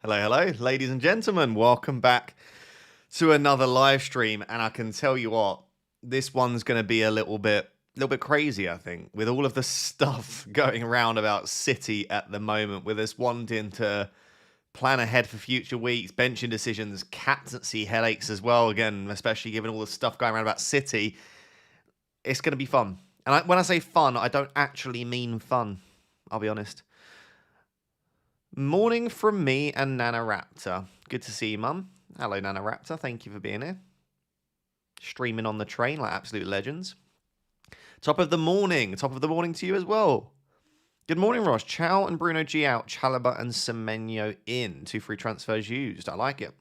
Hello, hello, ladies and gentlemen. Welcome back to another live stream. And I can tell you what, this one's going to be a little bit crazy, I think, with all of the stuff going around about City at the moment, with us wanting to plan ahead for future weeks, benching decisions, captaincy headaches as well. Again, especially given all the stuff going around about City, it's going to be fun. And when I say fun, I don't actually mean fun. I'll be honest. Morning from me and Nana Raptor. Good to see you, Mum. Hello, Nana Raptor. Thank you for being here. Streaming on the train like absolute legends. Top of the morning. Top of the morning to you as well. Good morning, Ross. Chow and Bruno G out. Chalobah and Semenyo in. 2 free transfers used. I like it.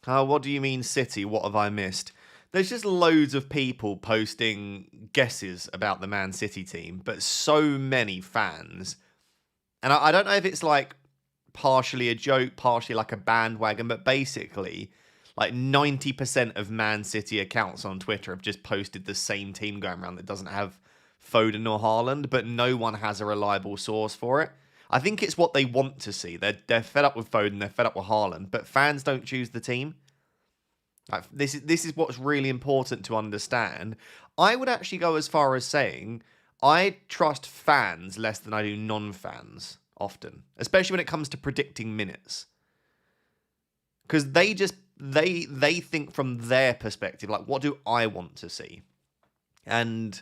What do you mean, City? What have I missed? There's just loads of people posting guesses about the Man City team, but so many fans. And I don't know if it's like partially a joke, partially like a bandwagon, but basically like 90% of Man City accounts on Twitter have just posted the same team going around that doesn't have Foden or Haaland, but no one has a reliable source for it. I think it's what they want to see. They're fed up with Foden, they're fed up with Haaland, but fans don't choose the team. This is what's really important to understand. I would actually go as far as saying I trust fans less than I do non-fans often, especially when it comes to predicting minutes, because they think from their perspective, like, what do I want to see? And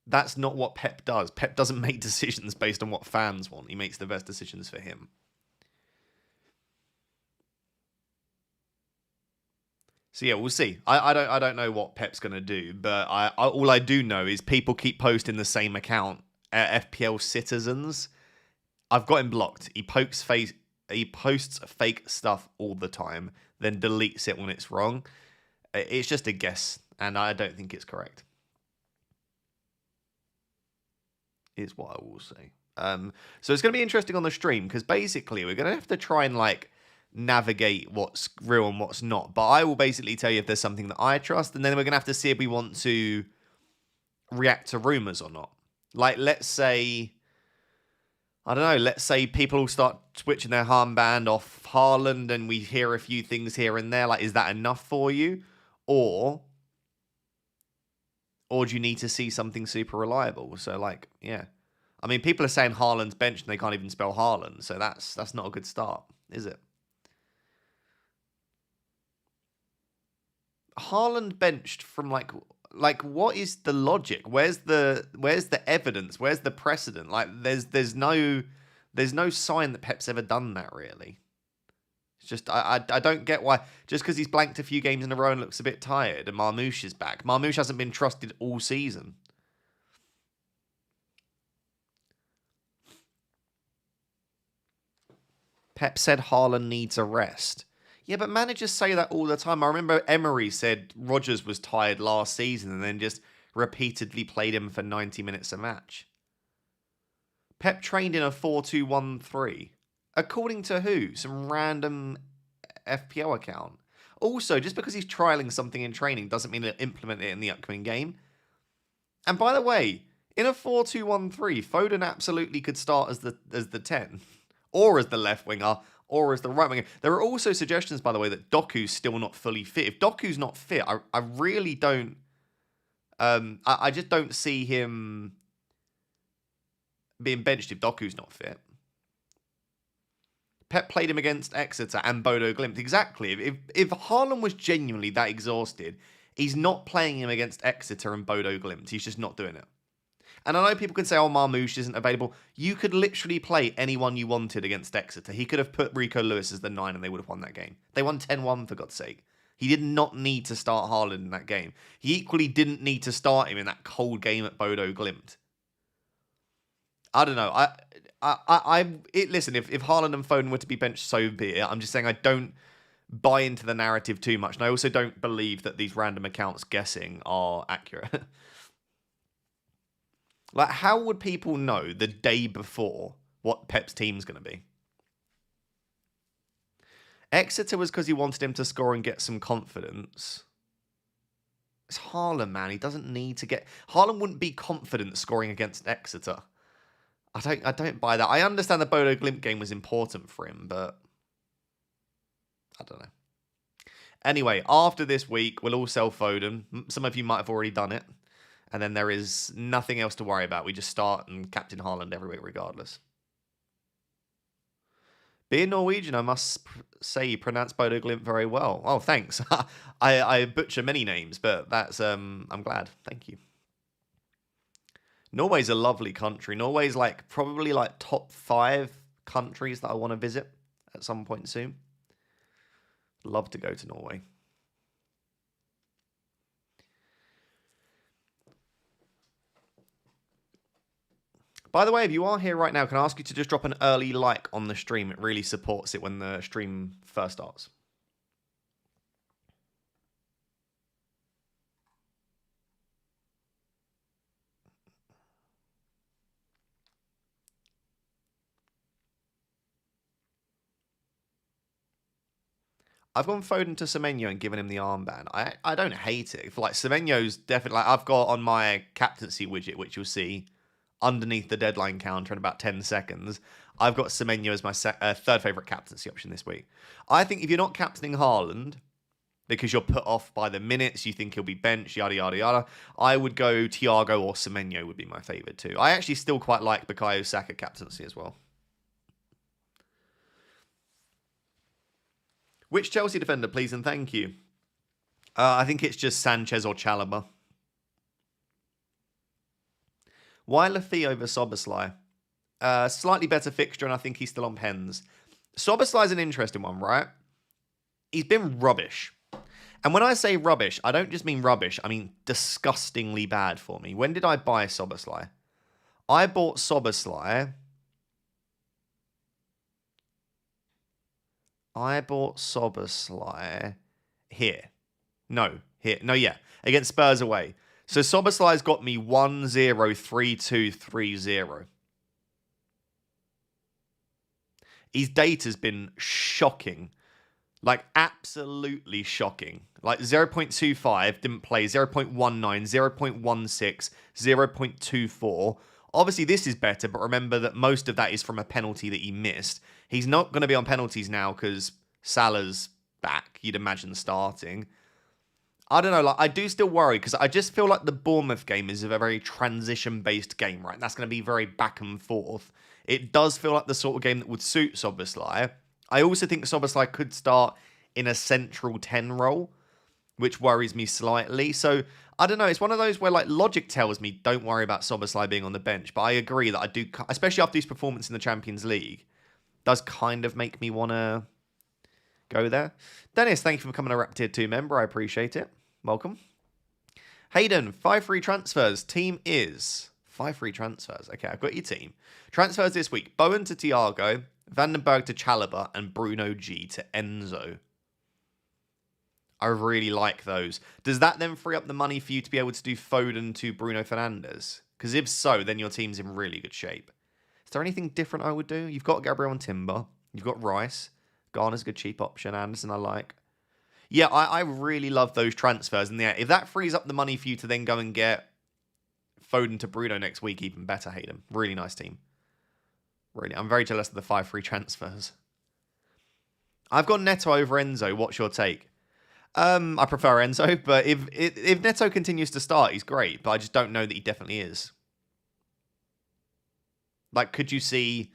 that's not what Pep does. Pep doesn't make decisions based on what fans want. He makes the best decisions for him. So yeah, we'll see. I don't know what Pep's gonna do, but all I do know is people keep posting the same account, FPL Citizens. I've got him blocked. He posts fake stuff all the time, then deletes it when it's wrong. It's just a guess, and I don't think it's correct. Is what I will say. So it's gonna be interesting on the stream because basically we're gonna have to try and like navigate what's real and what's not, but I will basically tell you if there's something that I trust, and then we're gonna have to see if we want to react to rumors or not. Like, let's say, I don't know, let's say people will start switching their armband off Haaland and we hear a few things here and there. Like, is that enough for you? Or do you need to see something super reliable? So, like, yeah. I mean, people are saying Haaland's benched and they can't even spell Haaland, so that's not a good start, is it? Haaland benched from like what is the logic? Where's the evidence? Where's the precedent? Like there's no sign that Pep's ever done that really. It's just I don't get why, just because he's blanked a few games in a row and looks a bit tired and Marmoush is back. Marmoush hasn't been trusted all season. Pep said Haaland needs a rest. Yeah, but managers say that all the time. I remember Emery said Rodgers was tired last season and then just repeatedly played him for 90 minutes a match. Pep trained in a 4-2-1-3. According to who? Some random FPL account. Also, just because he's trialing something in training doesn't mean he'll implement it in the upcoming game. And by the way, in a 4-2-1-3, Foden absolutely could start as the 10. Or as the left winger, or as the right winger. There are also suggestions, by the way, that Doku's still not fully fit. If Doku's not fit, I really don't... I just don't see him being benched if Doku's not fit. Pep played him against Exeter and Bodo Glimt. Exactly. If Haaland was genuinely that exhausted, he's not playing him against Exeter and Bodo Glimt. He's just not doing it. And I know people can say, oh, Marmoush isn't available. You could literally play anyone you wanted against Exeter. He could have put Rico Lewis as the 9 and they would have won that game. They won 10-1 for God's sake. He did not need to start Haaland in that game. He equally didn't need to start him in that cold game at Bodo Glimt. I don't know. Listen, if Haaland and Foden were to be benched, so be it. I'm just saying I don't buy into the narrative too much. And I also don't believe that these random accounts guessing are accurate. Like, how would people know the day before what Pep's team's going to be? Exeter was because he wanted him to score and get some confidence. It's Haaland, man. He doesn't need to get... Haaland wouldn't be confident scoring against Exeter. I don't buy that. I understand the Bodo Glimt game was important for him, but I don't know. Anyway, after this week, we'll all sell Foden. Some of you might have already done it. And then there is nothing else to worry about. We just start and captain Haaland every week regardless. Being Norwegian, I must say you pronounce Bodo Glimt very well. Oh, thanks. I butcher many names, but that's I'm glad. Thank you. Norway's a lovely country. Norway's probably top 5 countries that I want to visit at some point soon. Love to go to Norway. By the way, if you are here right now, can I ask you to just drop an early like on the stream? It really supports it when the stream first starts. I've gone Foden to Semenyo and given him the armband. I don't hate it. Semenyo's definitely... I've got on my captaincy widget, which you'll see underneath the deadline counter in about 10 seconds, I've got Semenyo as my third favourite captaincy option this week. I think if you're not captaining Haaland, because you're put off by the minutes, you think he'll be benched, yada, yada, yada, I would go Thiago or Semenyo would be my favourite too. I actually still quite like Bukayo Saka captaincy as well. Which Chelsea defender, please, and thank you? I think it's just Sanchez or Chalobah. Why Lafi over Soboslai? Slightly better fixture, and I think he's still on pens. Soboslai's an interesting one, right? He's been rubbish. And when I say rubbish, I don't just mean rubbish. I mean disgustingly bad for me. When did I buy Soboslai? I bought Soboslai... here. No, here. No, yeah. Against Spurs away. So Soboslai's got me 1-0-3-2-3-0. His data's been shocking. Absolutely shocking. 0.25 didn't play, 0.19, 0.16, 0.24. Obviously, this is better, but remember that most of that is from a penalty that he missed. He's not going to be on penalties now because Salah's back, you'd imagine, starting. I don't know, I do still worry because I just feel like the Bournemouth game is a very transition-based game, right? That's going to be very back and forth. It does feel like the sort of game that would suit Soboslai. I also think Soboslai could start in a central 10 role, which worries me slightly. So, I don't know, it's one of those where logic tells me don't worry about Soboslai being on the bench, but I agree that I do, especially after his performance in the Champions League, does kind of make me want to go there. Dennis, thank you for becoming a Rap Tier 2 member. I appreciate it. Welcome. Hayden, 5 free transfers. Team is 5 free transfers. Okay, I've got your team. Transfers this week. Bowen to Thiago, Vandenberg to Chalobah, and Bruno G to Enzo. I really like those. Does that then free up the money for you to be able to do Foden to Bruno Fernandes? Because if so, then your team's in really good shape. Is there anything different I would do? You've got Gabriel and Timber. You've got Rice. Garner's a good cheap option. Anderson I like. Yeah, I really love those transfers. And yeah, if that frees up the money for you to then go and get Foden to Bruno next week, even better, Hayden. Really nice team. Really, I'm very jealous of the 5 free transfers. I've got Neto over Enzo. What's your take? I prefer Enzo, but if Neto continues to start, he's great. But I just don't know that he definitely is. Could you see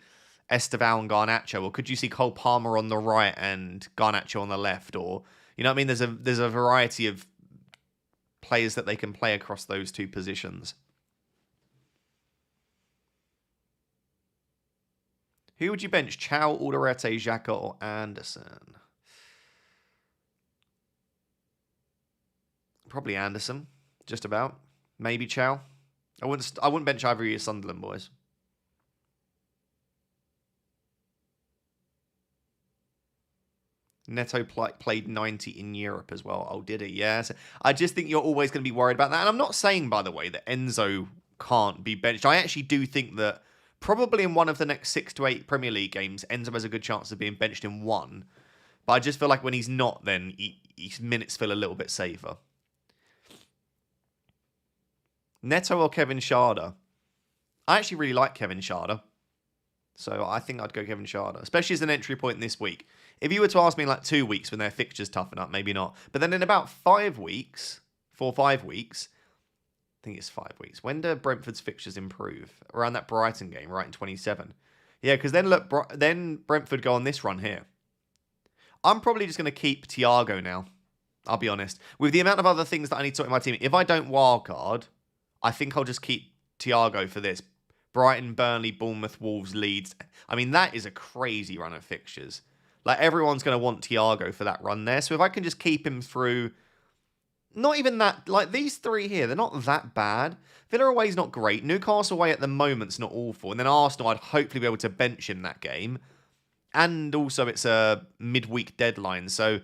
Esteval and Garnacho, or could you see Cole Palmer on the right and Garnacho on the left, or you know what I mean? There's a variety of players that they can play across those two positions. Who would you bench? Chow, Alderete, Xhaka, or Anderson? Probably Anderson, just about. Maybe Chow. I wouldn't bench either of your Sunderland boys. Neto played 90 in Europe as well. Oh, did he? Yeah. So I just think you're always going to be worried about that. And I'm not saying, by the way, that Enzo can't be benched. I actually do think that probably in one of the next 6 to 8 Premier League games, Enzo has a good chance of being benched in one. But I just feel like when he's not, then his minutes feel a little bit safer. Neto or Kevin Schade? I actually really like Kevin Schade. So I think I'd go Kevin Sharder, especially as an entry point this week. If you were to ask me in like 2 weeks when their fixtures toughen up, maybe not. But then in about 5 weeks, 4 or 5 weeks, I think it's 5 weeks. When do Brentford's fixtures improve? Around that Brighton game, right in 27. Yeah, because then look, then Brentford go on this run here. I'm probably just going to keep Thiago now. I'll be honest. With the amount of other things that I need to sort in my team, if I don't wildcard, I think I'll just keep Thiago for this. Brighton, Burnley, Bournemouth, Wolves, Leeds. I mean, that is a crazy run of fixtures. Like, everyone's going to want Thiago for that run there. So if I can just keep him through... Not even that... Like, these 3 here, they're not that bad. Villa away is not great. Newcastle away at the moment's not awful. And then Arsenal, I'd hopefully be able to bench him that game. And also, it's a midweek deadline. So...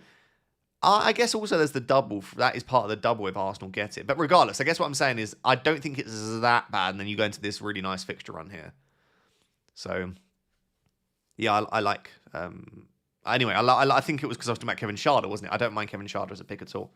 I guess also there's the double. That is part of the double if Arsenal get it. But regardless, I guess what I'm saying is I don't think it's that bad. And then you go into this really nice fixture run here. So, yeah, I like... anyway, I think it was because I was talking about Kevin Sharder, wasn't it? I don't mind Kevin Sharder as a pick at all.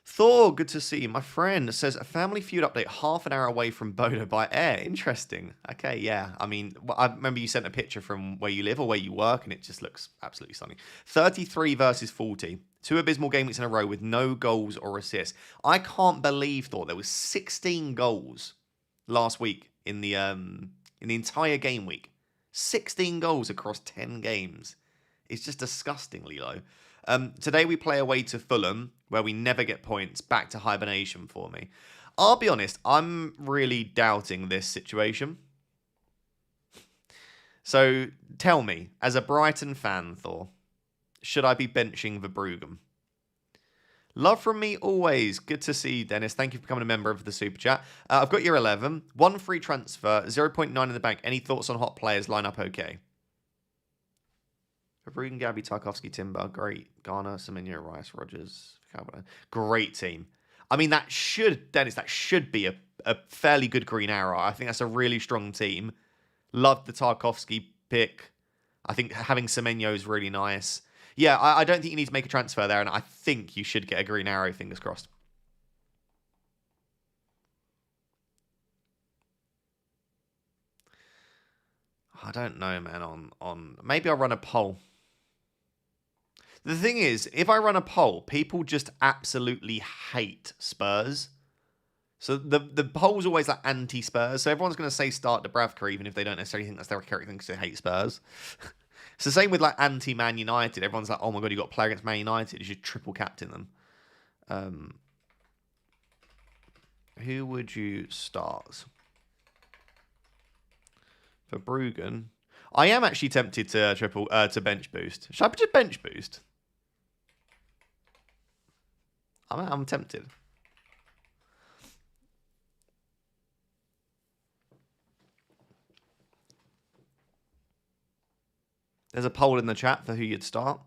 Thor, good to see you. My friend says, a Family Feud update half an hour away from Bodo by air. Interesting. Okay, yeah. I mean, I remember you sent a picture from where you live or where you work, and it just looks absolutely stunning. 33 versus 40. 2 abysmal game weeks in a row with no goals or assists. I can't believe, Thor, there was 16 goals last week in the entire game week. 16 goals across 10 games. It's just disgustingly low. Today we play away to Fulham, where we never get points, back to hibernation for me. I'll be honest, I'm really doubting this situation. So tell me, as a Brighton fan, Thor, should I be benching Verbruggen? Love from me always. Good to see you, Dennis. Thank you for becoming a member of the Super Chat. I've got your 11. 1 free transfer, 0.9 in the bank. Any thoughts on hot players? Line up okay. Verbruggen, Gabby, Tarkovsky, Timber, great. Garner, Semenyo, Rice, Rogers, Calvin. Great team. I mean, Dennis, that should be a fairly good green arrow. I think that's a really strong team. Love the Tarkovsky pick. I think having Semenyo is really nice. Yeah, I don't think you need to make a transfer there, and I think you should get a green arrow, fingers crossed. I don't know, man, on maybe I'll run a poll. The thing is, if I run a poll, people just absolutely hate Spurs. So the poll's always like anti-Spurs. So everyone's going to say start Dubravka, even if they don't necessarily think that's their character thing because they hate Spurs. It's the same with like anti-Man United. Everyone's like, oh my God, you got to play against Man United. You should triple captain them. Who would you start? For Bruggen. I am actually tempted to to bench boost. Should I just bench boost? I'm tempted. There's a poll in the chat for who you'd start.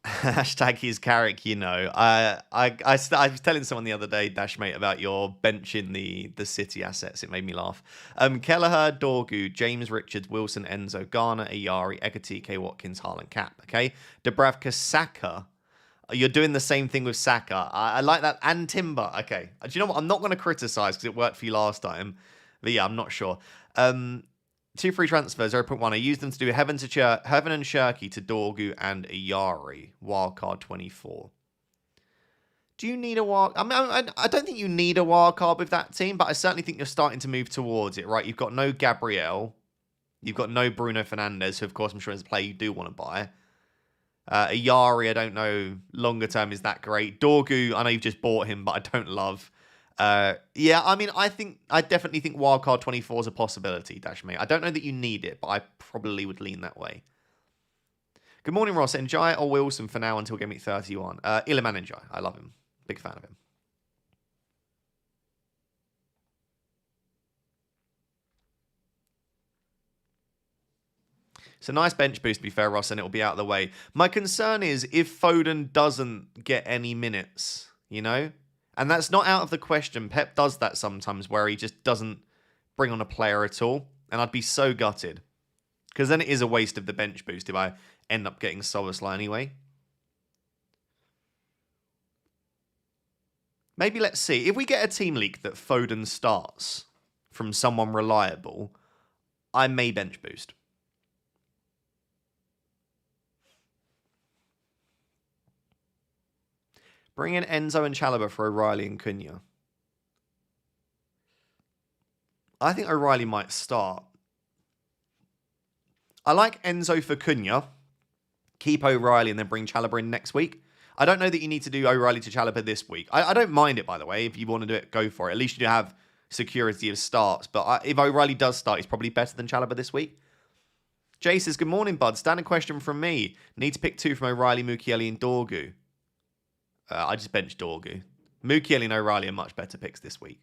Hashtag his Carrick, you know. I was telling someone the other day, Dashmate, about your benching the City assets. It made me laugh. Kelleher, Dorgu, James Richards, Wilson, Enzo, Garner, Ayari, Ekatike, Watkins, Haaland, Cap. Okay, Dubravka, Saka. You're doing the same thing with Saka. I like that. And Timber. Okay. Do you know what? I'm not going to criticize because it worked for you last time. But yeah, I'm not sure. 2 free transfers, 0.1. I used them to do Heaven and Shirky to Dorgu and Ayari. Wildcard 24. Do you need a wild? I mean, I don't think you need a wildcard with that team, but I certainly think you're starting to move towards it, right? You've got no Gabriel. You've got no Bruno Fernandes, who, of course, I'm sure is a player you do want to buy. Ayari, I don't know. Longer term is that great. Dorgu, I know you've just bought him, but I don't love. Yeah, I mean, I definitely think Wildcard 24 is a possibility, Dashmate. I don't know that you need it, but I probably would lean that way. Good morning, Ross. Enjoy or Wilson for now until Game Week 31. Iliman Enjoy. I love him. Big fan of him. It's a nice bench boost, to be fair, Ross, and it'll be out of the way. My concern is if Foden doesn't get any minutes, you know? And that's not out of the question. Pep does that sometimes where he just doesn't bring on a player at all. And I'd be so gutted. Because then it is a waste of the bench boost if I end up getting Soboslai anyway. Maybe let's see. If we get a team leak that Foden starts, from someone reliable, I may bench boost. Bring in Enzo and Chalobah for O'Reilly and Cunha. I think O'Reilly might start. I like Enzo for Cunha. Keep O'Reilly and then bring Chalobah in next week. I don't know that you need to do O'Reilly to Chalobah this week. I don't mind it, by the way. If you want to do it, go for it. At least you have security of starts. But if O'Reilly does start, he's probably better than Chalobah this week. Jay says, good morning, bud. Standard question from me. Need to pick 2 from O'Reilly, Mukiele, and Dorgu. I just benched Dorgu. Mukiele and O'Reilly are much better picks this week.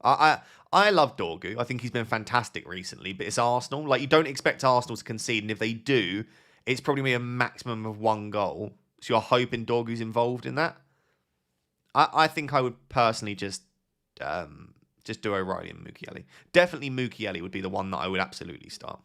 I love Dorgu. I think he's been fantastic recently, but it's Arsenal. Like, you don't expect Arsenal to concede, and if they do, it's probably going to be a maximum of 1 goal. So you're hoping Dorgu's involved in that. I think I would personally just do O'Reilly and Mukiele. Definitely Mukiele would be the one that I would absolutely start.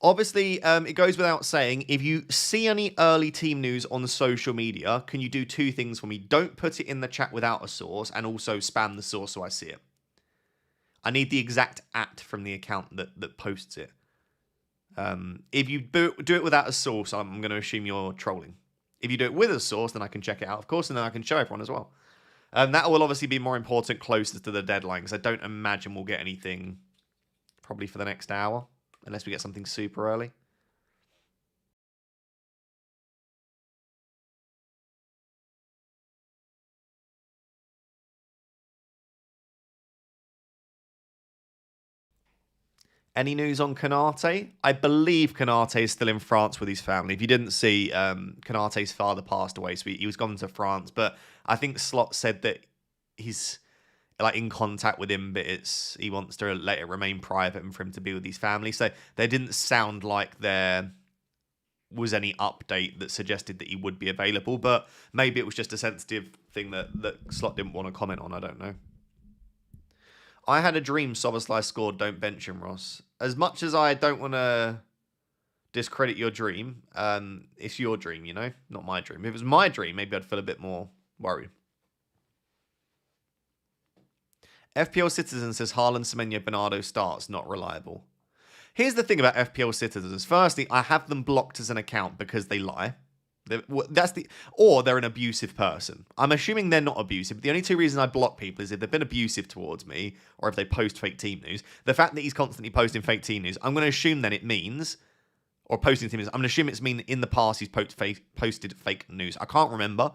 Obviously, it goes without saying, if you see any early team news on social media, can you do 2 things for me? Don't put it in the chat without a source, and also spam the source so I see it. I need the exact @ from the account that posts it. If you do it without a source, I'm going to assume you're trolling. If you do it with a source, then I can check it out, of course, and then I can show everyone as well. That will obviously be more important closer to the deadline, because I don't imagine we'll get anything probably for the next hour, unless we get something super early. Any news on Canate? I believe Canate is still in France with his family. If you didn't see, Canate's father passed away, so he was gone to France. But I think Slot said that he's like in contact with him, but he wants to let it remain private and for him to be with his family. So there didn't sound like there was any update that suggested that he would be available. But maybe it was just a sensitive thing that Slot didn't want to comment on. I don't know. I had a dream Soboslai scored, don't bench him, Ross. As much as I don't want to discredit your dream, it's your dream, you know? Not my dream. If it was my dream, maybe I'd feel a bit more worried. FPL Citizen says Haaland, Semenyo, Bernardo starts, not reliable. Here's the thing about FPL Citizens. Firstly, I have them blocked as an account because they lie. Or they're an abusive person. I'm assuming they're not abusive, but the only 2 reasons I block people is if they've been abusive towards me or if they post fake team news. The fact that he's constantly posting fake team news, I'm going to assume then it means, or posting team news, I'm going to assume it's mean in the past he's posted fake news. I can't remember.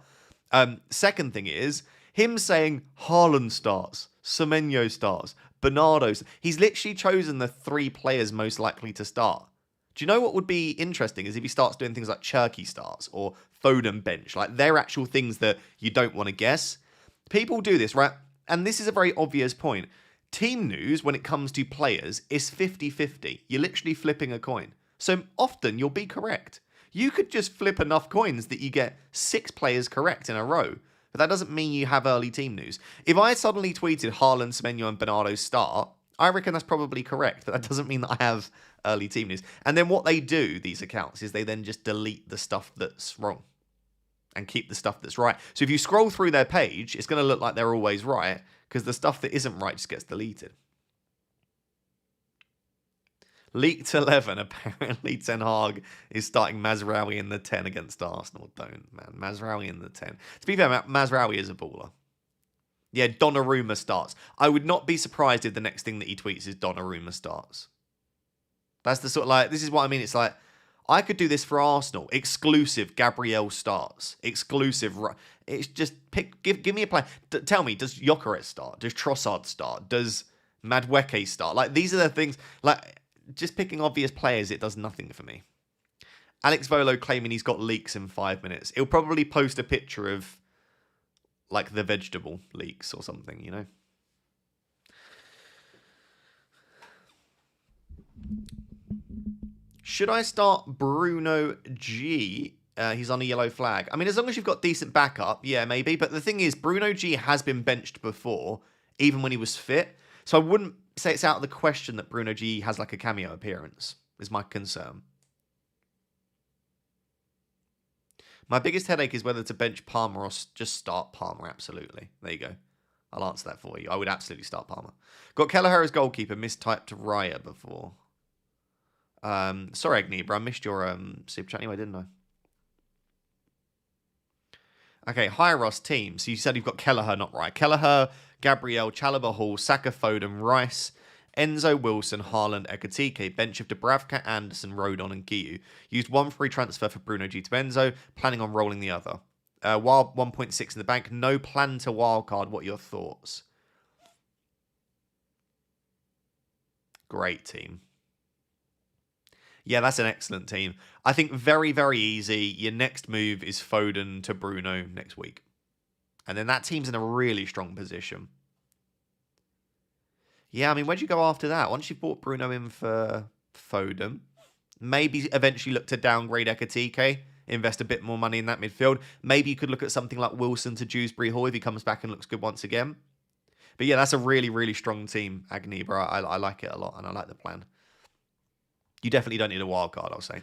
Second thing is, him saying Haaland starts, Semenyo starts, Bernardo. He's literally chosen the 3 players most likely to start. Do you know what would be interesting is if he starts doing things like Cherky starts or Foden bench. Like, they're actual things that you don't want to guess. People do this, right? And this is a very obvious point. Team news, when it comes to players, is 50-50. You're literally flipping a coin. So often you'll be correct. You could just flip enough coins that you get 6 players correct in a row. But that doesn't mean you have early team news. If I suddenly tweeted Haaland, Semenyo, and Bernardo start, I reckon that's probably correct. But that doesn't mean that I have early team news. And then what they do, these accounts, is they then just delete the stuff that's wrong and keep the stuff that's right. So if you scroll through their page, it's going to look like they're always right because the stuff that isn't right just gets deleted. Leaked 11, apparently Ten Hag is starting Mazraoui in the 10 against Arsenal. Don't, man. Mazraoui in the 10. To be fair, Mazraoui is a baller. Yeah, Donnarumma starts. I would not be surprised if the next thing that he tweets is Donnarumma starts. That's the sort of, like, this is what I mean. It's like, I could do this for Arsenal. Exclusive, Gabriel starts. Exclusive. It's just, give me a player. Tell me, does Gyökeres start? Does Trossard start? Does Madueke start? Like, these are the things, like, just picking obvious players, it does nothing for me. Alex Volo claiming he's got leaks in 5 minutes. He'll probably post a picture of, like, the vegetable leeks or something, you know? Should I start Bruno G? He's on a yellow flag. I mean, as long as you've got decent backup, yeah, maybe. But the thing is, Bruno G has been benched before, even when he was fit. So I wouldn't say it's out of the question that Bruno G has like a cameo appearance, is my concern. My biggest headache is whether to bench Palmer or just start Palmer. Absolutely. There you go. I'll answer that for you. I would absolutely start Palmer. Got Kelleher as goalkeeper. Mistyped Raya before. Sorry, Agnebra. I missed your super chat anyway, didn't I? Okay, hi Ross team. So you said you've got Kelleher, not Raya. Kelleher, Gabriel, Chalobah Hall, Saka, Foden, Rice, Enzo, Wilson, Haaland, Ekatike, bench of Dubravka, Anderson, Rodon, and Guiu. Used one free transfer for Bruno G to Enzo, planning on rolling the other. Wild 1.6 in the bank, no plan to wildcard. What are your thoughts? Great team. Yeah, that's an excellent team. I think very, very easy. Your next move is Foden to Bruno next week. And then that team's in a really strong position. Yeah, I mean, where'd you go after that? Once you've bought Bruno in for Foden, maybe eventually look to downgrade Ekatike, invest a bit more money in that midfield. Maybe you could look at something like Wilson to Dewsbury Hall if he comes back and looks good once again. But yeah, that's a really, really strong team, Agnebra. I like it a lot, and I like the plan. You definitely don't need a wild card, I'll say.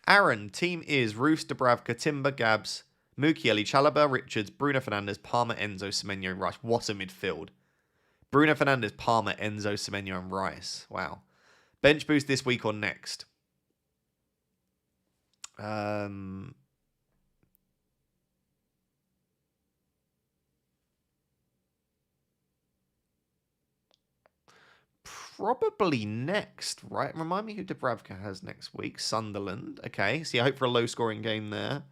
Aaron, team is Roofs, Dubravka, Timber, Gabs, Mukiele, Chalobah, Richards, Bruno Fernandes, Palmer, Enzo, Semenyo, and Rice. What a midfield. Bruno Fernandes, Palmer, Enzo, Semenyo, and Rice. Wow. Bench boost this week or next? Probably next, right? Remind me who Dubravka has next week. Sunderland. Okay, so you hope for a low-scoring game there.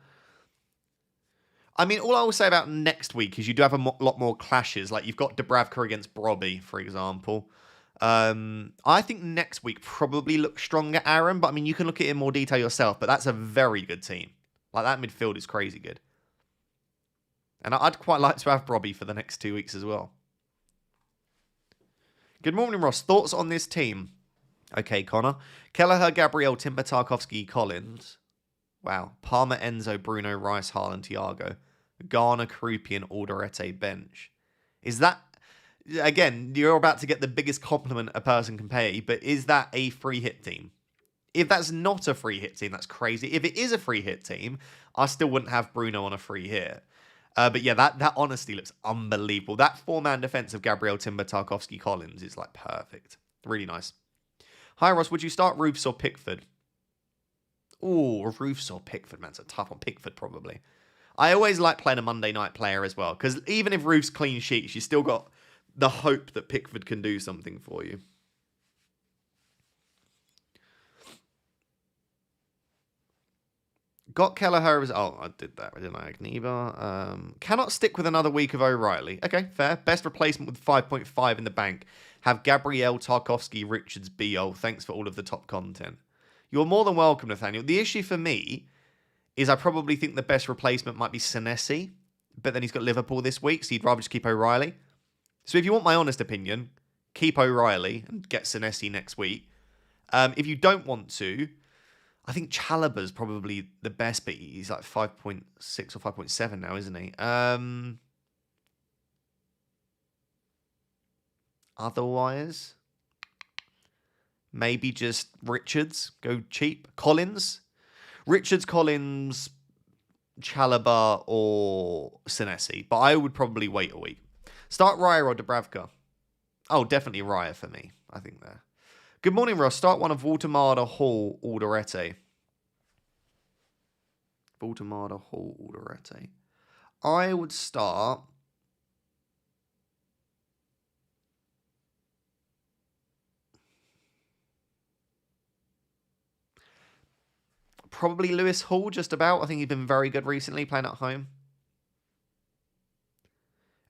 I mean, all I will say about next week is you do have a lot more clashes. Like, you've got Dubravka against Brobby, for example. I think next week probably looks stronger, Aaron. But, I mean, you can look at it in more detail yourself. But that's a very good team. Like, that midfield is crazy good. And I'd quite like to have Brobby for the next 2 weeks as well. Good morning, Ross. Thoughts on this team? Okay, Connor. Kelleher, Gabriel, Timber, Tarkovsky, Collins. Wow. Palmer, Enzo, Bruno, Rice, Haaland, Thiago. Garner, Krupi, and Alderete bench. Is that... Again, you're about to get the biggest compliment a person can pay, but is that a free hit team? If that's not a free hit team, that's crazy. If it is a free hit team, I still wouldn't have Bruno on a free hit. But yeah, that honestly looks unbelievable. That four-man defense of Gabriel, Timber, Tarkovsky, Collins is like perfect. Really nice. Hi, Ross. Would you start Roofs or Pickford? Ooh, Roofs or Pickford, man. It's a tough one. Pickford, probably. I always like playing a Monday night player as well, because even if Roofs clean sheets, you still got the hope that Pickford can do something for you. Got Kelleher as... Oh, I did that, didn't I? Agnebra. Cannot stick with another week of O'Reilly. Okay, fair. Best replacement with 5.5 in the bank. Have Gabriel, Tarkovsky, Richards, Biol. Thanks for all of the top content. You're more than welcome, Nathaniel. The issue for me is I probably think the best replacement might be Senesi, but then he's got Liverpool this week, so you'd rather just keep O'Reilly. So if you want my honest opinion, keep O'Reilly and get Senesi next week. If you don't want to... I think Chalobah's probably the best, but he's like 5.6 or 5.7 now, isn't he? Otherwise, maybe just Richards. Go cheap. Collins. Richards, Collins, Chalobah, or Senesi. But I would probably wait a week. Start Raya or Dubravka. Oh, definitely Raya for me, I think there. Good morning, Ross. Start one of Waltemada, Hall, Alderete. Waltemada, Hall, Alderete. I would start... Probably Lewis Hall, just about. I think he's been very good recently, playing at home.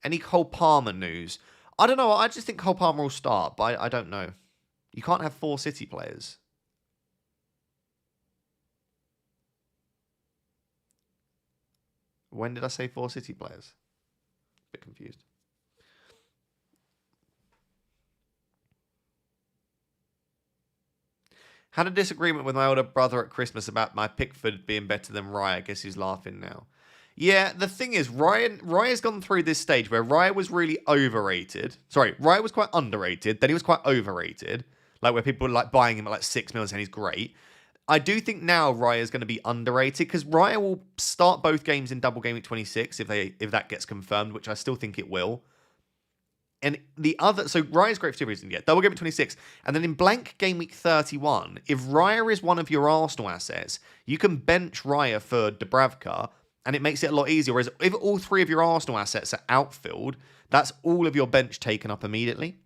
Any Cole Palmer news? I don't know. I just think Cole Palmer will start, but I don't know. You can't have 4 City players. When did I say 4 City players? A bit confused. Had a disagreement with my older brother at Christmas about my Pickford being better than Raya. I guess he's laughing now. Yeah, the thing is, Raya's gone through this stage where Raya was really overrated. Sorry, Raya was quite underrated. Then he was quite overrated. Like, where people were like buying him at like 6 mil and saying he's great. I do think now Raya is going to be underrated because Raya will start both games in double game week 26 if that gets confirmed, which I still think it will. And the other, so Raya's great for two reasons. Yeah, double game week 26, and then in blank game week 31, if Raya is one of your Arsenal assets, you can bench Raya for Dubravka, and it makes it a lot easier. Whereas if all three of your Arsenal assets are outfield, that's all of your bench taken up immediately.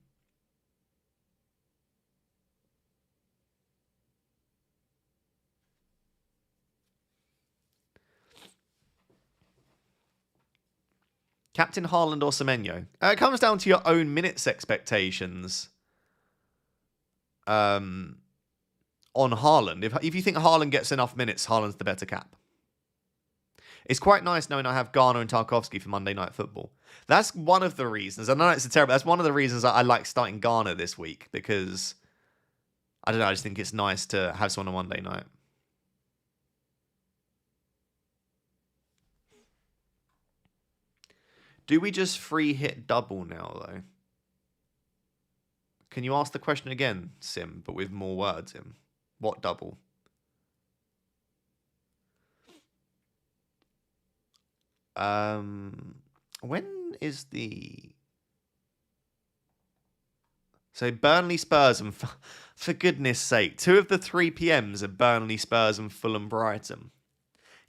Captain Haaland or Semenyo? It comes down to your own minutes expectations on Haaland. If you think Haaland gets enough minutes, Haaland's the better cap. It's quite nice knowing I have Garner and Tarkowski for Monday Night Football. That's one of the reasons. I know it's terrible. That's one of the reasons I like starting Garner this week because, I don't know, I just think it's nice to have someone on Monday night. Do we just free hit double now, though? Can you ask the question again, Sim, but with more words in? What double? When is the... So Burnley, Spurs, and... For goodness sake, 2 of the 3 PMs are Burnley, Spurs, and Fulham, Brighton.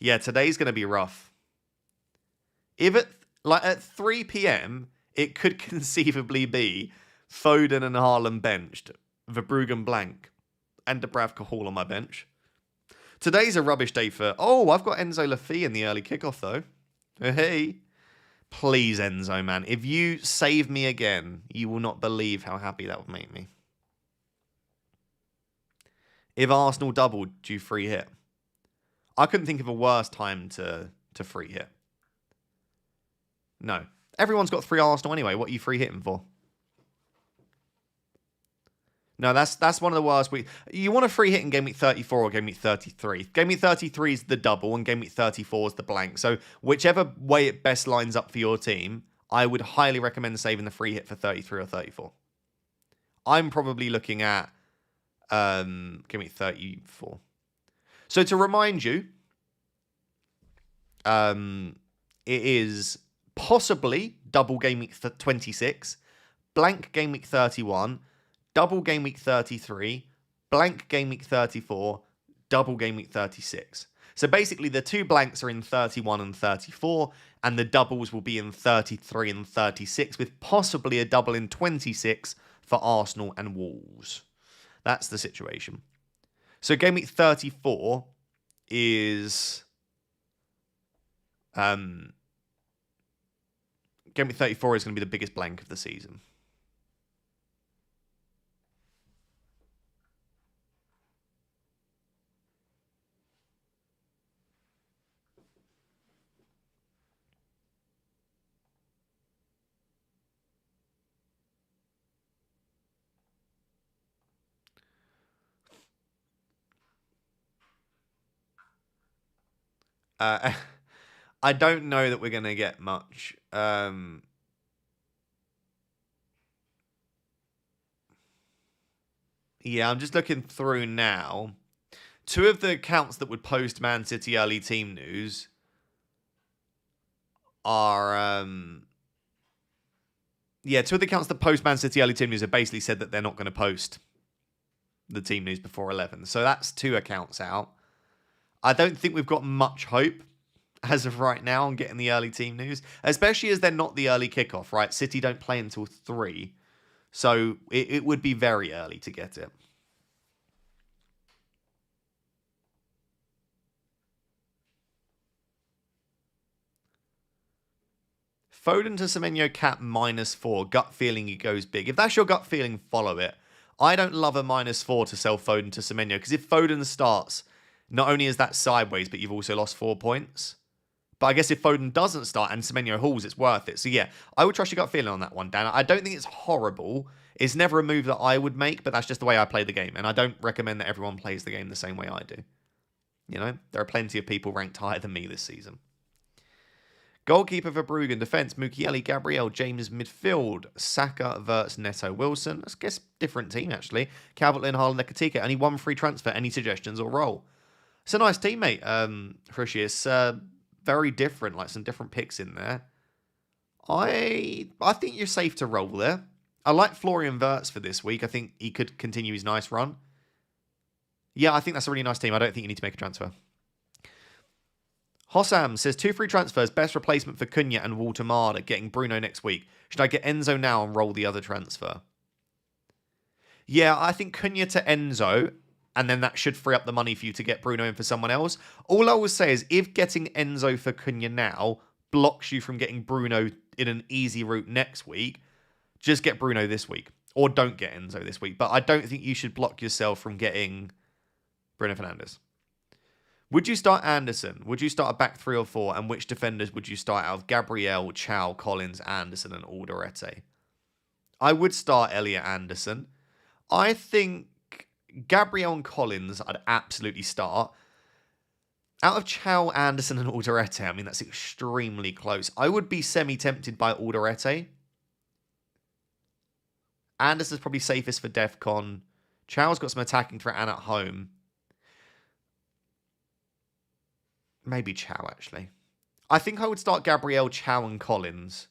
Yeah, today's going to be rough. If at 3 p.m., it could conceivably be Foden and Haaland benched, Verbruggen blank, and Dubravka Hall on my bench. Today's a rubbish day for... Oh, I've got Enzo Lafay in the early kickoff, though. Hey. Please, Enzo, man. If you save me again, you will not believe how happy that would make me. If Arsenal doubled, do you free hit? I couldn't think of a worse time to free hit. No. Everyone's got 3 Arsenal anyway. What are you free hitting for? No, that's one of the worst. You want a free hit in game week 34 or game week 33. Game week 33 is the double and game week 34 is the blank. So whichever way it best lines up for your team, I would highly recommend saving the free hit for 33 or 34. I'm probably looking at game week 34. So to remind you, it is possibly double game week 26, blank game week 31, double game week 33, blank game week 34, double game week 36. So basically the 2 blanks are in 31 and 34, and the doubles will be in 33 and 36, with possibly a double in 26 for Arsenal and Wolves. That's the situation. So game week 34 is... game week 34 is going to be the biggest blank of the season. I don't know that we're going to get much. Yeah, I'm just looking through now. 2 of the accounts that would post Man City early team news are... Yeah, 2 of the accounts that post Man City early team news have basically said that they're not going to post the team news before 11. So that's 2 accounts out. I don't think we've got much hope as of right now on getting the early team news, especially as they're not the early kickoff, right? City don't play until 3. So it would be very early to get it. Foden to Semenyo cap -4. Gut feeling he goes big. If that's your gut feeling, follow it. I don't love a -4 to sell Foden to Semenyo, because if Foden starts, not only is that sideways, but you've also lost 4 points. But I guess if Foden doesn't start and Semenyo hauls, it's worth it. So yeah, I would trust your gut feeling on that one, Dan. I don't think it's horrible. It's never a move that I would make, but that's just the way I play the game. And I don't recommend that everyone plays the game the same way I do. You know, there are plenty of people ranked higher than me this season. Goalkeeper for Bruggen. Defence, Mukiele, Gabriel, James midfield. Saka, Verts, Neto, Wilson. I guess different team, actually. Calvert-Lewin, Haaland, Ekatike. Only one free transfer. Any suggestions or roll? It's a nice team, mate, Fruscius. Very different, like some different picks in there. I think you're safe to roll there. I like Florian Wirtz for this week. I think he could continue his nice run. Yeah, I think that's a really nice team. I don't think you need to make a transfer. Hossam says 2 free transfers, best replacement for Cunha and Walter Marder, getting Bruno next week. Should I get Enzo now and roll the other transfer? Yeah, I think Cunha to Enzo, and then that should free up the money for you to get Bruno in for someone else. All I will say is if getting Enzo for Cunha now blocks you from getting Bruno in an easy route next week, just get Bruno this week. Or don't get Enzo this week. But I don't think you should block yourself from getting Bruno Fernandes. Would you start Anderson? Would you start a back 3 or 4? And which defenders would you start out of? Gabriel, Chow, Collins, Anderson, and Alderete? I would start Elliot Anderson. I think Gabriel and Collins I'd absolutely start. Out of Chow, Anderson, and Alderete, I mean, that's extremely close. I would be semi-tempted by Alderete. Anderson's probably safest for DEFCON. Chow's got some attacking threat and at home. Maybe Chow, actually. I think I would start Gabriel, Chow, and Collins.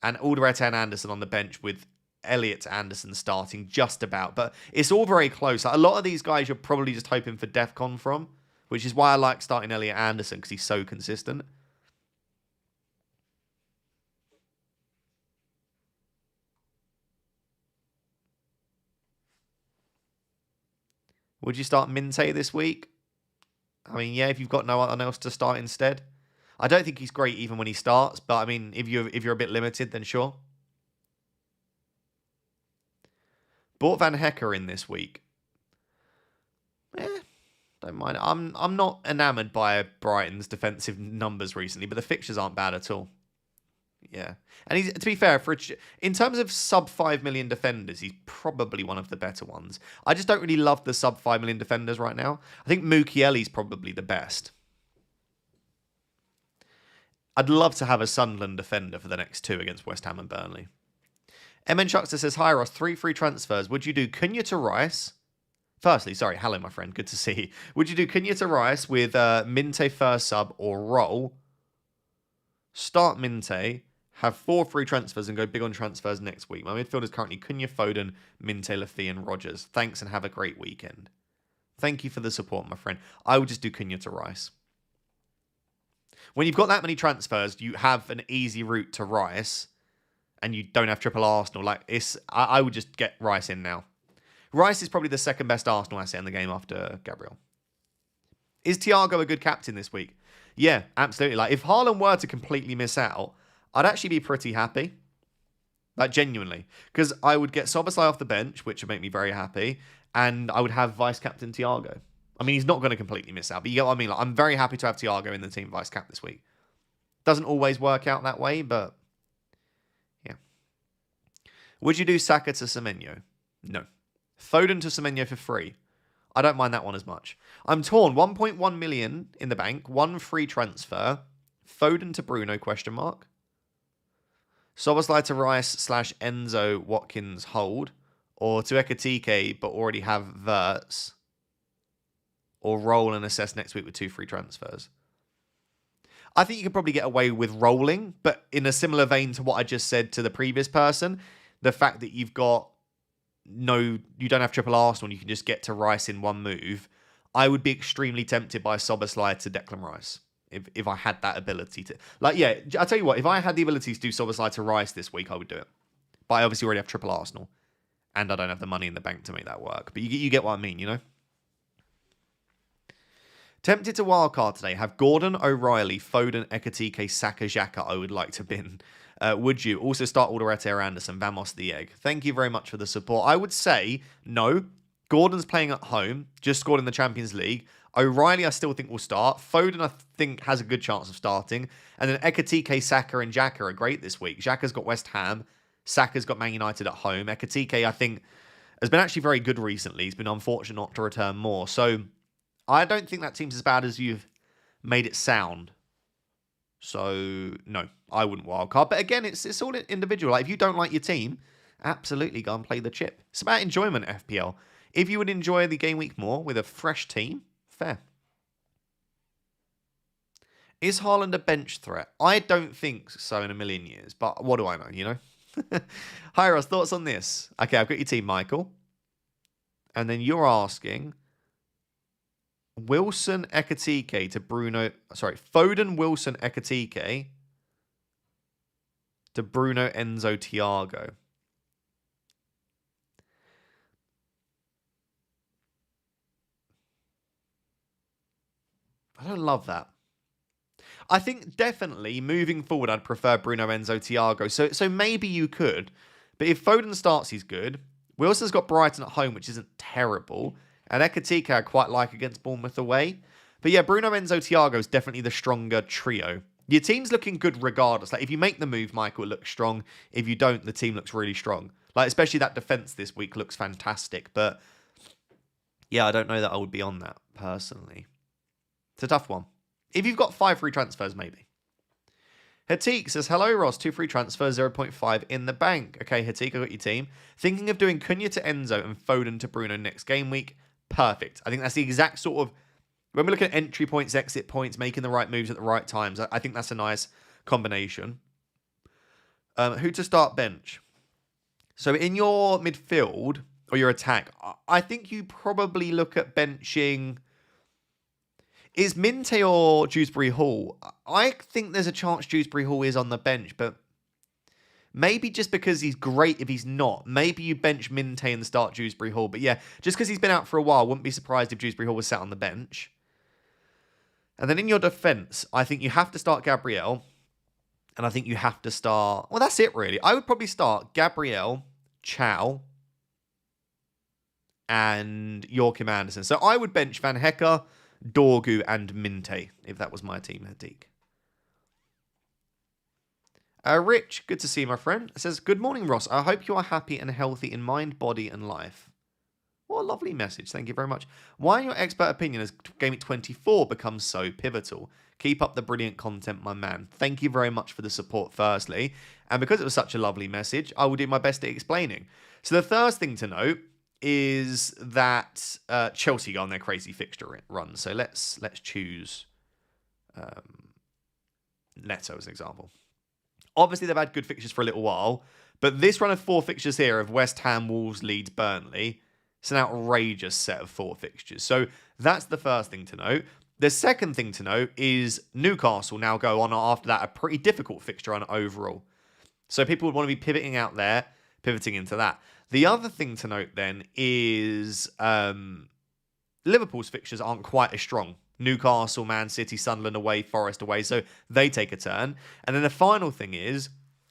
And Alderete and Anderson on the bench with Elliot Anderson starting just about. But it's all very close. Like, a lot of these guys you're probably just hoping for DEFCON from, which is why I like starting Elliot Anderson, because he's so consistent. Would you start Minte this week? I mean, yeah, if you've got no one else to start instead. I don't think he's great even when he starts, but I mean, if you're a bit limited, then sure. Bought Van Hecker in this week. Don't mind. I'm not enamoured by Brighton's defensive numbers recently, but the fixtures aren't bad at all. Yeah. And he's, to be fair, in terms of sub 5 million defenders, he's probably one of the better ones. I just don't really love the sub 5 million defenders right now. I think Mukiele's probably the best. I'd love to have a Sunderland defender for the next 2 against West Ham and Burnley. MN Chuckster says, hi Ross, 3 free transfers. Would you do Cunha to Rice? Firstly, sorry, hello my friend, good to see you. Would you do Cunha to Rice with Minte first sub or roll? Start Minte, have 4 free transfers and go big on transfers next week. My midfield is currently Cunha, Foden, Minte, Lafi and Rogers. Thanks and have a great weekend. Thank you for the support, my friend. I would just do Cunha to Rice. When you've got that many transfers, you have an easy route to Rice and you don't have triple Arsenal. I would just get Rice in now. Rice is probably the second best Arsenal asset in the game after Gabriel. Is Thiago a good captain this week? Yeah, absolutely. Like, if Haaland were to completely miss out, I'd actually be pretty happy. Like, genuinely. Because I would get Szoboszlai off the bench, which would make me very happy, and I would have vice-captain Thiago. I mean, he's not going to completely miss out, but you get what I mean? Like, I'm very happy to have Thiago in the team vice-cap this week. Doesn't always work out that way, but yeah. Would you do Saka to Semenyo? No. Foden to Semenyo for free. I don't mind that one as much. I'm torn. 1.1 million in the bank. 1 free transfer. Foden to Bruno, question mark. Szoboszlai to Rice / Enzo Watkins hold. Or to Ekatike, but already have Wirtz. Or roll and assess next week with 2 free transfers. I think you could probably get away with rolling, but in a similar vein to what I just said to the previous person, the fact that you don't have triple Arsenal and you can just get to Rice in one move, I would be extremely tempted by Szoboszlai to Declan Rice if I had that ability to. Like, yeah, I'll tell you what, if I had the ability to do Szoboszlai to Rice this week, I would do it. But I obviously already have triple Arsenal and I don't have the money in the bank to make that work. But you get what I mean, you know? Tempted to wildcard today. Have Gordon, O'Reilly, Foden, Ekatike, Saka, Xhaka. I would like to bin. Would you also start Alderete or Anderson? Vamos the egg. Thank you very much for the support. I would say no. Gordon's playing at home. Just scored in the Champions League. O'Reilly I still think will start. Foden I think has a good chance of starting. And then Ekatike, Saka and Xhaka are great this week. Xhaka's got West Ham. Saka's got Man United at home. Ekatike I think has been actually very good recently. He's been unfortunate not to return more. So I don't think that team's as bad as you've made it sound. So, no, I wouldn't wildcard. But again, it's all individual. Like, if you don't like your team, absolutely go and play the chip. It's about enjoyment, FPL. If you would enjoy the game week more with a fresh team, fair. Is Haaland a bench threat? I don't think so in a million years, but what do I know, you know? Hi, Ross, thoughts on this? Okay, I've got your team, Michael. And then you're asking Wilson Ekatike to Bruno. Sorry, Foden, Wilson Ekatike to Bruno, Enzo, Thiago. I don't love that. I think definitely moving forward, I'd prefer Bruno, Enzo, Thiago. So maybe you could. But if Foden starts, he's good. Wilson's got Brighton at home, which isn't terrible. And Ekatike I quite like against Bournemouth away. But yeah, Bruno, Enzo, Thiago is definitely the stronger trio. Your team's looking good regardless. Like, if you make the move, Michael, it looks strong. If you don't, the team looks really strong. Like, especially that defence this week looks fantastic. But yeah, I don't know that I would be on that personally. It's a tough one. If you've got 5 free transfers, maybe. Hatik says, hello, Ross. 2 free transfers, 0.5 in the bank. Okay, Hatik, I got your team. Thinking of doing Cunha to Enzo and Foden to Bruno next game week. Perfect. I think that's the exact sort of, when we look at entry points, exit points, making the right moves at the right times, I think that's a nice combination. Who to start bench? So in your midfield, or your attack, I think you probably look at benching... Is Minte or Dewsbury Hall? I think there's a chance Dewsbury Hall is on the bench, but maybe just because he's great if he's not. Maybe you bench Minte and start Dewsbury Hall. But yeah, just because he's been out for a while, wouldn't be surprised if Dewsbury Hall was sat on the bench. And then in your defence, I think you have to start Gabriel. And I think you have to start... Well, that's it, really. I would probably start Gabriel, Chow, and Joachim Andersen. So I would bench Van Hecke, Dorgu and Minte, if that was my team, Hadik. Rich, good to see you, my friend. It says, good morning, Ross. I hope you are happy and healthy in mind, body, and life. What a lovely message. Thank you very much. Why, in your expert opinion, has Gameweek24 become so pivotal? Keep up the brilliant content, my man. Thank you very much for the support, firstly. And because it was such a lovely message, I will do my best at explaining. So the first thing to note is that Chelsea go on their crazy fixture run. So let's choose Neto as an example. Obviously, they've had good fixtures for a little while, but this run of 4 fixtures here of West Ham, Wolves, Leeds, Burnley, it's an outrageous set of 4 fixtures. So that's the first thing to note. The second thing to note is Newcastle now go on after that a pretty difficult fixture run overall. So people would want to be pivoting out there, pivoting into that. The other thing to note then is Liverpool's fixtures aren't quite as strong. Newcastle, Man City, Sunderland away, Forest away, so they take a turn. And then the final thing is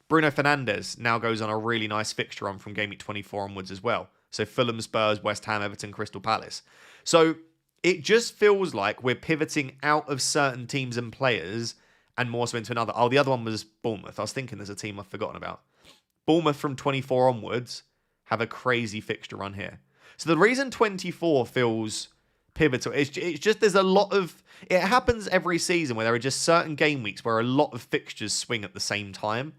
Bruno Fernandes now goes on a really nice fixture run from Game Week 24 onwards as well. So Fulham, Spurs, West Ham, Everton, Crystal Palace. So it just feels like we're pivoting out of certain teams and players and more so into another. Oh, the other one was Bournemouth. I was thinking there's a team I've forgotten about. Bournemouth from 24 onwards have a crazy fixture run here. So the reason 24 feels pivotal, it's just there's a lot of... It happens every season where there are just certain game weeks where a lot of fixtures swing at the same time.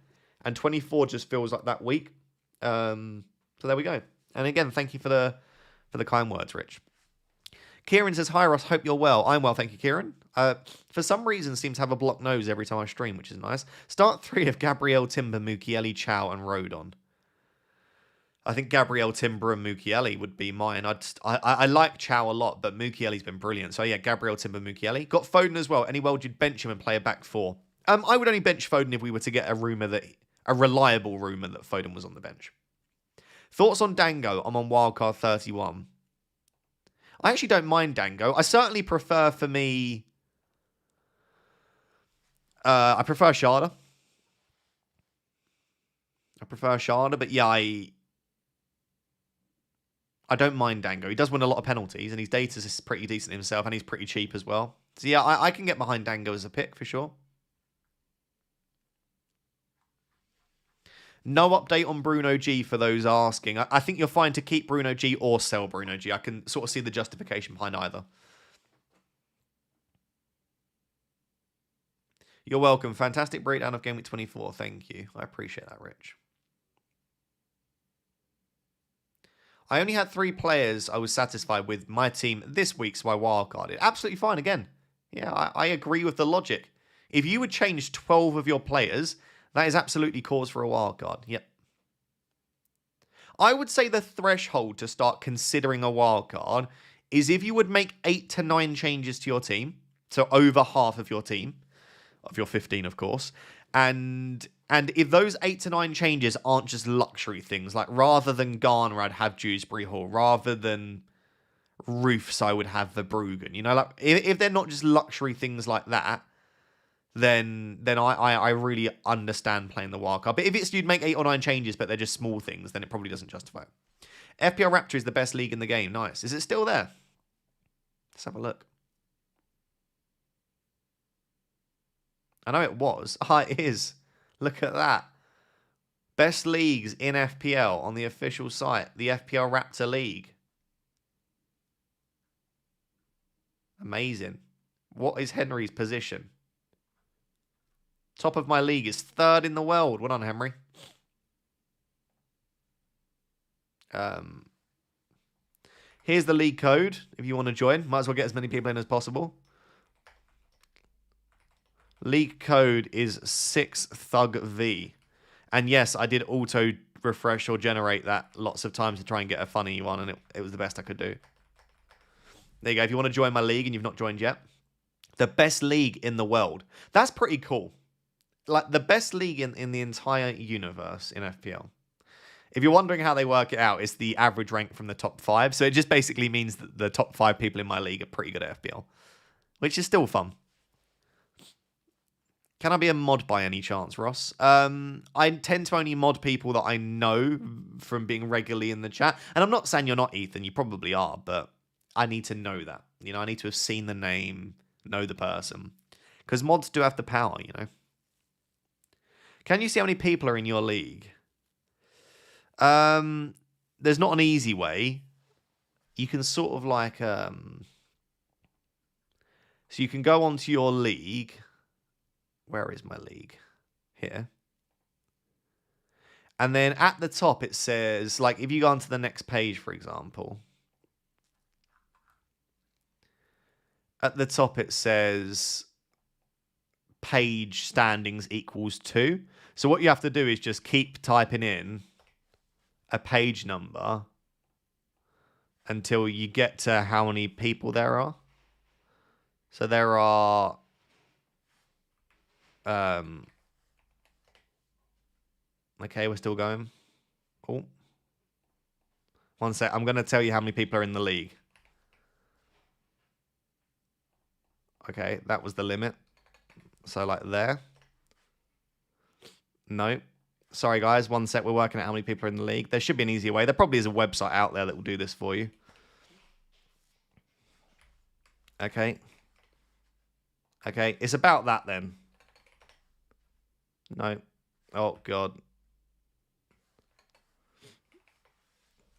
And 24 just feels like that week. So there we go. And again, thank you for the kind words, Rich. Kieran says, hi, Ross. Hope you're well. I'm well, thank you, Kieran. For some reason, seems to have a blocked nose every time I stream, which is nice. Start 3 of Gabriel, Timber, Mukiele, Chow, and Rodon. I think Gabriel, Timber, and Mukiele would be mine. I like Chow a lot, but Mukiele's been brilliant. So yeah, Gabriel, Timber, Mukiele. Got Foden as well. Any world you'd bench him and play a back 4? I would only bench Foden if we were to get a reliable rumour that Foden was on the bench. Thoughts on Dango? I'm on Wildcard 31. I actually don't mind Dango. I certainly prefer, for me... I prefer Sharda. But yeah, I don't mind Dango. He does win a lot of penalties, and his data is pretty decent himself, and he's pretty cheap as well. So yeah, I can get behind Dango as a pick, for sure. No update on Bruno G for those asking. I think you're fine to keep Bruno G or sell Bruno G. I can sort of see the justification behind either. You're welcome. Fantastic breakdown of GW23. Thank you. I appreciate that, Rich. I only had 3 players I was satisfied with my team this week, so I wildcarded. Absolutely fine again. Yeah, I agree with the logic. If you would change 12 of your players, that is absolutely cause for a wildcard. Yep. I would say the threshold to start considering a wildcard is if you would make 8 to 9 changes to your team, so over half of your team, of your 15, of course, and if those 8 to 9 changes aren't just luxury things, like rather than Garner, I'd have Dewsbury Hall, rather than Roofs, I would have Verbruggen. You know, like if they're not just luxury things like that, then I really understand playing the wildcard. But if it's you'd make 8 or 9 changes, but they're just small things, then it probably doesn't justify it. FPL Raptor is the best league in the game. Nice. Is it still there? Let's have a look. I know it was. Ah, it is. Look at that. Best leagues in FPL on the official site. The FPL Raptor League. Amazing. What is Henry's position? Top of my league is 3rd in the world. Well done, Henry. Here's the league code if you want to join. Might as well get as many people in as possible. League code is 6ThugV. And yes, I did auto refresh or generate that lots of times to try and get a funny one, and it was the best I could do. There you go. If you want to join my league and you've not joined yet. The best league in the world. That's pretty cool. Like, the best league in the entire universe in FPL. If you're wondering how they work it out, it's the average rank from the top 5. So it just basically means that the top 5 people in my league are pretty good at FPL. Which is still fun. Can I be a mod by any chance, Ross? I tend to only mod people that I know from being regularly in the chat. And I'm not saying you're not, Ethan. You probably are. But I need to know that. You know, I need to have seen the name, know the person. Because mods do have the power, you know. Can you see how many people are in your league? There's not an easy way. You can sort of like... So you can go onto your league. Where is my league? Here. And then at the top it says, like, if you go onto the next page, for example. At the top it says page standings equals 2. So what you have to do is just keep typing in a page number until you get to how many people there are. So there are... Okay, we're still going. Cool. One sec. I'm going to tell you how many people are in the league. Okay, that was the limit. So like there. No. Sorry, guys. One sec. We're working out how many people are in the league. There should be an easier way. There probably is a website out there that will do this for you. Okay. Okay. It's about that then. No. Oh, God.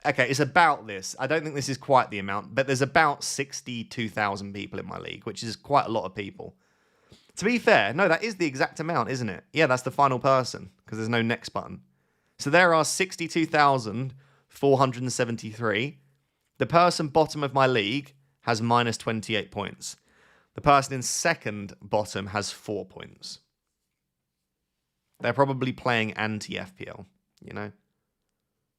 Okay, it's about this. I don't think this is quite the amount, but there's about 62,000 people in my league, which is quite a lot of people. To be fair, no, that is the exact amount, isn't it? Yeah, that's the final person, because there's no next button. So there are 62,473. The person bottom of my league has minus 28 points. The person in second bottom has 4 points. They're probably playing anti-FPL, you know?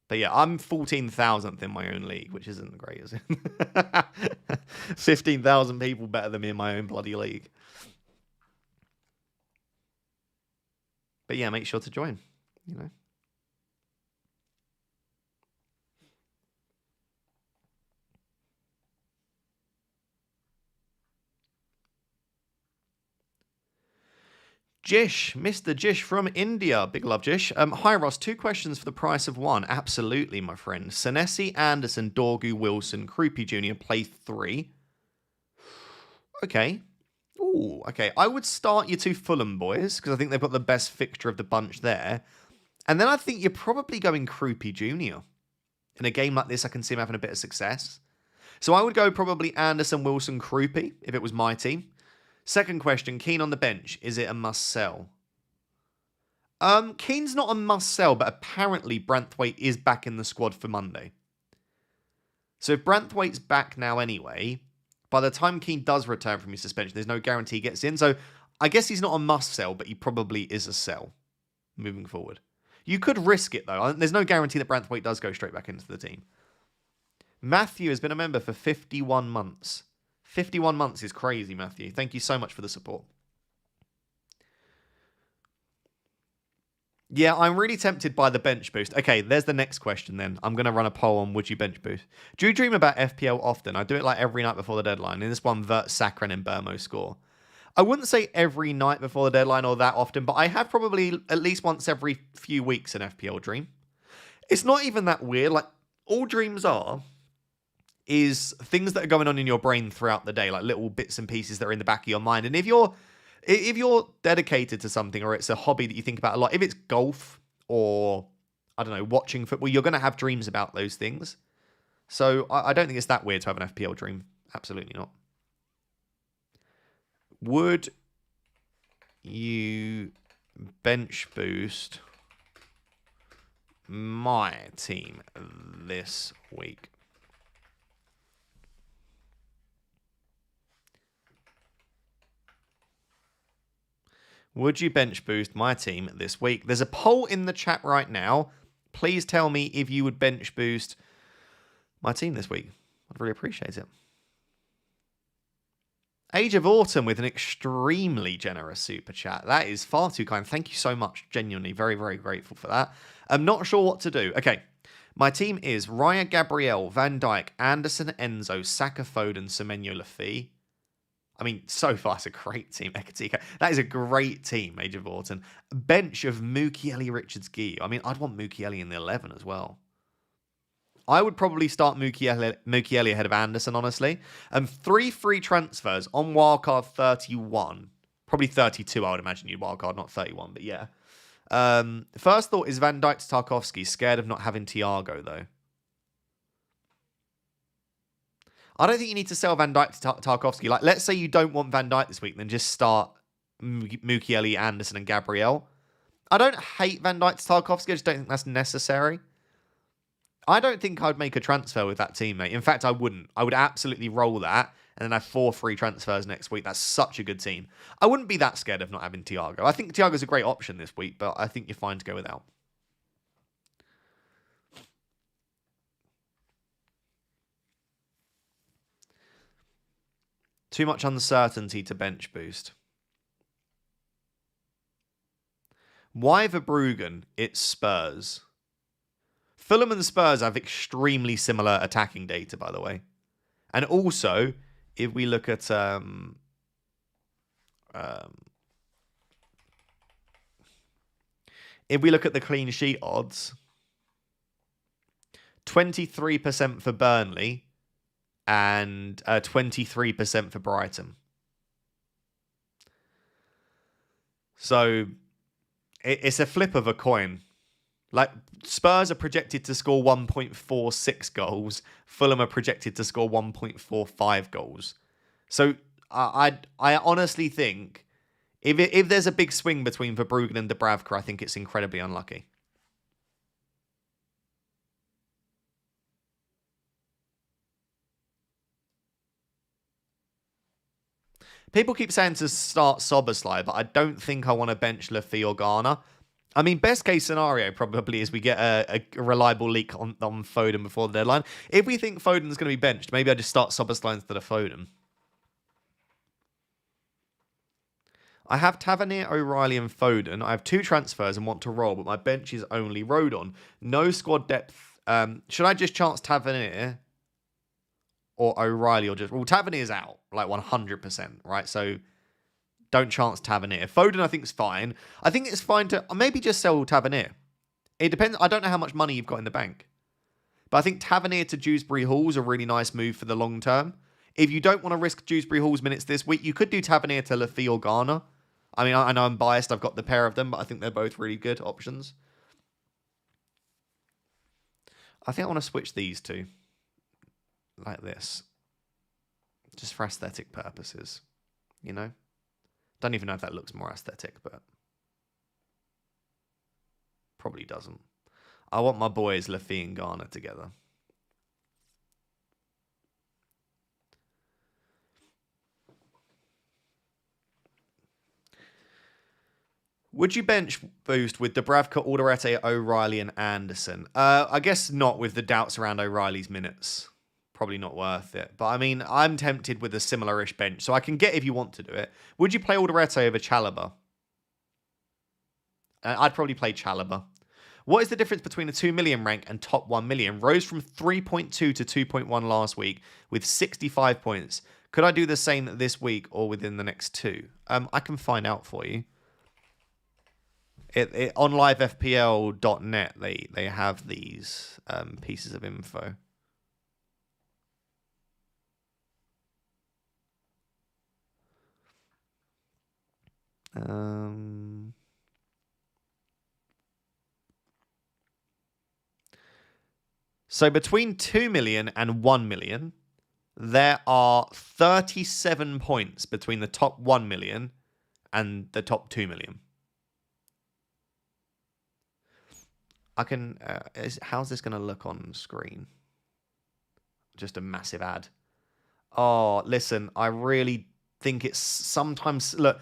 But yeah, I'm 14,000th in my own league, which isn't great, is it? 15,000 people better than me in my own bloody league. But yeah, make sure to join, you know? Jish, Mr. Jish from India. Big love, Jish. Hi, Ross. 2 questions for the price of 1. Absolutely, my friend. Senesi, Anderson, Dorgu, Wilson, Krupi Jr. play 3. Okay. Ooh, okay. I would start your 2 Fulham boys, because I think they've got the best fixture of the bunch there. And then I think you're probably going Krupi Jr. In a game like this, I can see him having a bit of success. So I would go probably Anderson, Wilson, Krupi, if it was my team. Second question, Keane on the bench. Is it a must sell? Keane's not a must sell, but apparently Branthwaite is back in the squad for Monday. So if Branthwaite's back now anyway, by the time Keane does return from his suspension, there's no guarantee he gets in. So I guess he's not a must sell, but he probably is a sell moving forward. You could risk it though. There's no guarantee that Branthwaite does go straight back into the team. Matthew has been a member for 51 months. 51 months is crazy, Matthew. Thank you so much for the support. Yeah, I'm really tempted by the bench boost. Okay, there's the next question then. I'm going to run a poll on would you bench boost. Do you dream about FPL often? I do it like every night before the deadline. In this one, Vert, Saka and Mbermo score. I wouldn't say every night before the deadline or that often, but I have probably at least once every few weeks an FPL dream. It's not even that weird. Like, all dreams is things that are going on in your brain throughout the day, like little bits and pieces that are in the back of your mind. And if you're dedicated to something or it's a hobby that you think about a lot, if it's golf or, I don't know, watching football, you're going to have dreams about those things. So I don't think it's that weird to have an FPL dream. Absolutely not. Would you bench boost my team this week? Would you bench boost my team this week? There's a poll in the chat right now. Please tell me if you would bench boost my team this week. I'd really appreciate it. Age of Autumn with an extremely generous super chat. That is far too kind. Thank you so much. Genuinely, very, very grateful for that. I'm not sure what to do. Okay. My team is Raya, Gabriel, Van Dijk, Anderson, Enzo, Saka, Foden, Semenyo, Lafi. I mean, so far, it's a great team. Ekatika. That is a great team, Age of Autumn. Bench of Mukiele, Richards, Gee. I mean, I'd want Mukiele in the 11 as well. I would probably start Mukiele ahead of Anderson, honestly. 3 free transfers on Wildcard 31. Probably 32, I would imagine you'd Wildcard, not 31, but yeah. First thought is Van Dijk to Tarkowski. Scared of not having Thiago, though. I don't think you need to sell Van Dijk to Tarkowski. Like, let's say you don't want Van Dijk this week, then just start Mukiele, Anderson, and Gabriel. I don't hate Van Dijk to Tarkowski. I just don't think that's necessary. I don't think I'd make a transfer with that team, mate. In fact, I wouldn't. I would absolutely roll that and then have 4 free transfers next week. That's such a good team. I wouldn't be that scared of not having Thiago. I think Thiago's a great option this week, but I think you're fine to go without. Too much uncertainty to bench boost. Why Verbruggen? It's Spurs. Fulham and Spurs have extremely similar attacking data, by the way. And also, if we look at the clean sheet odds, 23% for Burnley and 23% for Brighton. So it's a flip of a coin. Like, Spurs are projected to score 1.46 goals. Fulham are projected to score 1.45 goals. So I honestly think if there's a big swing between Verbruggen and Dubravka, I think it's incredibly unlucky. People keep saying to start Soberslide, but I don't think I want to bench Lafi or Garner. I mean, best case scenario probably is we get a reliable leak on Foden before the deadline. If we think Foden's going to be benched, maybe I just start Soberslide instead of Foden. I have Tavernier, O'Reilly and Foden. I have 2 transfers and want to roll, but my bench is only Rodon. No squad depth. Should I just chance Tavernier or O'Reilly or just... Well, Tavernier's out, like 100%, right? So don't chance Tavernier. Foden, I think, is fine. I think it's fine to maybe just sell Tavernier. It depends. I don't know how much money you've got in the bank. But I think Tavernier to Dewsbury Hall is a really nice move for the long term. If you don't want to risk Dewsbury Hall's minutes this week, you could do Tavernier to Lafi or Garner. I mean, I know I'm biased. I've got the pair of them, but I think they're both really good options. I think I want to switch these two. Like this. Just for aesthetic purposes. You know? Don't even know if that looks more aesthetic, but probably doesn't. I want my boys Lafie and Garner together. Would you bench boost with Dubravka, Alderete, O'Reilly, and Anderson? I guess not with the doubts around O'Reilly's minutes. Probably not worth it. But I mean, I'm tempted with a similar-ish bench, so I can get if you want to do it. Would you play Alderete over Chalobah? I'd probably play Chalobah. What is the difference between a 2 million rank and top 1 million? Rose from 3.2 to 2.1 last week with 65 points. Could I do the same this week or within the next 2? I can find out for you. On livefpl.net, they have these pieces of info. So between 2 million and 1 million, there are 37 points between the top 1 million and the top 2 million. I can... how's this going to look on screen? Just a massive ad. Oh, listen, I really think it's sometimes... Look,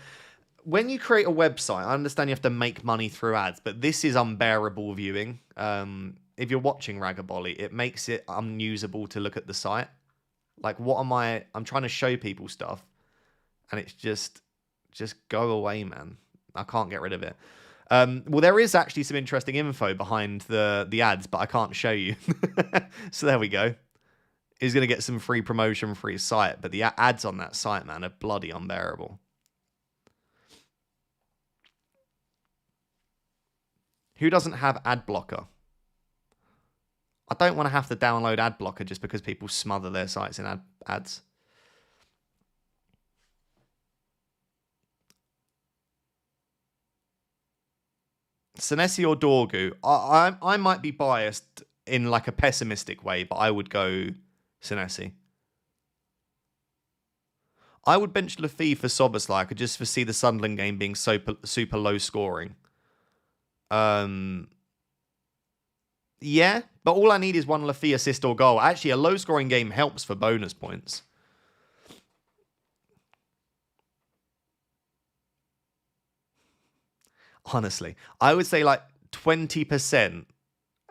when you create a website, I understand you have to make money through ads, but this is unbearable viewing. If you're watching Ragabolly, it makes it unusable to look at the site. Like, what am I... I'm trying to show people stuff, and it's just go away, man. I can't get rid of it. Well, there is actually some interesting info behind the ads, but I can't show you. So there we go. He's going to get some free promotion for his site, but the ads on that site, man, are bloody unbearable. Who doesn't have ad blocker? I don't want to have to download ad blocker just because people smother their sites in ads. Senesi or Dorgu? I might be biased in like a pessimistic way, but I would go Senesi. I would bench Lafie for Soboslai. I could just foresee the Sunderland game being super low scoring. Yeah, but all I need is one Lafie assist or goal. Actually, a low scoring game helps for bonus points. Honestly, I would say like 20%.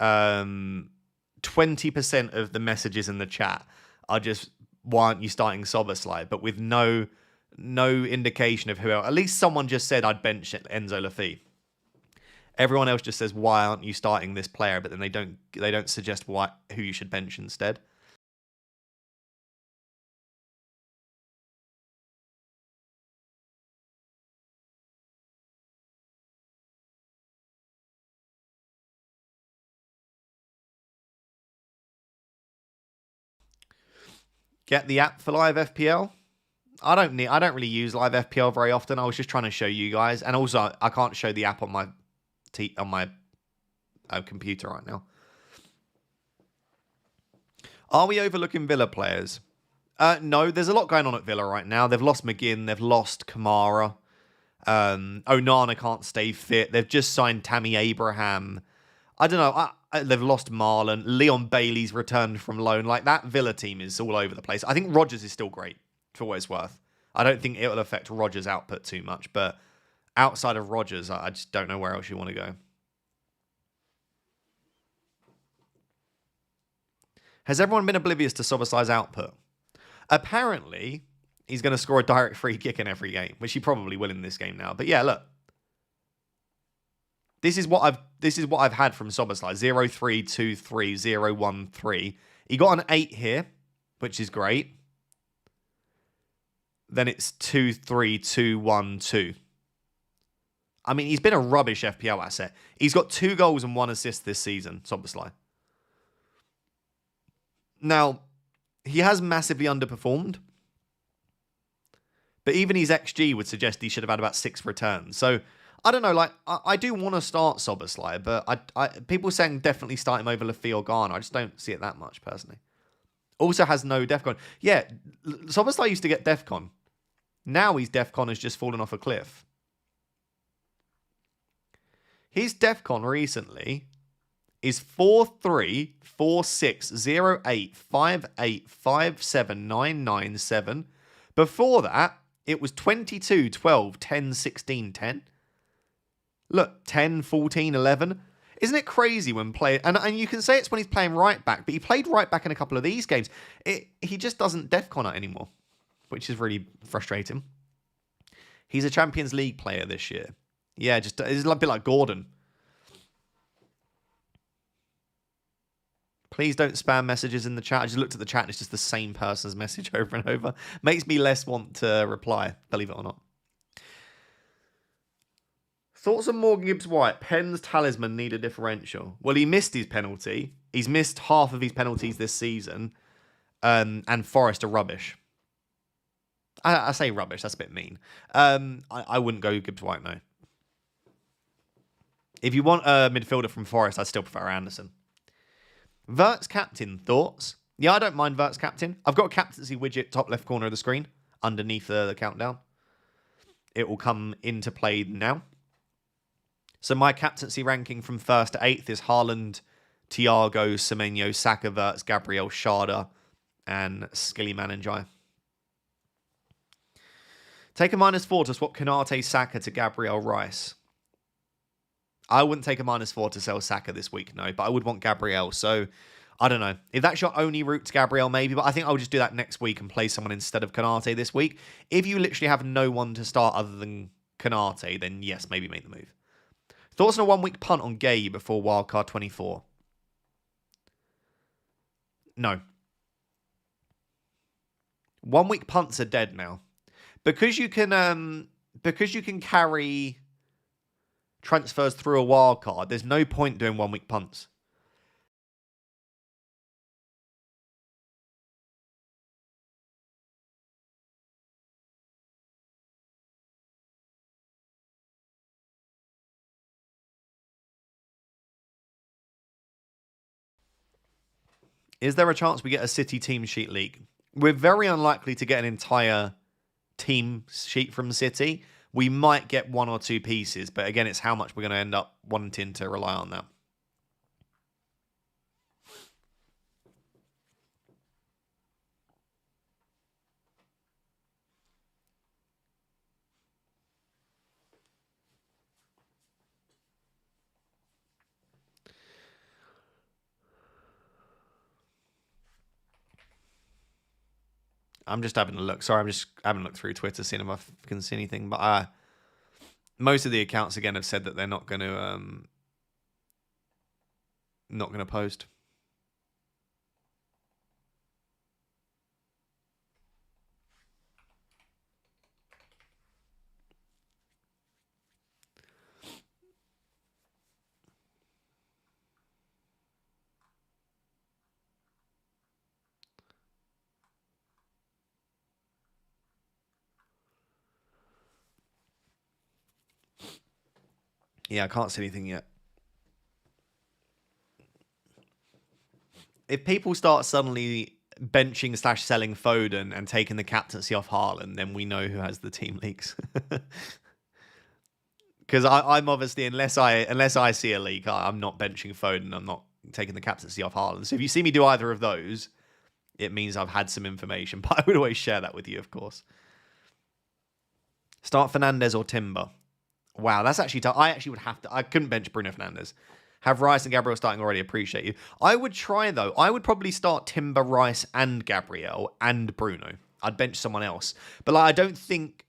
20% of the messages in the chat are just, why aren't you starting Soboslai? But with no indication of who else. At least someone just said I'd bench Enzo Lafie. Everyone else just says, why aren't you starting this player? But then they don't suggest who you should bench instead. Get the app for live FPL. I don't really use live FPL very often. I was just trying to show you guys, and also I can't show the app on my computer right now. Are we overlooking Villa players? No, there's a lot going on at Villa right now. They've lost McGinn, they've lost Kamara. Onana can't stay fit. They've just signed Tammy Abraham. I don't know. They've lost Marlon. Leon Bailey's returned from loan. Like, that Villa team is all over the place. I think Rodgers is still great, for what it's worth. I don't think it will affect Rodgers' output too much, but outside of Rodgers, I just don't know where else you want to go. Has everyone been oblivious to Soboslai's output? Apparently, he's going to score a direct free kick in every game, which he probably will in this game now. But yeah, look. This is what I've had from Soboslai. 0-3, 2-3, 0-1-3. He got an 8 here, which is great. Then it's 2-3, 2-1, 2. I mean, he's been a rubbish FPL asset. He's got 2 goals and 1 assist this season, Soboslai. Now, he has massively underperformed. But even his XG would suggest he should have had about 6 returns. So, I don't know, like, I do want to start Soboslai, but people saying definitely start him over Lafie or Garner. I just don't see it that much, personally. Also has no DEFCON. Yeah, Soboslai used to get DEFCON. Now his DEFCON has just fallen off a cliff. His DEFCON recently is 434608585797. Before that, it was 22, 12, 10, 16, 10. Look, 10, 14, 11. Isn't it crazy when playing... And you can say it's when he's playing right back, but he played right back in a couple of these games. He just doesn't DEFCON it anymore, which is really frustrating. He's a Champions League player this year. Yeah, just it's a bit like Gordon. Please don't spam messages in the chat. I just looked at the chat and it's just the same person's message over and over. Makes me less want to reply, believe it or not. Thoughts on Morgan Gibbs-White? Penn's talisman need a differential. Well, he missed his penalty. He's missed half of his penalties this season. And Forest are rubbish. I say rubbish. That's a bit mean. I wouldn't go Gibbs-White, no. If you want a midfielder from Forest, I'd still prefer Anderson. Vert's captain, thoughts? Yeah, I don't mind Vert's captain. I've got a captaincy widget top left corner of the screen underneath the countdown. It will come into play now. So my captaincy ranking from 1st to 8th is Haaland, Thiago, Semenyo, Saka, Verts, Gabriel, Sharda, and Skilly Manenjai. Take a -4 to swap Konate, Saka to Gabriel, Rice. I wouldn't take a -4 to sell Saka this week, no, but I would want Gabriel. So, I don't know. If that's your only route to Gabriel, maybe, but I think I'll just do that next week and play someone instead of Konate this week. If you literally have no one to start other than Konate, then yes, maybe make the move. Thoughts on a 1-week punt on Gay before Wildcard 24? No. 1-week punts are dead now. Because you can carry transfers through a wildcard, there's no point doing 1-week punts. Is there a chance we get a City team sheet leak? We're very unlikely to get an entire team sheet from City. We might get 1 or 2 pieces, but again, it's how much we're going to end up wanting to rely on that. I'm just having a look. Sorry, I'm just having a look through Twitter, seeing if I can see anything. But most of the accounts again have said that they're not going to post. Yeah, I can't see anything yet. If people start suddenly benching / selling Foden and taking the captaincy off Haaland, then we know who has the team leaks. Because I'm obviously, unless I see a leak, I'm not benching Foden. I'm not taking the captaincy off Haaland. So if you see me do either of those, it means I've had some information. But I would always share that with you, of course. Start Fernandes or Timber. Wow, that's actually tough. I actually would have to... I couldn't bench Bruno Fernandes. Have Rice and Gabriel starting already. Appreciate you. I would try, though. I would probably start Timber, Rice, and Gabriel, and Bruno. I'd bench someone else. But I don't think...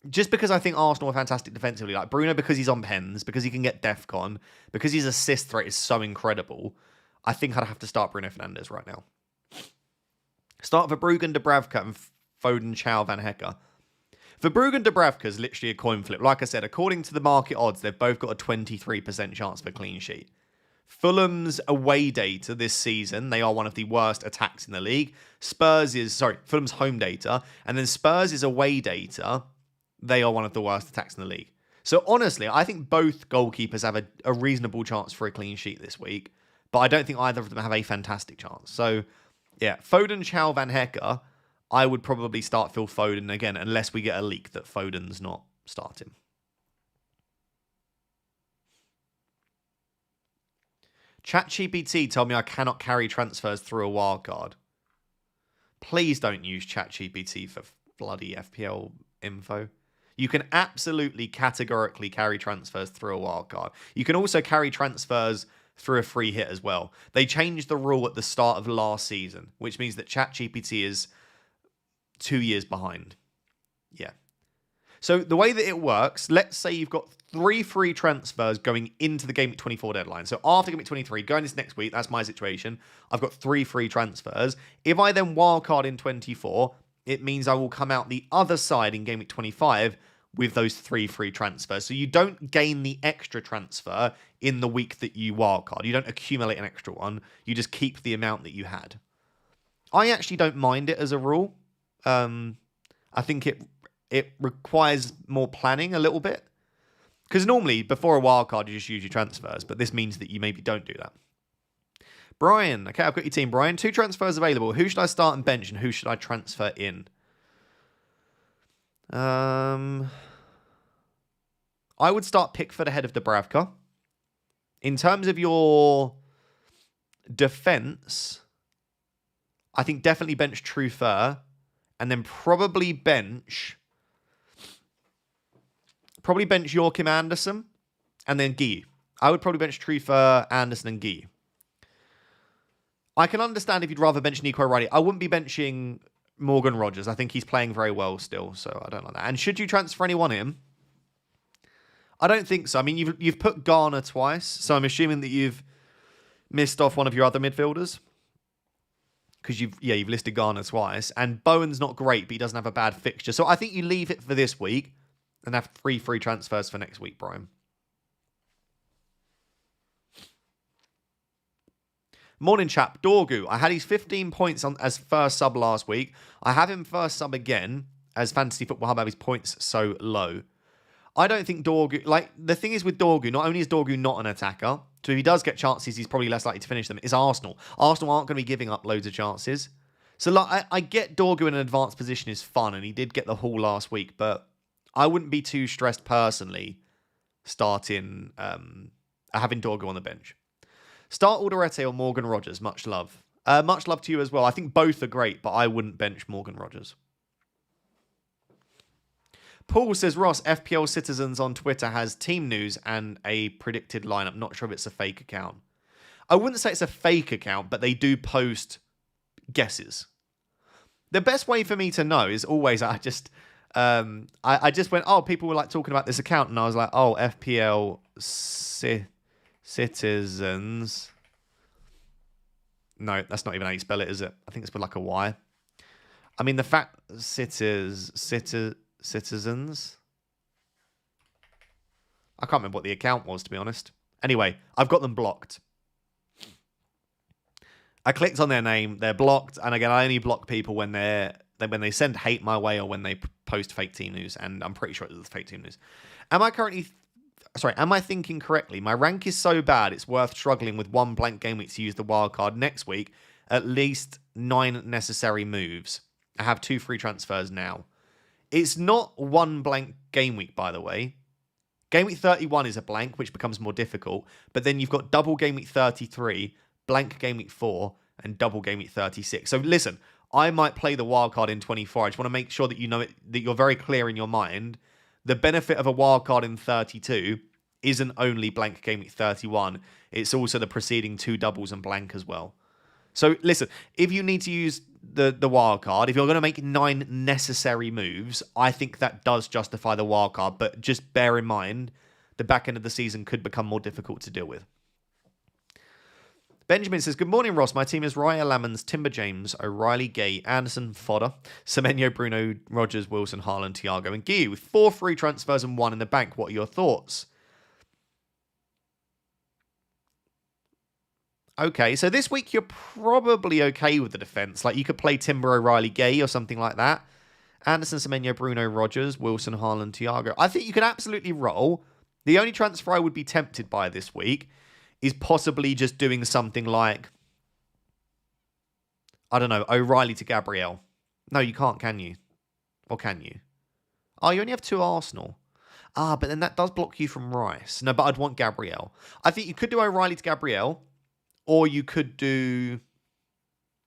Just because I think Arsenal are fantastic defensively, like Bruno, because he's on pens, because he can get DEFCON, because his assist threat is so incredible, I think I'd have to start Bruno Fernandes right now. Start Verbruggen, Dubravka, and Foden, Chow, Van Hecker. Verbruggen, Dubravka is literally a coin flip. Like I said, according to the market odds, they've both got a 23% chance for clean sheet. Fulham's away data this season, they are one of the worst attacks in the league. Fulham's home data, and then Spurs' away data, they are one of the worst attacks in the league. So honestly, I think both goalkeepers have a reasonable chance for a clean sheet this week, but I don't think either of them have a fantastic chance. So yeah, Foden, Chow, Van Hecker, I would probably start Phil Foden again, unless we get a leak that Foden's not starting. ChatGPT told me I cannot carry transfers through a wildcard. Please don't use ChatGPT for bloody FPL info. You can absolutely categorically carry transfers through a wildcard. You can also carry transfers through a free hit as well. They changed the rule at the start of last season, which means that ChatGPT is 2 years behind. Yeah. So the way that it works, let's say you've got 3 free transfers going into the Game Week 24 deadline. So after Game Week 23, going into next week, that's my situation. I've got 3 free transfers. If I then wildcard in 24, it means I will come out the other side in Game Week 25 with those 3 free transfers. So you don't gain the extra transfer in the week that you wildcard. You don't accumulate an extra one. You just keep the amount that you had. I actually don't mind it as a rule. I think it requires more planning a little bit. Because normally, before a wildcard, you just use your transfers. But this means that you maybe don't do that. Brian. Okay, I've got your team, Brian. 2 transfers available. Who should I start and bench, and who should I transfer in? I would start Pickford ahead of Dubravka. In terms of your defense, I think definitely bench Truffert. And then probably bench Joachim Andersen and then Guy. I would probably bench Truffert, Andersen, and Guy. I can understand if you'd rather bench Nico O'Reilly. I wouldn't be benching Morgan Rogers. I think he's playing very well still, so I don't like that. And should you transfer anyone in? I don't think so. I mean, you've put Garner twice, so I'm assuming that you've missed off one of your other midfielders. Because you've listed Garner twice. And Bowen's not great, but he doesn't have a bad fixture. So I think you leave it for this week and have 3 free transfers for next week, Brian. Morning, chap. Dorgu. I had his 15 points as first sub last week. I have him first sub again as Fantasy Football Hub have his points so low. I don't think Dorgu... Like, the thing is with Dorgu, not only is Dorgu not an attacker, so if he does get chances, he's probably less likely to finish them. It's Arsenal. Arsenal aren't going to be giving up loads of chances. So like, I get Dorgu in an advanced position is fun, and he did get the haul last week, but I wouldn't be too stressed personally starting having Dorgu on the bench. Start Alderete or Morgan Rogers. Much love. Much love to you as well. I think both are great, but I wouldn't bench Morgan Rogers. Paul says, Ross, FPL Citizens on Twitter has team news and a predicted lineup. Not sure if it's a fake account. I wouldn't say it's a fake account, but they do post guesses. The best way for me to know is always I just went, oh, people were like talking about this account, and I was like, oh, FPL Citizens. No, that's not even how you spell it, is it? I think it's with like a Y. I mean, the fact Citizens. I can't remember what the account was, to be honest. Anyway, I've got them blocked. I clicked on their name. They're blocked, and again, I only block people when they send hate my way or when they post fake team news. And I'm pretty sure it was fake team news. Am I thinking correctly? My rank is so bad, it's worth struggling with 1 blank game week to use the wildcard next week. At least 9 necessary moves. I have 2 free transfers now. It's not 1 blank game week, by the way. Game week 31 is a blank, which becomes more difficult. But then you've got double game week 33, blank game week 4, and double game week 36. So listen, I might play the wildcard in 24. I just want to make sure that you know it, that you're very clear in your mind. The benefit of a wildcard in 32 isn't only blank game week 31. It's also the preceding 2 doubles and blank as well. So listen, if you need to use the wild card, if you're going to make 9 necessary moves, I think that does justify the wild card. But just bear in mind, the back end of the season could become more difficult to deal with. Benjamin says, good morning, Ross. My team is Raya Lamans, Timber James, O'Reilly, Gay, Anderson, Fodder, Semenyo, Bruno, Rogers, Wilson, Haaland, Thiago, and Guy with 4 free transfers and 1 in the bank. What are your thoughts? Okay, so this week you're probably okay with the defence. Like, you could play Timber, O'Reilly, Gay or something like that. Anderson, Semenyo, Bruno, Rogers, Wilson, Haaland, Thiago. I think you could absolutely roll. The only transfer I would be tempted by this week is possibly just doing something like, I don't know, O'Reilly to Gabriel. No, you can't, can you? Or can you? Oh, you only have 2 Arsenal. Ah, but then that does block you from Rice. No, but I'd want Gabriel. I think you could do O'Reilly to Gabriel, or you could do...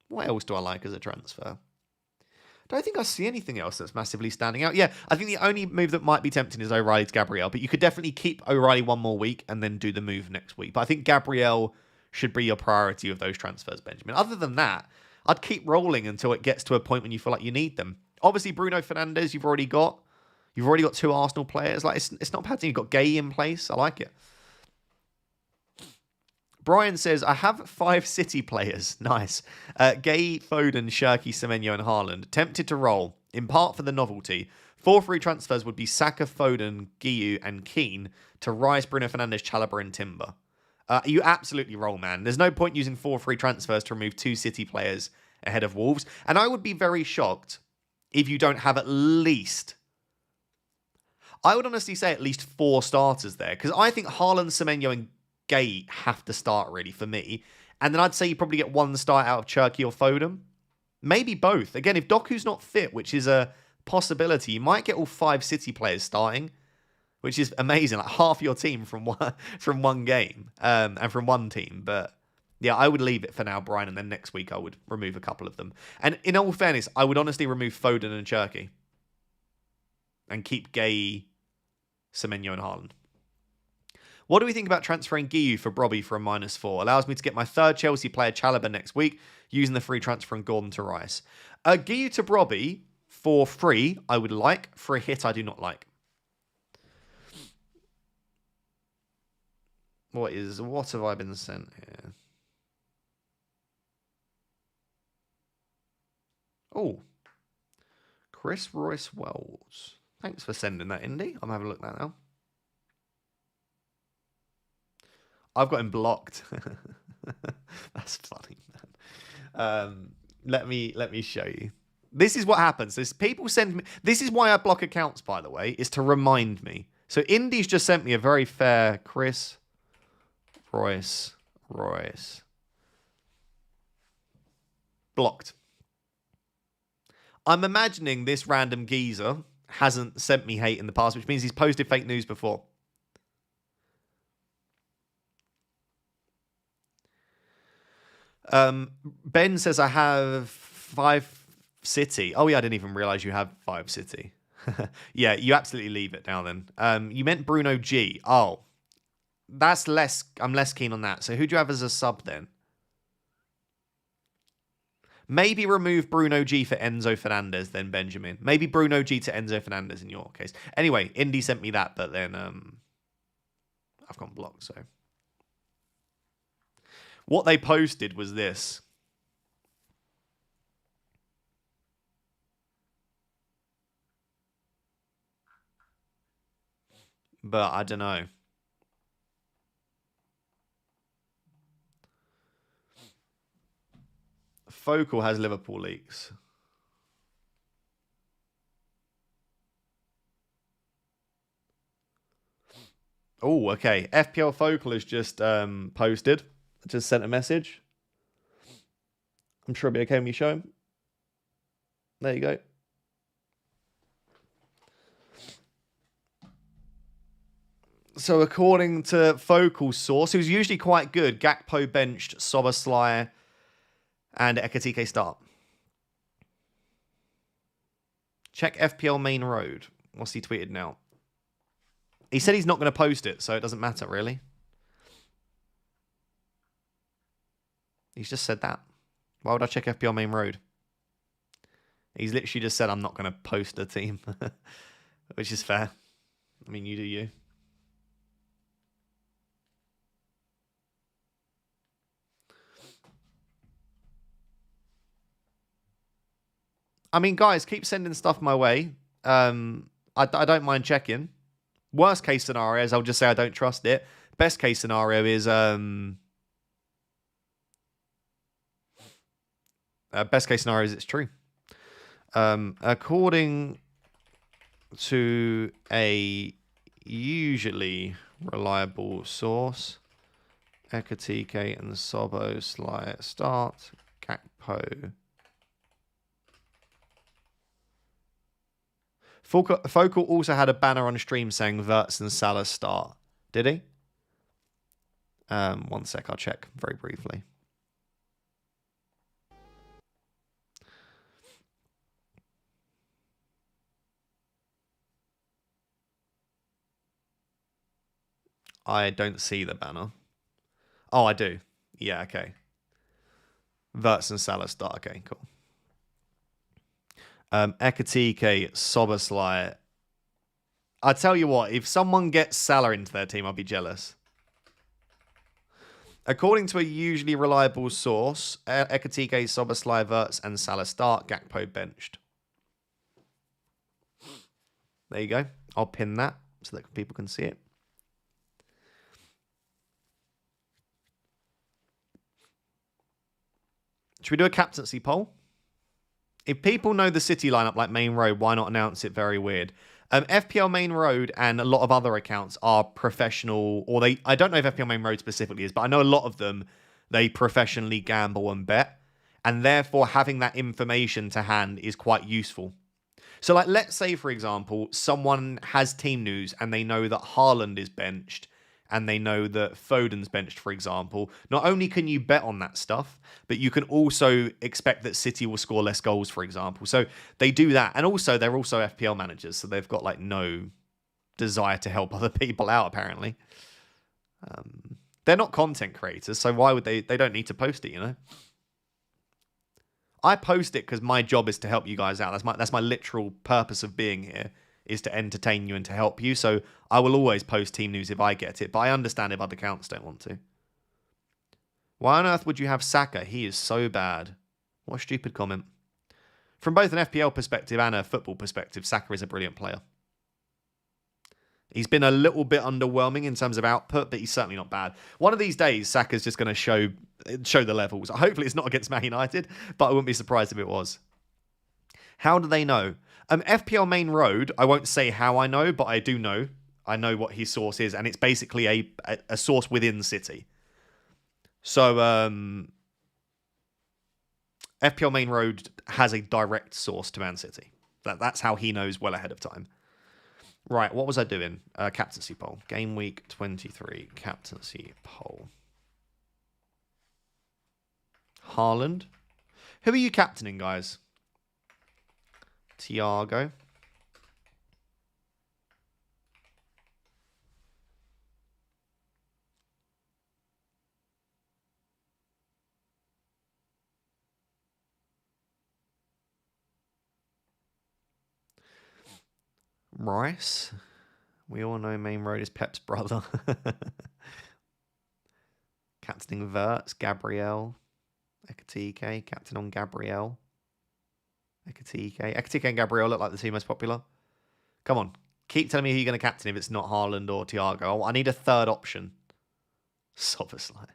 What else do I like as a transfer? Don't think I see anything else that's massively standing out. Yeah, I think the only move that might be tempting is O'Reilly to Gabriel, but you could definitely keep O'Reilly one more week and then do the move next week. But I think Gabriel should be your priority of those transfers, Benjamin. Other than that, I'd keep rolling until it gets to a point when you feel like you need them. Obviously, Bruno Fernandes, you've already got. You've already got 2 Arsenal players. Like it's not bad. You've got Gay in place. I like it. Brian says, I have 5 City players. Nice. Gay, Foden, Shirky, Semenyo, and Haaland. Tempted to roll, in part for the novelty. 4 free transfers would be Saka, Foden, Guiu, and Keane to Rice, Bruno Fernandes, Chalobah, and Timber. You absolutely roll, man. There's no point using 4 free transfers to remove 2 City players ahead of Wolves. And I would be very shocked if you don't have at least... I would honestly say at least 4 starters there. Because I think Haaland, Semenyo, and Gay have to start, really, for me. And then I'd say you probably get 1 start out of Cherky or Foden. Maybe both. Again, if Doku's not fit, which is a possibility, you might get all 5 City players starting, which is amazing. Like half your team from one game and from one team. But yeah, I would leave it for now, Brian, and then next week I would remove a couple of them. And in all fairness, I would honestly remove Foden and Cherky and keep Gay, Semenyo, and Haaland. What do we think about transferring Guiu for Brobby for a -4? Allows me to get my 3rd Chelsea player, Chalobah, next week, using the free transfer and Gordon to Rice. Guiu to Brobby for free, I would like. For a hit, I do not like. What have I been sent here? Oh. Chris Royce Wells. Thanks for sending that, Indy. I'm having a look at that now. I've got him blocked. That's funny, man. Let me show you. This is what happens. People send me... This is why I block accounts, by the way, is to remind me. So Indy's just sent me a very fair Chris Royce. Blocked. I'm imagining this random geezer hasn't sent me hate in the past, which means he's posted fake news before. Ben says, I have 5 City. Oh, yeah, I didn't even realize you have 5 City. Yeah, you absolutely leave it now then. You meant Bruno G. Oh, that's less. I'm less keen on that. So who do you have as a sub then? Maybe remove Bruno G for Enzo Fernandez then, Benjamin. Maybe Bruno G to Enzo Fernandez in your case. Anyway, Indy sent me that, but then I've gone blocked, so... What they posted was this. But I don't know. Focal has Liverpool leaks. Oh, okay. FPL Focal has just posted. Just sent a message. I'm sure it'll be okay when you show him. There you go. So according to Focal's source, who's usually quite good, Gakpo benched, Szoboszlai, and Ekitike start. Check FPL main road. What's he tweeted now? He said he's not going to post it, so it doesn't matter, really. He's just said that. Why would I check FPL main road? He's literally just said, I'm not going to post a team. Which is fair. I mean, you do you. I mean, guys, keep sending stuff my way. I don't mind checking. Worst case scenario is I'll just say I don't trust it. Best case scenario is... best case scenario is it's true. According to a usually reliable source, Ekitike and Szoboszlai start. Gakpo Focal also had a banner on stream saying Verts and Salah start. Did he? One sec, I'll check very briefly. I don't see the banner. Oh, I do. Yeah, okay. Verts and Salah start. Okay, cool. Ekatike, Soboslai. I tell you what, if someone gets Salah into their team, I'll be jealous. According to a usually reliable source, Ekatike, Soboslai, Verts, and Salah start. Gakpo benched. There you go. I'll pin that so that people can see it. Should we do a captaincy poll? If people know the City lineup like Main Road, why not announce it? Very weird. FPL Main Road and a lot of other accounts are professional, or I don't know if FPL Main Road specifically is, but I know a lot of them, they professionally gamble and bet. And therefore, having that information to hand is quite useful. So, like, let's say, for example, someone has team news and they know that Haaland is benched and they know that Foden's benched, for example. Not only can you bet on that stuff, but you can also expect that City will score less goals, for example. So they do that. And also, they're also FPL managers, so they've got, like, no desire to help other people out, apparently. They're not content creators, so why would they don't need to post it, you know? I post it because my job is to help you guys out. That's my literal purpose of being here, is to entertain you and to help you. So I will always post team news if I get it, but I understand if other accounts don't want to. Why on earth would you have Saka? He is so bad. What a stupid comment. From both an FPL perspective and a football perspective, Saka is a brilliant player. He's been a little bit underwhelming in terms of output, but he's certainly not bad. One of these days, Saka's just going to show the levels. Hopefully it's not against Man United, but I wouldn't be surprised if it was. How do they know? FPL Main Road, I won't say how I know, but I do know. I know what his source is, and it's basically a source within City. So FPL Main Road has a direct source to Man City. That's how he knows well ahead of time. Right, what was I doing? Captaincy poll. Game week 23. Captaincy poll. Haaland. Who are you captaining, guys? Thiago. Rice. We all know Main Road is Pep's brother. Captaining Verts, Gabriel, Ekatike, captain on Gabriel. Ekatike and Gabriel look like the two most popular. Come on. Keep telling me who you're going to captain if it's not Haaland or Thiago. I need a third option. Soboslai.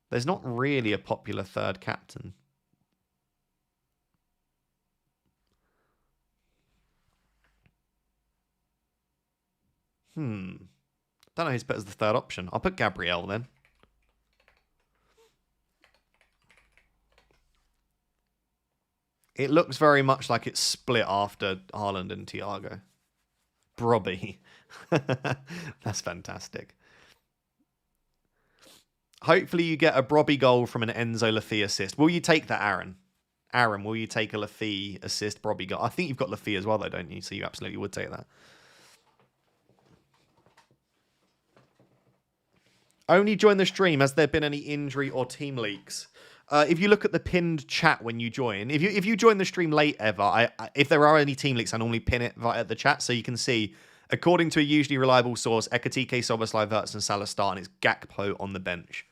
There's not really a popular third captain. Don't know who's put as the third option. I'll put Gabriel then. It looks very much like it's split after Haaland and Thiago. Brobby. That's fantastic. Hopefully you get a Brobby goal from an Enzo Lafie assist. Will you take that, Aaron? Aaron, will you take a Lafie assist Brobby goal? I think you've got Lafie as well, though, don't you? So you absolutely would take that. Only join the stream. Has there been any injury or team leaks? If you look at the pinned chat when you join, if you join the stream late ever, if there are any team leaks, I normally pin it via the chat so you can see. According to a usually reliable source, Ekatike, Soboslai, Verts, and Salah start, and it's Gakpo on the bench.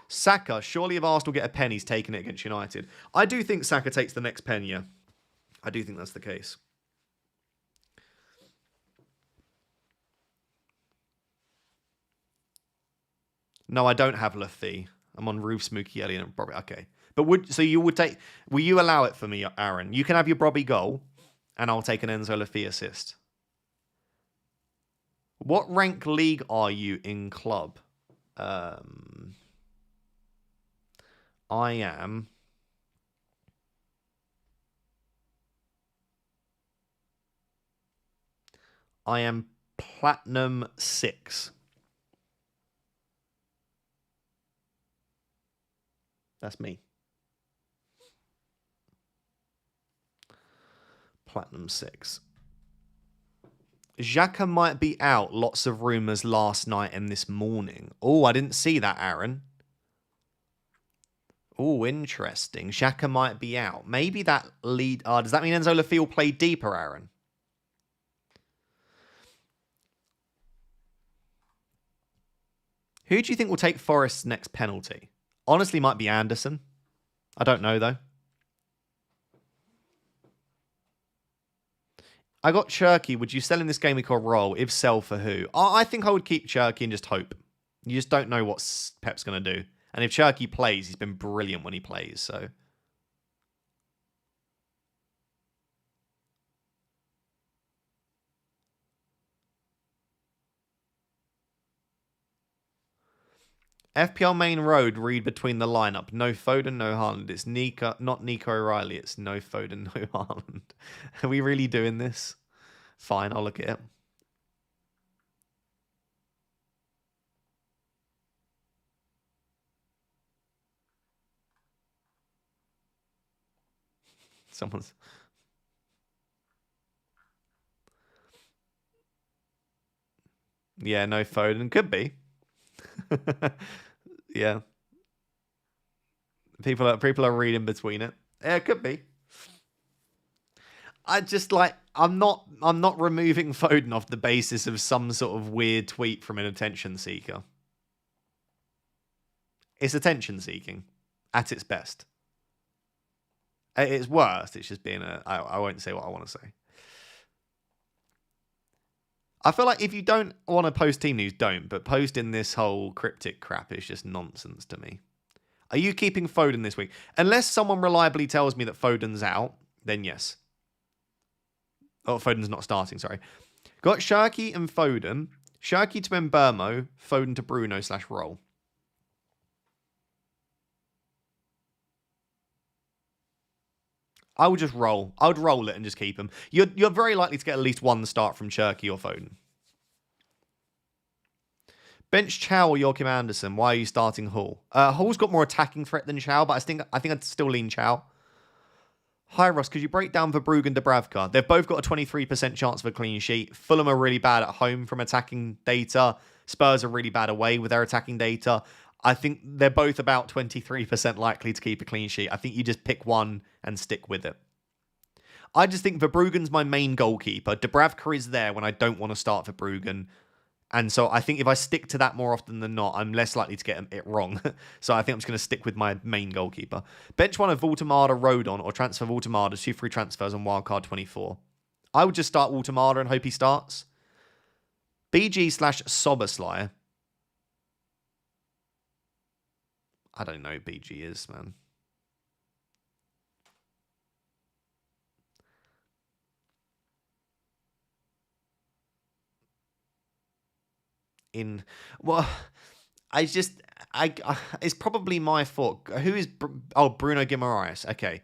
Saka, surely if Arsenal get a pen, he's taking it against United. I do think Saka takes the next pen, yeah. I do think that's the case. No, I don't have Lafie. I'm on Roof, Smooky, and Brobby. Okay. But will you allow it for me, Aaron? You can have your Brobby goal, and I'll take an Enzo Lafie assist. What rank league are you in club? I am... Platinum 6. That's me. Platinum 6. Xhaka might be out. Lots of rumours last night and this morning. Oh, I didn't see that, Aaron. Oh, interesting. Xhaka might be out. Maybe that lead... does that mean Enzo Lafille will play deeper, Aaron? Who do you think will take Forest's next penalty? Honestly, might be Anderson. I don't know, though. I got Cherky. Would you sell in this game week or roll? If sell, for who? I think I would keep Cherky and just hope. You just don't know what Pep's going to do. And if Cherky plays, he's been brilliant when he plays, so... FPL main road, read between the lineup. No Foden, no Haaland. It's not Nico O'Reilly. It's no Foden, no Haaland. Are we really doing this? Fine, I'll look at it. Someone's... Yeah, no Foden. Could be. Yeah. People are reading between it. Yeah, it could be. I just I'm not removing Foden off the basis of some sort of weird tweet from an attention seeker. It's attention seeking at its best. At its worst, it's just being I won't say what I want to say. I feel like if you don't want to post team news, don't. But posting this whole cryptic crap is just nonsense to me. Are you keeping Foden this week? Unless someone reliably tells me that Foden's out, then yes. Oh, Foden's not starting, sorry. Got Cherky and Foden. Cherky to Mbeumo. Foden to Bruno / roll. I would just roll. I would roll it and just keep him. You're very likely to get at least one start from Cherky or Foden. Bench Chow or Joachim Anderson. Why are you starting Hull? Hull's got more attacking threat than Chow, but I think I'd still lean Chow. Hi Ross, could you break down Verbrugge and Dubravka? They've both got a 23% chance of a clean sheet. Fulham are really bad at home from attacking data. Spurs are really bad away with their attacking data. I think they're both about 23% likely to keep a clean sheet. I think you just pick one and stick with it. I just think Verbruggen's my main goalkeeper. Dubravka is there when I don't want to start Verbruggen. And so I think if I stick to that more often than not, I'm less likely to get it wrong. So I think I'm just going to stick with my main goalkeeper. Bench one of Voltemada, Rodon, or transfer Voltemada, 2 free transfers on Wildcard 24. I would just start Voltemada and hope he starts. BG / Soberslyer. I don't know who BG is, man. Well, it's probably my fault. Who is Bruno Guimaraes? Okay.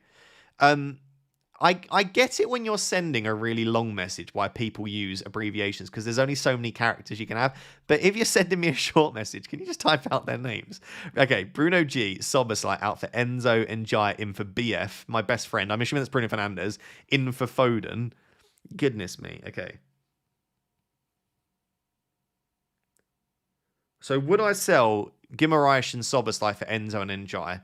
I get it when you're sending a really long message why people use abbreviations because there's only so many characters you can have. But if you're sending me a short message, can you just type out their names? Okay, Bruno G, Soberslay out for Enzo and Jai, in for BF, my best friend. I'm assuming that's Bruno Fernandes, in for Foden. Goodness me. Okay. So would I sell Guimaraes and Soberslay for Enzo and Njai?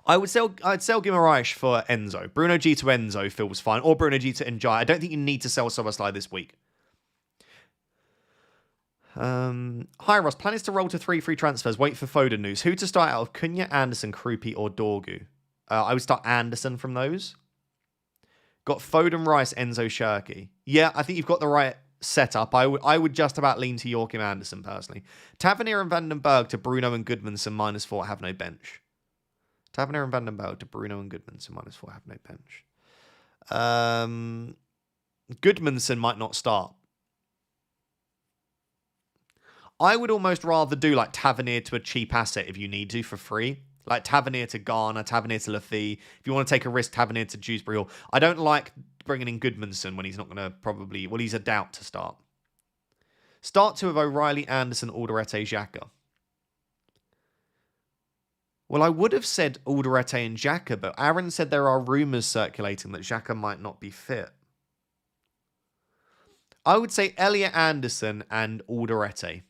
I'd sell Guimaraes for Enzo. Bruno G to Enzo feels fine. Or Bruno G to Njai. I don't think you need to sell Soberslay this week. Hi Ross. Plan is to roll to 3 free transfers. Wait for Foden news. Who to start out of? Cunha, Anderson, Krupi, or Dorgu? I would start Anderson from those. Got Foden, Rice, Enzo, Cherky. Yeah, I think you've got the right setup. I would just about lean to Joachim Anderson personally. Tavernier and Vandenberg to Bruno and Goodmanson -4 have no bench. Tavernier and Vandenberg to Bruno and Goodmanson -4 have no bench. Goodmanson might not start. I would almost rather do like Tavernier to a cheap asset if you need to for free. Like Tavernier to Garner, Tavernier to Lafay. If you want to take a risk, Tavernier to Dewsbury Hall. I don't like bringing in Goodmanson when he's not going to probably... Well, he's a doubt to start. Start two of O'Reilly, Anderson, Alderete, Xhaka. Well, I would have said Alderete and Xhaka, but Aaron said there are rumours circulating that Xhaka might not be fit. I would say Elliot Anderson and Alderete.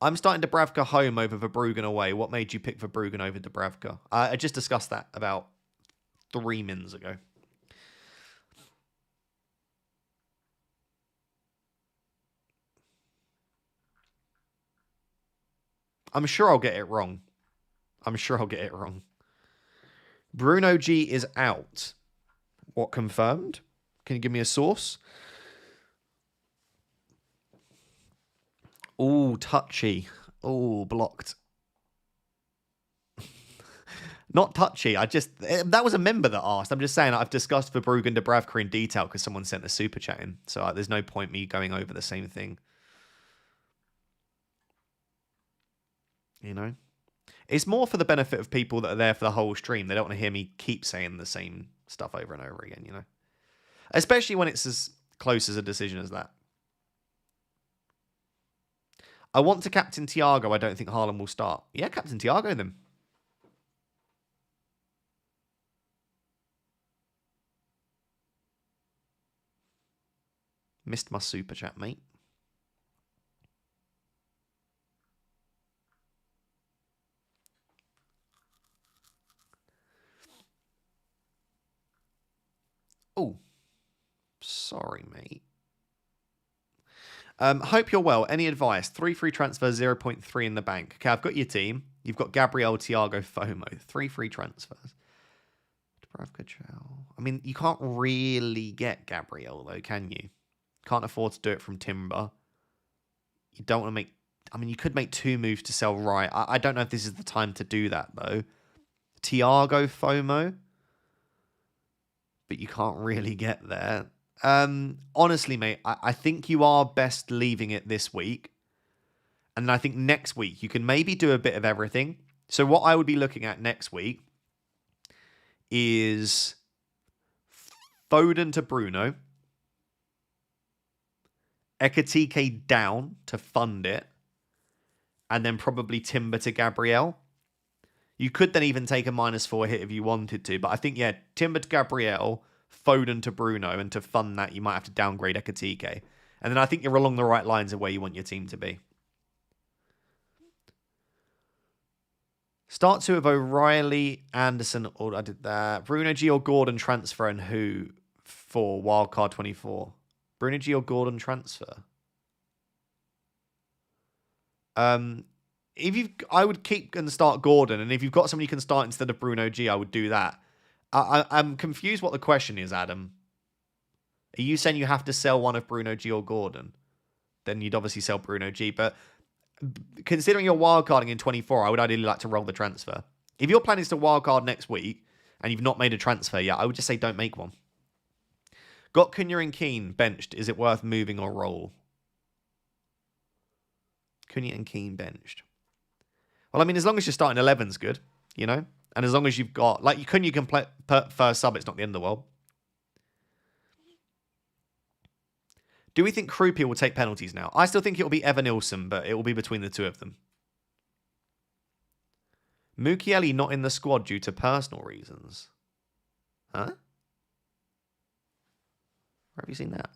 I'm starting Dubravka home over Verbruggen away. What made you pick Verbruggen over Dubravka? I just discussed that about 3 minutes ago. I'm sure I'll get it wrong. Bruno G is out. What confirmed? Can you give me a source? Oh, touchy. Oh, blocked. Not touchy. That was a member that asked. I'm just saying I've discussed Verbruggen Dubravka in detail because someone sent a super chat in. So there's no point me going over the same thing. You know? It's more for the benefit of people that are there for the whole stream. They don't want to hear me keep saying the same stuff over and over again, you know? Especially when it's as close as a decision as that. I want to captain Thiago. I don't think Haaland will start. Yeah, captain Thiago then. Missed my super chat, mate. Oh, sorry, mate. Hope you're well. Any advice? 3 free transfers, 0.3 in the bank. Okay, I've got your team. You've got Gabriel, Thiago, FOMO. 3 free transfers. I mean, you can't really get Gabriel, though, can you? Can't afford to do it from Timber. You don't want to make... I mean, you could make 2 moves to sell right. I don't know if this is the time to do that, though. Thiago, FOMO. But you can't really get there. Honestly, mate, I think you are best leaving it this week. And I think next week you can maybe do a bit of everything. So what I would be looking at next week is Foden to Bruno. Ekatike down to fund it. And then probably Timber to Gabriel. You could then even take a -4 hit if you wanted to. But I think, yeah, Timber to Gabriel, Foden to Bruno, and to fund that, you might have to downgrade Ekatike. And then I think you're along the right lines of where you want your team to be. Start 2 of O'Reilly, Anderson, or I did that. Bruno G or Gordon transfer, and who for Wildcard 24? Bruno G or Gordon transfer? I would keep and start Gordon, and if you've got somebody you can start instead of Bruno G, I would do that. I'm confused what the question is, Adam. Are you saying you have to sell one of Bruno G or Gordon? Then you'd obviously sell Bruno G, but considering you're wildcarding in 24, I would ideally like to roll the transfer. If your plan is to wildcard next week, and you've not made a transfer yet, I would just say don't make one. Got Cunha and Keane benched. Is it worth moving or roll? Cunha and Keane benched. Well, I mean, as long as you're starting 11's good, you know? And as long as you've got... Like, you can play first sub, it's not the end of the world. Do we think Krupia will take penalties now? I still think it will be Evan Nilsson, but it will be between the two of them. Mukiele not in the squad due to personal reasons. Huh? Where have you seen that?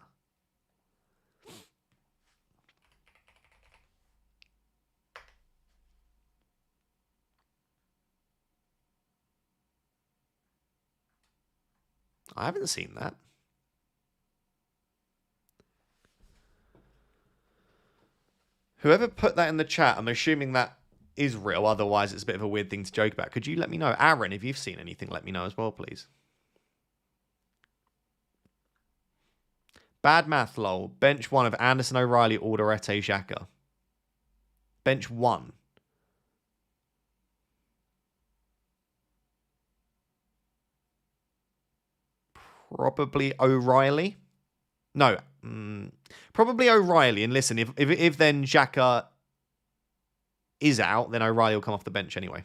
I haven't seen that. Whoever put that in the chat, I'm assuming that is real. Otherwise, it's a bit of a weird thing to joke about. Could you let me know? Aaron, if you've seen anything, let me know as well, please. Bad math, lol. Bench 1 of Anderson, O'Reilly, Alderete, Xhaka. Bench 1. Probably O'Reilly. No. Probably O'Reilly. And listen, if then Xhaka is out, then O'Reilly will come off the bench anyway.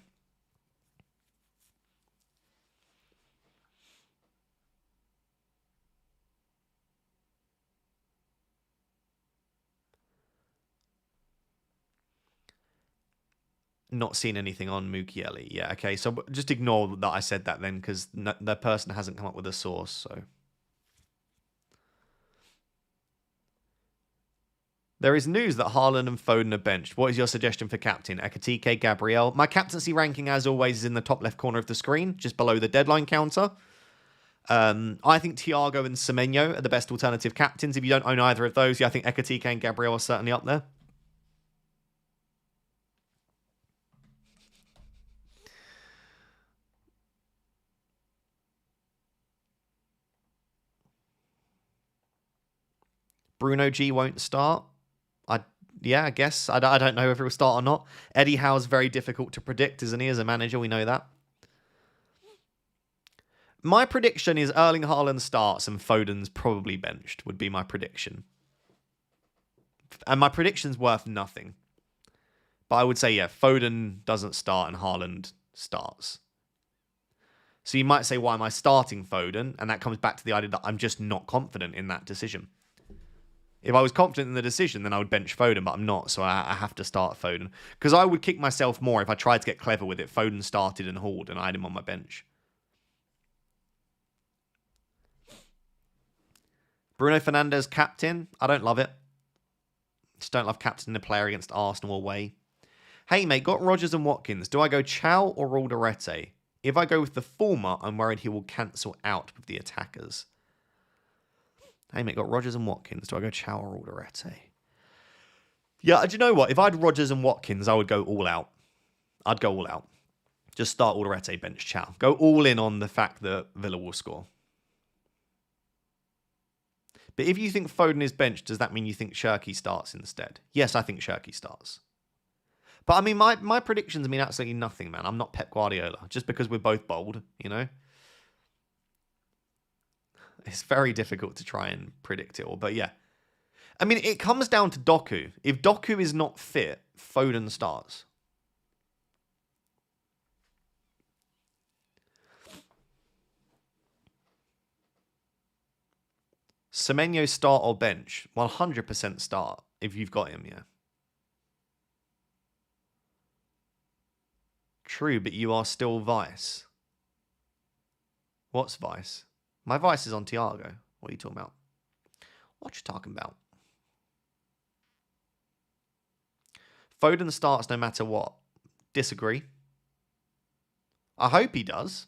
Not seen anything on Mukiele. Yeah, okay. So just ignore that I said that then, because the person hasn't come up with a source. So there is news that Haaland and Foden are benched. What is your suggestion for captain? Ekatike, Gabriel. My captaincy ranking, as always, is in the top left corner of the screen, just below the deadline counter. I think Thiago and Semenyo are the best alternative captains. If you don't own either of those, yeah, I think Ekatike and Gabriel are certainly up there. Bruno G won't start. I guess. I don't know if it will start or not. Eddie Howe's very difficult to predict, isn't he, as a manager? We know that. My prediction is Erling Haaland starts and Foden's probably benched, would be my prediction. And my prediction's worth nothing. But I would say, yeah, Foden doesn't start and Haaland starts. So you might say, why am I starting Foden? And that comes back to the idea that I'm just not confident in that decision. If I was confident in the decision, then I would bench Foden, but I'm not, so I have to start Foden. Because I would kick myself more if I tried to get clever with it. Foden started and hauled, and I had him on my bench. Bruno Fernandes, captain. I don't love it. Just don't love captaining a player against Arsenal away. Hey, mate, got Rodgers and Watkins. Do I go Chow or Alderete? If I go with the former, I'm worried he will cancel out with the attackers. Hey, mate, got Rodgers and Watkins. Do I go Chow or Alderete? Yeah, do you know what? If I had Rodgers and Watkins, I would go all out. I'd go all out. Just start Alderete, bench Chow. Go all in on the fact that Villa will score. But if you think Foden is benched, does that mean you think Shirky starts instead? Yes, I think Shirky starts. But I mean, my predictions mean absolutely nothing, man. I'm not Pep Guardiola. Just because we're both bold, you know? It's very difficult to try and predict it all, but yeah. I mean, it comes down to Doku. If Doku is not fit, Foden starts. Semenyo start or bench? 100% start if you've got him, yeah. True, but you are still Vice. What's Vice? My Vice is on Thiago. What are you talking about? What you talking about? Foden starts no matter what. Disagree. I hope he does,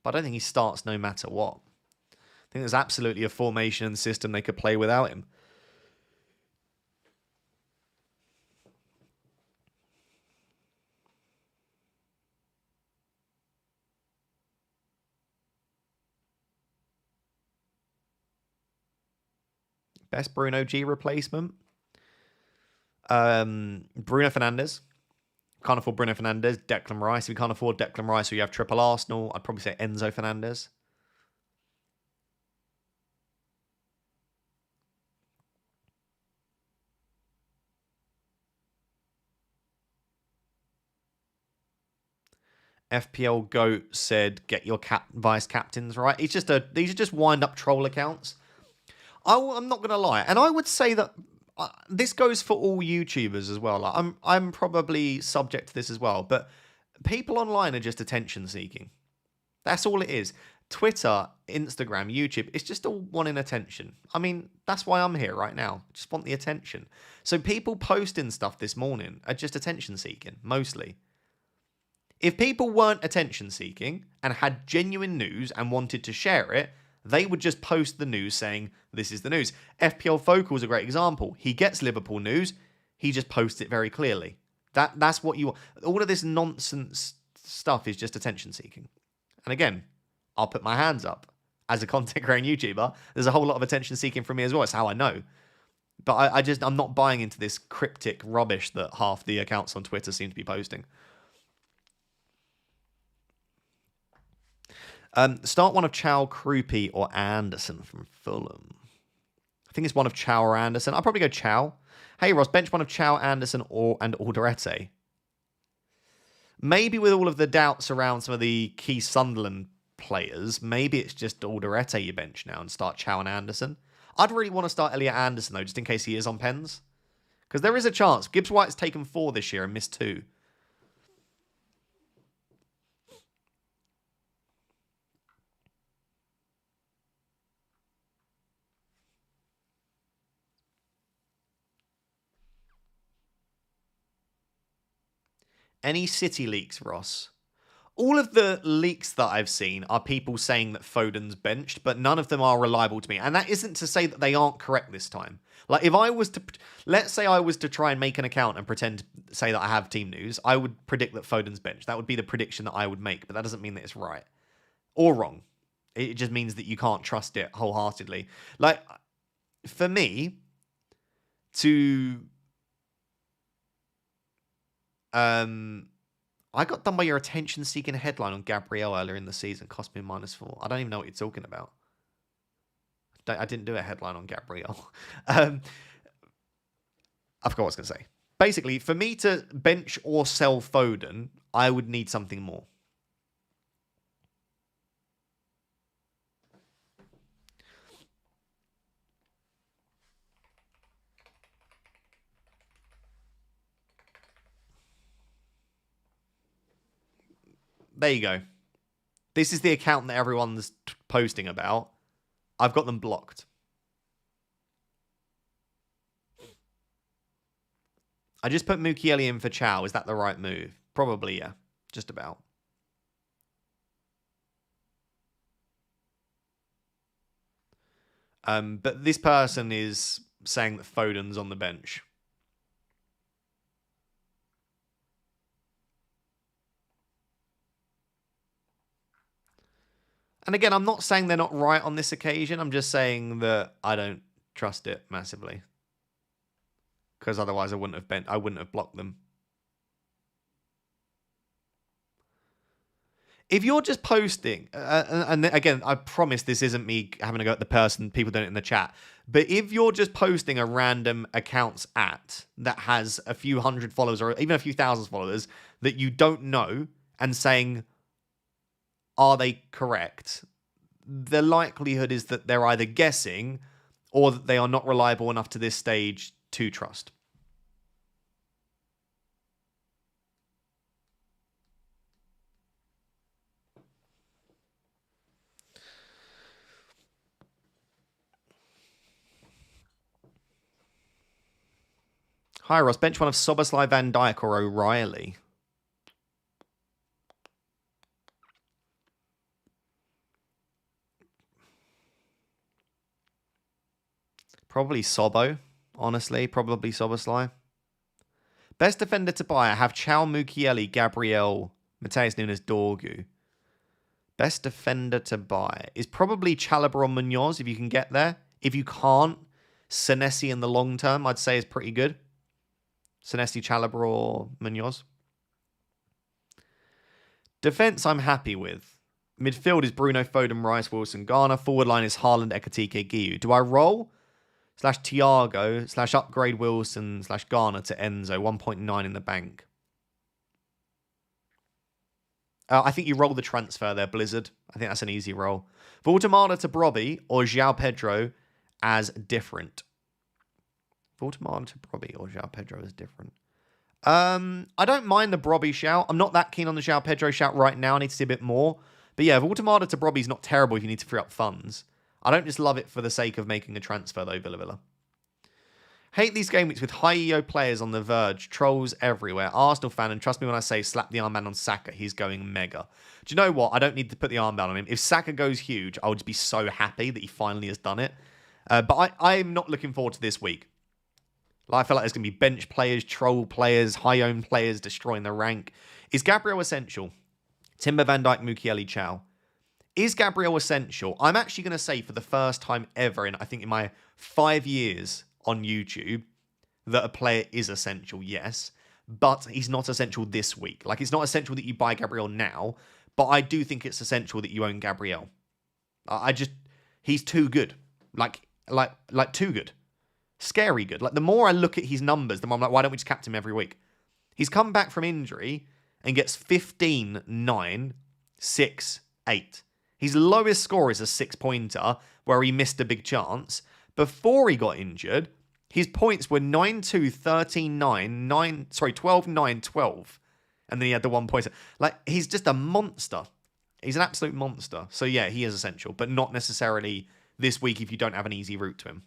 but I don't think he starts no matter what. I think there's absolutely a formation and system they could play without him. Best Bruno G replacement? Bruno Fernandes. Can't afford Bruno Fernandes. Declan Rice. If we can't afford Declan Rice, or you have triple Arsenal, I'd probably say Enzo Fernandez. FPL Goat said, "Get your vice captains right." These are just wind up troll accounts. I'm not gonna lie, and I would say that this goes for all YouTubers as well. Like, I'm probably subject to this as well, but people online are just attention seeking. That's all it is. Twitter, Instagram, YouTube, it's just all wanting attention. I mean, that's why I'm here right now. Just want the attention. So people posting stuff this morning are just attention seeking, mostly. If people weren't attention seeking and had genuine news and wanted to share it, they would just post the news saying, this is the news. FPL Focal is a great example. He gets Liverpool news. He just posts it very clearly. That's what you want. All of this nonsense stuff is just attention seeking. And again, I'll put my hands up. As a content creating YouTuber, there's a whole lot of attention seeking from me as well. It's how I know. But I'm not buying into this cryptic rubbish that half the accounts on Twitter seem to be posting. Start one of Chow, Krupi, or Anderson from Fulham. think it's one of Chow or Anderson. I'll probably go Chow. Hey, Ross, bench one of Chow, Anderson, and Alderete. Maybe with all of the doubts around some of the key Sunderland players, maybe it's just Alderete you bench now and start Chow and Anderson. I'd really want to start Elliot Anderson, though, just in case he is on pens. Because there is a chance. Gibbs White's taken 4 this year and missed 2. Any City leaks, Ross? All of the leaks that I've seen are people saying that Foden's benched, but none of them are reliable to me. And that isn't to say that they aren't correct this time. Like, if I was to, let's say I was to try and make an account and pretend to say that I have team news, I would predict that Foden's benched. That would be the prediction that I would make, but that doesn't mean that it's right or wrong. It just means that you can't trust it wholeheartedly. Like, for me, to... I got done by your attention-seeking headline on Gabriel earlier in the season. Cost me -4. I don't even know what you're talking about. I didn't do a headline on Gabriel. I forgot what I was going to say. Basically, for me to bench or sell Foden, I would need something more. There you go. This is the account that everyone's posting about. I've got them blocked. I just put Mukiele in for Chow. Is that the right move? Probably, yeah. Just about. But this person is saying that Foden's on the bench. And again, I'm not saying they're not right on this occasion. I'm just saying that I don't trust it massively. Because otherwise I wouldn't have blocked them. If you're just posting, and again, I promise this isn't me having a go at the person, people doing it in the chat, but if you're just posting a random accounts that has a few hundred followers or even a few thousand followers that you don't know and saying, are they correct? The likelihood is that they're either guessing or that they are not reliable enough to this stage to trust. Hi, Ross. Bench one of Soboslai, Van Dijk or O'Reilly. Probably Sobo, honestly. Probably Soboslai. Best defender to buy. I have Chow, Mukiele, Gabriel, Mateus Nunes, Dorgu. Best defender to buy is probably Chalobah or Munoz if you can get there. If you can't, Senesi in the long term I'd say is pretty good. Senesi, Chalobah or Munoz. Defense I'm happy with. Midfield is Bruno, Foden, Rice, Wilson, Garner. Forward line is Haaland, Ekatike, Guiu. Do I roll? /Thiago /upgrade Wilson /Garner to Enzo. 1.9 in the bank. I think you roll the transfer there, Blizzard. I think that's an easy roll. Voltemada to Brobby or João Pedro as different. Voltemada to Brobby or João Pedro as different. I don't mind the Brobby shout. I'm not that keen on the João Pedro shout right now. I need to see a bit more. But yeah, Voltemada to Brobby is not terrible if you need to free up funds. I don't just love it for the sake of making a transfer, though, Villa. Hate these game weeks with high EO players on the verge. Trolls everywhere. Arsenal fan, and trust me when I say slap the armband on Saka, he's going mega. Do you know what? I don't need to put the armband on him. If Saka goes huge, I'll just be so happy that he finally has done it. But I'm not looking forward to this week. I feel like there's going to be bench players, troll players, high-owned players destroying the rank. Is Gabriel essential? Timber, Van Dijk, Mukiele, Chow. Is Gabriel essential? I'm actually going to say for the first time ever, I think in my 5 years on YouTube, that a player is essential, yes. But he's not essential this week. Like, it's not essential that you buy Gabriel now, but I do think it's essential that you own Gabriel. He's too good. Like, Like too good. Scary good. Like, the more I look at his numbers, the more I'm like, why don't we just captain him every week? He's come back from injury and gets 15, 9, 6, 8. His lowest score is a 6-pointer where he missed a big chance. Before he got injured, his points were 9, 2, 13, 9, 12, 9, 12. And then he had the 1 point. Like, he's just a monster. He's an absolute monster. So yeah, he is essential, but not necessarily this week if you don't have an easy route to him.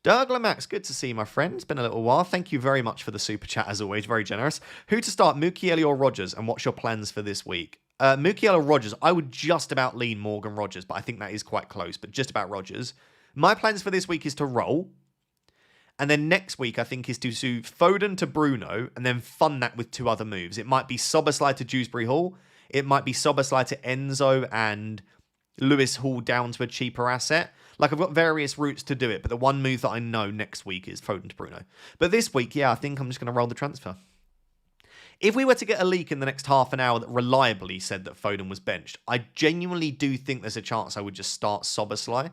Douglas Max, good to see you, my friend. It's been a little while. Thank you very much for the super chat, as always. Very generous. Who to start, Mukiele or Rodgers? And what's your plans for this week? Mukiele or Rodgers? I would just about lean Morgan Rodgers, but I think that is quite close. But just about Rodgers. My plans for this week is to roll. And then next week, I think, is to do Foden to Bruno and then fund that with 2 other moves. It might be Szoboszlai to Dewsbury Hall. It might be Szoboszlai to Enzo and Lewis Hall down to a cheaper asset. Like, I've got various routes to do it, but the one move that I know next week is Foden to Bruno. But this week, yeah, I think I'm just going to roll the transfer. If we were to get a leak in the next half an hour that reliably said that Foden was benched, I genuinely do think there's a chance I would just start Szoboszlai.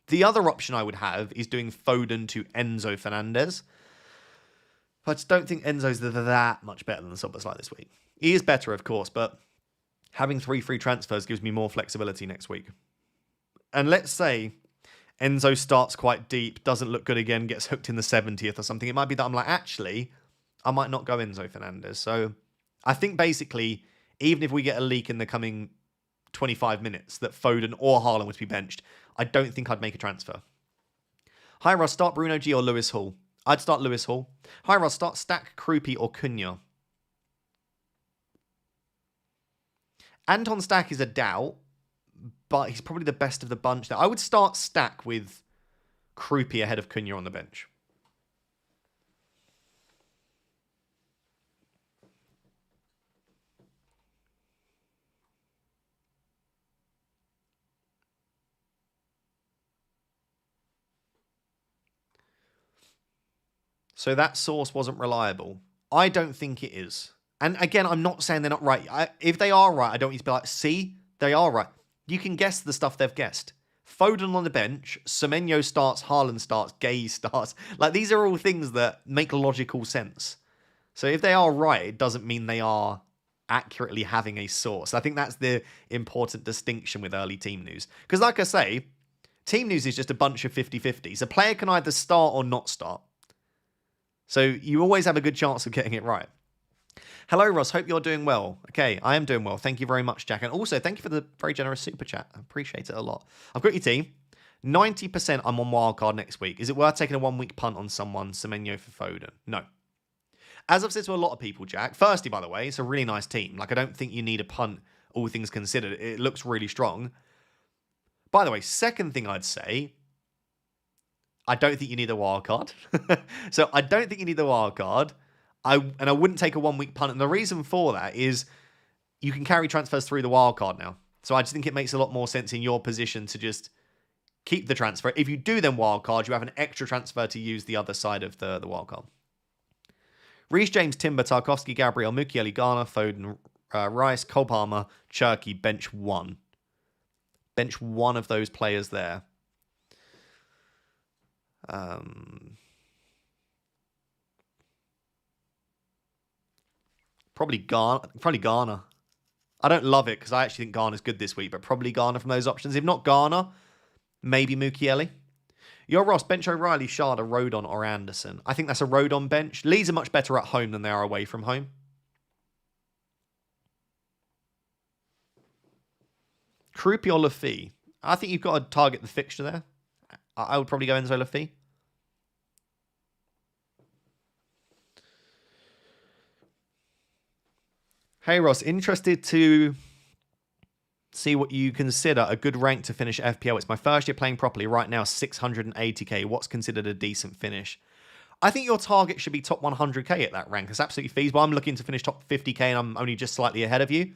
The other option I would have is doing Foden to Enzo Fernandez. I just don't think Enzo's that much better than Szoboszlai this week. He is better, of course, but having 3 free transfers gives me more flexibility next week. And let's say Enzo starts quite deep, doesn't look good again, gets hooked in the 70th or something. It might be that I'm like, actually, I might not go Enzo Fernandez. So I think basically, even if we get a leak in the coming 25 minutes that Foden or Haaland would be benched, I don't think I'd make a transfer. Hi Ross, start Bruno G or Lewis Hall? I'd start Lewis Hall. Hi Ross, start Stack, Krupi or Cunha? Anton Stack is a doubt, but he's probably the best of the bunch there. I would start Stack with Krupi ahead of Cunha on the bench. So that source wasn't reliable. I don't think it is. And again, I'm not saying they're not right. If they are right, I don't need to be like, see, they are right. You can guess the stuff they've guessed. Foden on the bench, Semenyo starts, Haaland starts, Gay starts. Like, these are all things that make logical sense. So if they are right, it doesn't mean they are accurately having a source. I think that's the important distinction with early team news. Because like I say, team news is just a bunch of 50-50s. A player can either start or not start. So you always have a good chance of getting it right. Hello, Ross. Hope you're doing well. Okay, I am doing well. Thank you very much, Jack. And also, thank you for the very generous super chat. I appreciate it a lot. I've got your team. 90% I'm on Wildcard next week. Is it worth taking a 1-week punt on someone, Semenyo for Foden? No. As I've said to a lot of people, Jack, firstly, by the way, it's a really nice team. Like, I don't think you need a punt, all things considered. It looks really strong. By the way, second thing I'd say, I don't think you need a wild card. So I don't think you need the wild card. I wouldn't take a 1-week punt. And the reason for that is you can carry transfers through the wild card now. So I just think it makes a lot more sense in your position to just keep the transfer. If you do then wild card, you have an extra transfer to use the other side of the wild card. Reece James, Timber, Tarkovsky, Gabriel, Mukiele, Garner, Foden, Rice, Cole Palmer, Cherky, bench 1. Bench 1 of those players there. Probably Garner. I don't love it because I actually think Garner's good this week, but probably Garner from those options. If not Garner, maybe Mukiele. Your Ross, bench O'Reilly, Sharda, Rodon, or Anderson. I think that's a Rodon bench. Leeds are much better at home than they are away from home. Krupi or Laffy? I think you've got to target the fixture there. I would probably go Enzo Laffy. Hey Ross, interested to see what you consider a good rank to finish FPL. It's my first year playing properly. Right now, 680k. What's considered a decent finish? I think your target should be top 100k at that rank. It's absolutely feasible. I'm looking to finish top 50k and I'm only just slightly ahead of you.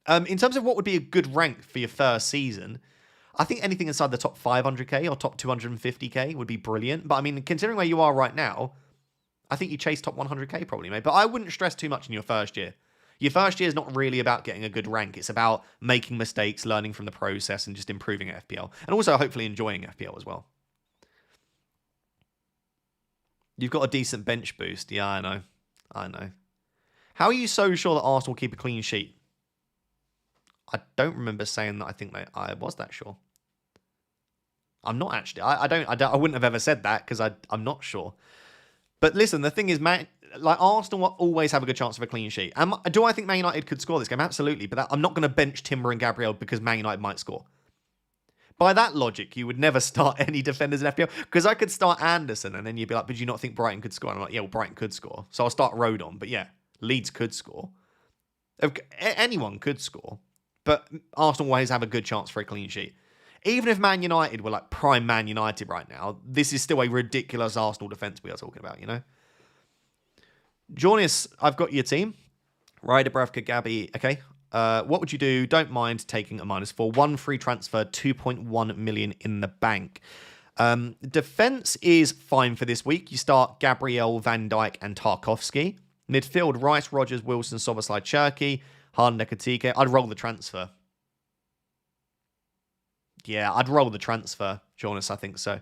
In terms of what would be a good rank for your first season, I think anything inside the top 500k or top 250k would be brilliant. But I mean, considering where you are right now, I think you chase top 100k probably, mate. But I wouldn't stress too much in your first year. Your first year is not really about getting a good rank. It's about making mistakes, learning from the process, and just improving at FPL. And also, hopefully, enjoying FPL as well. You've got a decent bench boost. Yeah, I know. I know. How are you so sure that Arsenal will keep a clean sheet? I don't remember saying that I was that sure. I'm not actually. I wouldn't have ever said that because I'm not sure. But listen, the thing is, man, like Arsenal will always have a good chance of a clean sheet. Do I think Man United could score this game? Absolutely. But I'm not going to bench Timber and Gabriel because Man United might score. By that logic, you would never start any defenders in FPL because I could start Anderson and then you'd be like, but do you not think Brighton could score? And I'm like, yeah, well, Brighton could score. So I'll start Rodon. But yeah, Leeds could score. Anyone could score. But Arsenal always have a good chance for a clean sheet. Even if Man United were like prime Man United right now, this is still a ridiculous Arsenal defence we are talking about, you know? Jonas, I've got your team. Ryder, Bravka, Gabby. Okay. What would you do? Don't mind taking a -4. 1 free transfer, 2.1 million in the bank. Defence is fine for this week. You start Gabriel, Van Dijk, and Tarkowski. Midfield, Rice, Rogers, Wilson, Soboslai, Cherky, Haaland, Ekatike. I'd roll the transfer. Yeah, I'd roll the transfer, Jonas. I think so.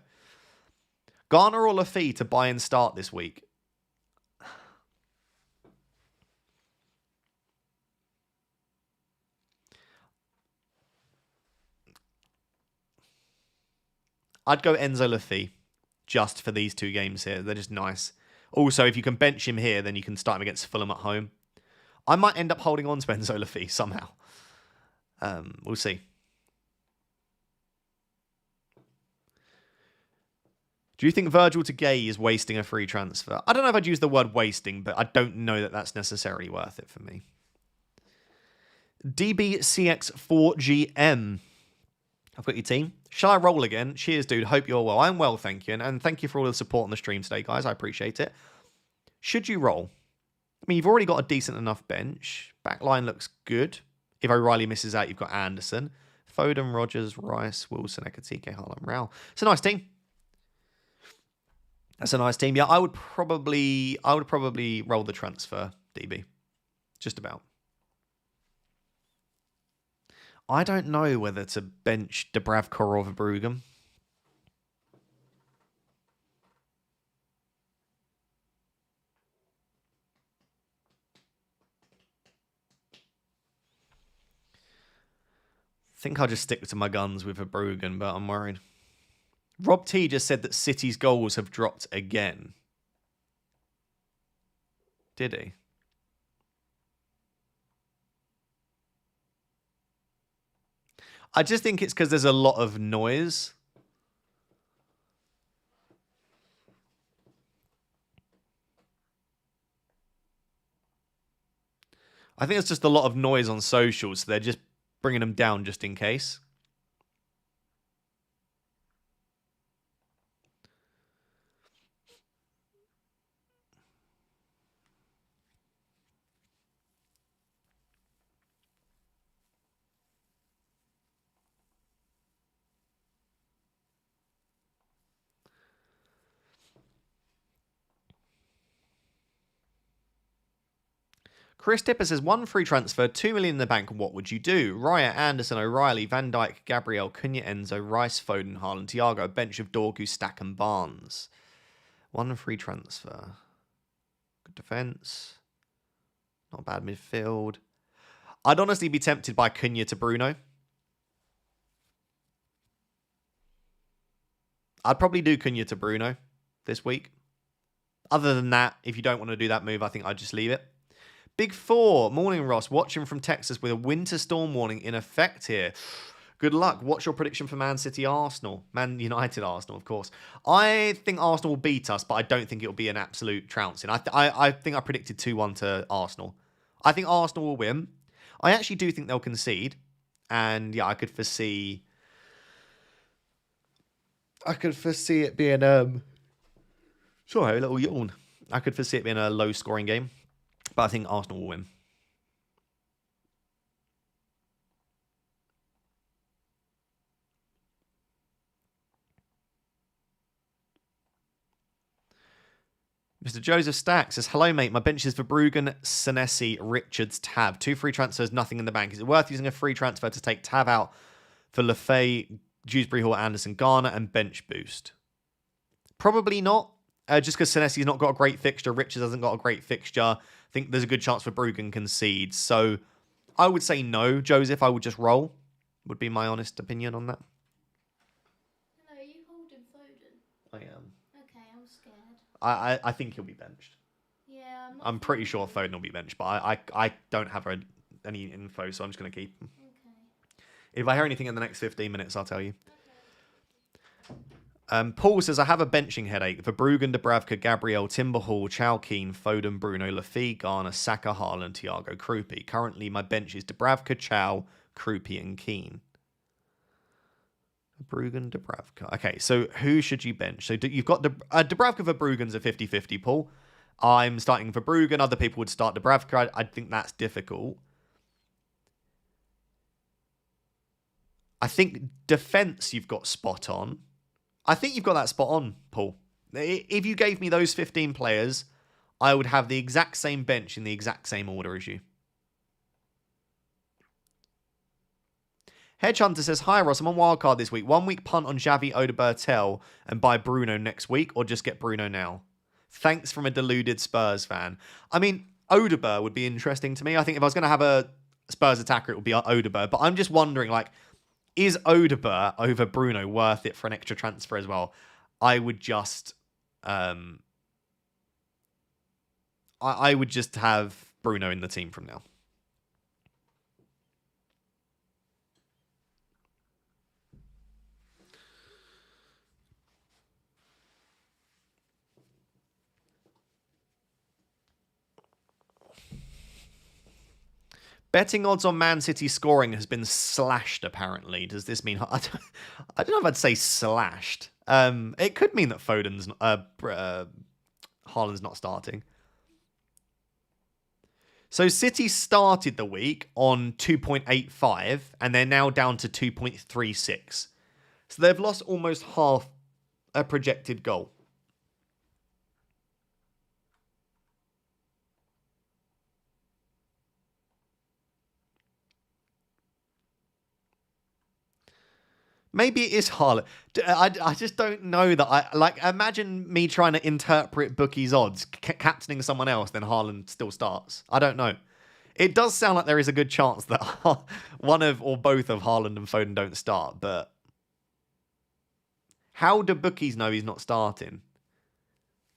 Garner or Lafitte to buy and start this week? I'd go Enzo Lafitte just for these 2 games here. They're just nice. Also, if you can bench him here, then you can start him against Fulham at home. I might end up holding on to Enzo Lafitte somehow. We'll see. Do you think Virgil to Gay is wasting a free transfer? I don't know if I'd use the word wasting, but I don't know that that's necessarily worth it for me. DBCX4GM. I've got your team. Shall I roll again? Cheers, dude. Hope you're well. I'm well, thank you. And thank you for all the support on the stream today, guys. I appreciate it. Should you roll? I mean, you've already got a decent enough bench. Backline looks good. If O'Reilly misses out, you've got Anderson. Foden, Rogers, Rice, Wilson, Ekatike, Haaland, Rao. It's a nice team. That's a nice team. Yeah, I would probably roll the transfer, DB. Just about. I don't know whether to bench Dubravka or Verbruggen. I think I'll just stick to my guns with Verbruggen, but I'm worried. Rob T just said that City's goals have dropped again. Did he? I just think it's because there's a lot of noise. I think it's just a lot of noise on socials, so they're just bringing them down just in case. Chris Tipper says, 1 free transfer, 2 million in the bank. What would you do? Raya, Anderson, O'Reilly, Van Dijk, Gabriel, Cunha, Enzo, Rice, Foden, Haaland, Thiago, bench of Dorgu, Stack and Barnes. 1 free transfer. Good defence. Not bad midfield. I'd honestly be tempted by Cunha to Bruno. I'd probably do Cunha to Bruno this week. Other than that, if you don't want to do that move, I think I'd just leave it. Big 4, morning Ross, watching from Texas with a winter storm warning in effect here. Good luck. What's your prediction for Man City Arsenal? Man United Arsenal, of course. I think Arsenal will beat us, but I don't think it'll be an absolute trouncing. I think I predicted 2-1 to Arsenal. I think Arsenal will win. I actually do think they'll concede. And yeah, I could foresee it being sorry, a little yawn. I could foresee it being a low scoring game. But I think Arsenal will win. Mr. Joseph Stack says, hello, mate. My bench is Verbruggen, Senesi, Richards, Tav. 2 free transfers, nothing in the bank. Is it worth using a free transfer to take Tav out for Lefay, Dewsbury Hall, Anderson, Garner, and bench boost? Probably not. Just because Senesi's not got a great fixture. Richards hasn't got a great fixture. I think there's a good chance Verbruggen concedes. So I would say no, Joseph. I would just roll. Would be my honest opinion on that. Hello, are you holding Foden? I am. Okay, I'm scared. I think he'll be benched. Yeah, I'm pretty sure Foden will be benched, but I don't have any info, so I'm just going to keep him. Okay. If I hear anything in the next 15 minutes, I'll tell you. Paul says, I have a benching headache. Verbruggen, Dubravka, Gabriel, Timberhall, Chow Keane, Foden, Bruno, Lafille, Garner, Saka, Haaland, Thiago, Krupi. Currently, my bench is Dubravka, Chow, Krupi, and Keane. Verbruggen, Dubravka. Okay, so who should you bench? So you've got Dubravka, Verbruggen's a 50-50, Paul. I'm starting Verbruggen. Other people would start Dubravka. I think that's difficult. I think defense you've got spot on. I think you've got that spot on, Paul. If you gave me those 15 players, I would have the exact same bench in the exact same order as you. Hedge Hunter says, hi Ross, I'm on Wildcard this week. 1 week punt on Xavi, Odebertel and buy Bruno next week, or just get Bruno now? Thanks from a deluded Spurs fan. I mean, Odeberg would be interesting to me. I think if I was going to have a Spurs attacker, it would be Odeberg. But I'm just wondering, like, is Odeberg over Bruno worth it for an extra transfer as well? I would just... I would just have Bruno in the team from now. Betting odds on Man City scoring has been slashed, apparently. Does this mean... I don't know if I'd say slashed. It could mean that Haaland's not starting. So City started the week on 2.85, and they're now down to 2.36. So they've lost almost half a projected goal. Maybe it is Haaland. I just don't know that. Imagine me trying to interpret bookies' odds, captaining someone else, then Haaland still starts. I don't know. It does sound like there is a good chance that one of or both of Haaland and Foden don't start, but how do bookies know he's not starting?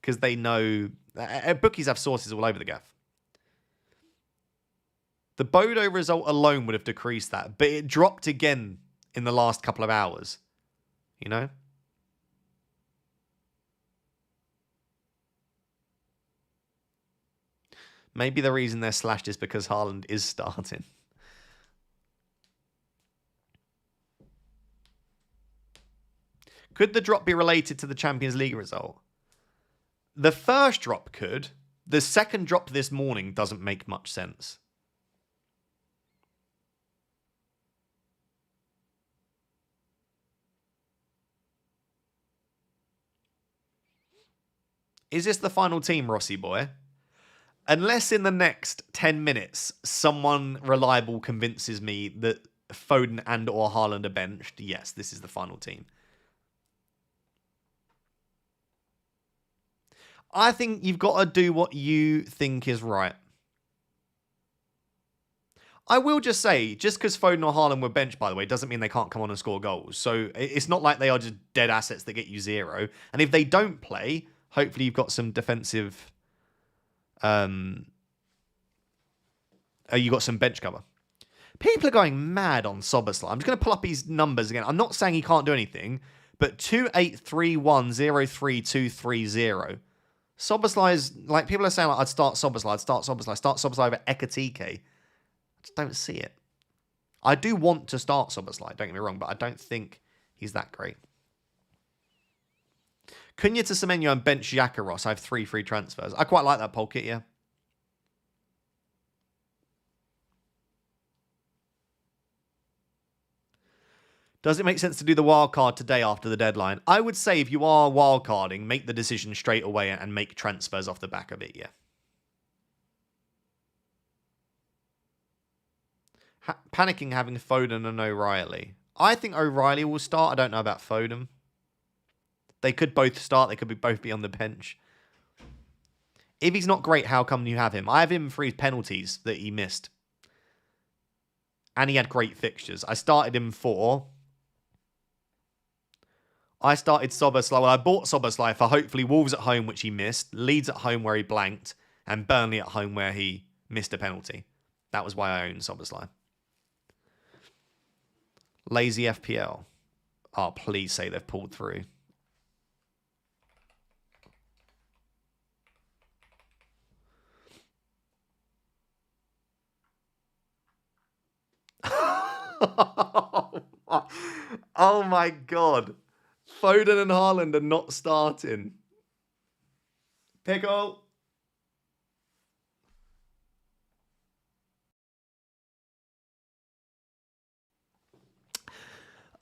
Because they know... bookies have sources all over the gaff. The Bodo result alone would have decreased that, but it dropped again in the last couple of hours, you know? Maybe the reason they're slashed is because Haaland is starting. Could the drop be related to the Champions League result? The first drop could. The second drop this morning doesn't make much sense. Is this the final team, Rossi boy? Unless in the next 10 minutes, someone reliable convinces me that Foden and or Haaland are benched, yes, this is the final team. I think you've got to do what you think is right. I will just say, just because Foden or Haaland were benched, by the way, doesn't mean they can't come on and score goals. So it's not like they are just dead assets that get you 0. And if they don't play... hopefully you've got some defensive... you got some bench cover. People are going mad on Szoboszlai. I'm just going to pull up his numbers again. I'm not saying he can't do anything, but 2831-03230. Szoboszlai is... like, people are saying, like, I'd start Szoboszlai. Start Szoboszlai over Ekatike. I just don't see it. I do want to start Szoboszlai, don't get me wrong, but I don't think he's that great. Cunha to Semenyo and bench Xhaka Ross. I have 3 free transfers. I quite like that poll kit, yeah. Does it make sense to do the wildcard today after the deadline? I would say if you are wildcarding, make the decision straight away and make transfers off the back of it, yeah. Panicking having Foden and O'Reilly. I think O'Reilly will start. I don't know about Foden. They could both start. They could both be on the bench. If he's not great, how come you have him? I have him for his penalties that he missed. And he had great fixtures. I started him for... I started Szoboszlai. Well, I bought Szoboszlai for hopefully Wolves at home, which he missed. Leeds at home, where he blanked. And Burnley at home, where he missed a penalty. That was why I owned Szoboszlai. Lazy FPL. Oh, please say they've pulled through. Oh my God. Foden and Haaland are not starting. Pickle.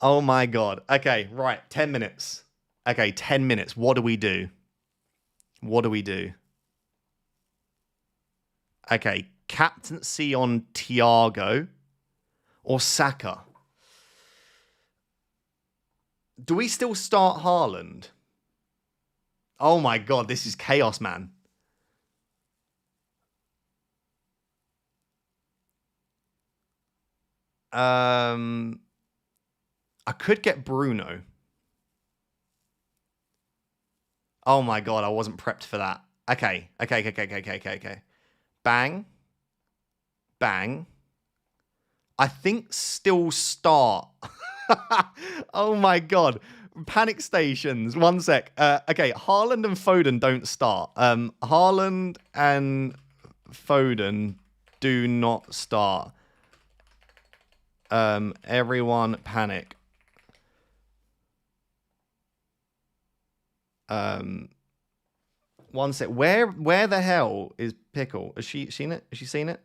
Oh my God. Okay, right. 10 minutes. Okay, 10 minutes. What do we do? What do we do? Okay, captaincy on Thiago or Saka? Do we still start Haaland? Oh my God, this is chaos, man. I could get Bruno. Oh my God, I wasn't prepped for that. Okay. Bang. Bang. I think still start. Oh my God. Panic stations. One sec. Okay, Haaland and Foden don't start. Haaland and Foden do not start. Everyone panic. One sec. Where the hell is Pickle? Has she seen it? Has she seen it?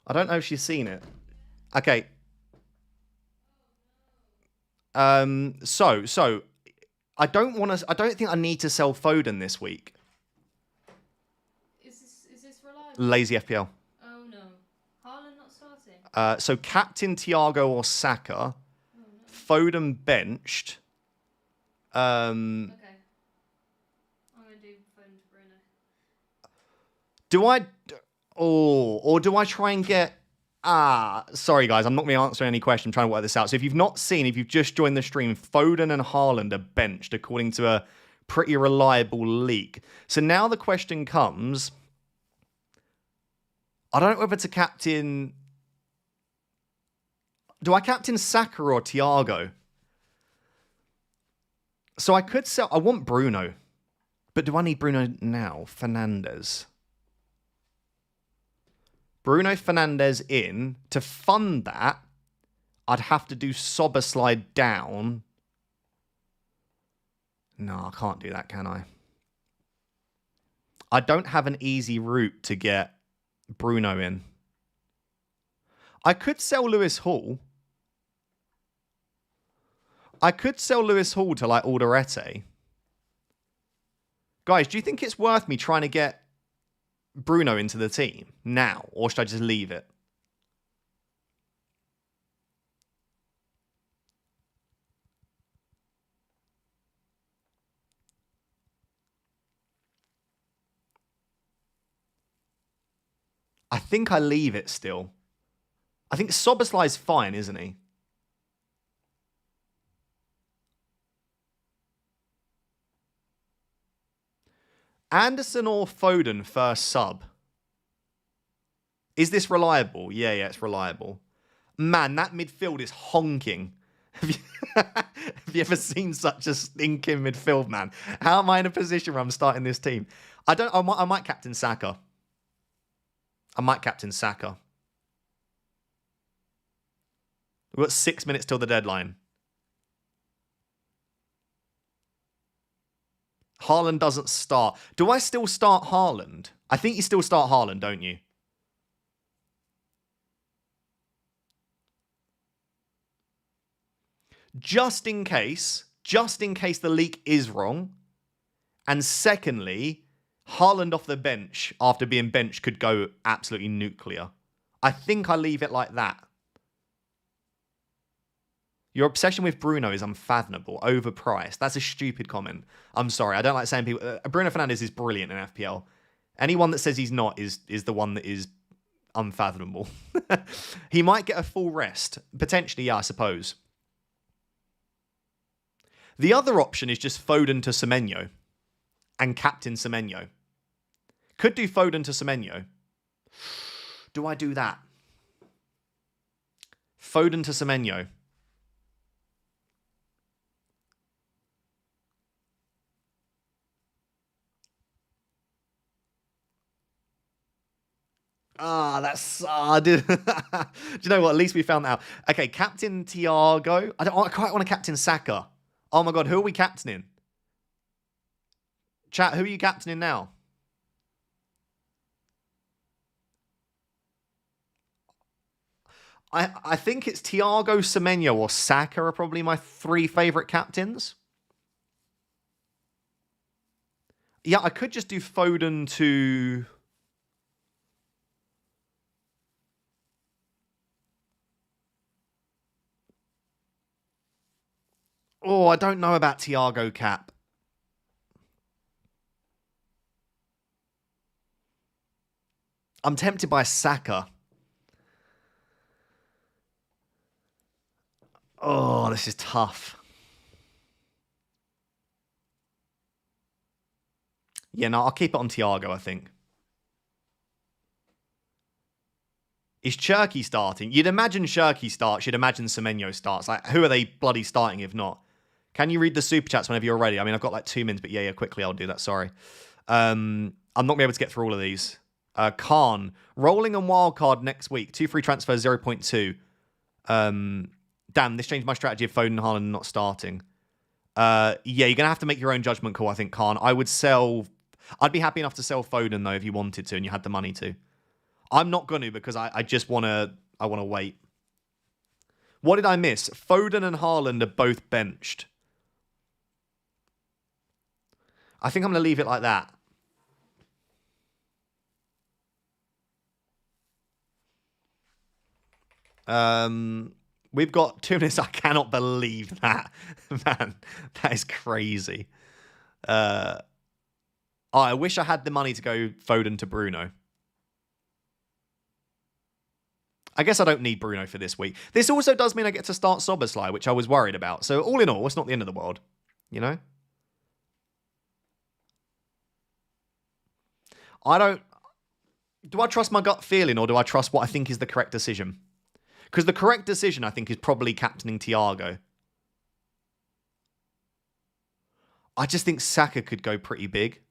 I don't know if she's seen it. Okay. So I don't think I need to sell Foden this week. Is this reliable? Lazy FPL. Oh no. Haaland not starting? So captain Thiago or Saka. Oh, no. Foden benched. Okay. I'm gonna do Foden to Bruno. Or do I try and get... sorry guys, I'm not going to answer any questions. I'm trying to work this out. So if you've not seen, if you've just joined the stream, Foden and Haaland are benched according to a pretty reliable leak. So now the question comes, I don't know whether to captain... Do I captain Saka or Thiago? So I could sell... I want Bruno. But do I need Bruno now? Fernandes. Bruno Fernandes in. To fund that, I'd have to do Szoboszlai down. No, I can't do that, can I? I don't have an easy route to get Bruno in. I could sell Lewis Hall. I could sell Lewis Hall to like Alderete. Guys, do you think it's worth me trying to get Bruno into the team now, or should I just leave it? I think I leave it still. I think Szoboszlai's fine, isn't he? Anderson or Foden first sub? Is this reliable? Yeah, it's reliable. Man, that midfield is honking. Have you ever seen such a stinking midfield, man? How am I in a position where I'm starting this team? I might captain Saka. We've got 6 minutes till the deadline. Haaland doesn't start. Do I still start Haaland? I think you still start Haaland, don't you? Just in case the leak is wrong. And secondly, Haaland off the bench after being benched could go absolutely nuclear. I think I leave it like that. Your obsession with Bruno is unfathomable, overpriced. That's a stupid comment. I'm sorry, I don't like saying people... Bruno Fernandes is brilliant in FPL. Anyone that says he's not is the one that is unfathomable. He might get a full rest. Potentially, yeah, I suppose. The other option is just Foden to Semenyo and captain Semenyo. Could do Foden to Semenyo. Do I do that? Foden to Semenyo. That's... do you know what? At least we found that out. Okay, Captain Thiago. I quite want to captain Saka. Oh my God, who are we captaining? Chat, who are you captaining now? I think it's Thiago, Semenyo, or Saka are probably my 3 favourite captains. Yeah, I could just do Foden to... Oh, I don't know about Thiago cap. I'm tempted by Saka. Oh, this is tough. Yeah, no, I'll keep it on Thiago, I think. Is Cherky starting? You'd imagine Cherky starts. You'd imagine Semenyo starts. Like, who are they bloody starting if not? Can you read the super chats whenever you're ready? I mean, I've got like 2 minutes, but yeah, quickly I'll do that. Sorry. I'm not going to be able to get through all of these. Khan, rolling on Wildcard next week. 2 free transfers, 0.2. Damn, this changed my strategy of Foden and Haaland not starting. Yeah, you're going to have to make your own judgment call, I think, Khan. I would sell... I'd be happy enough to sell Foden, though, if you wanted to and you had the money to. I'm not going to because I just want to... I want to wait. What did I miss? Foden and Haaland are both benched. I think I'm going to leave it like that. We've got 2 minutes. I cannot believe that. Man, that is crazy. I wish I had the money to go Foden to Bruno. I guess I don't need Bruno for this week. This also does mean I get to start Soboslai, which I was worried about. So all in all, it's not the end of the world. You know? Do I trust my gut feeling or do I trust what I think is the correct decision? Because the correct decision, I think, is probably captaining Thiago. I just think Saka could go pretty big.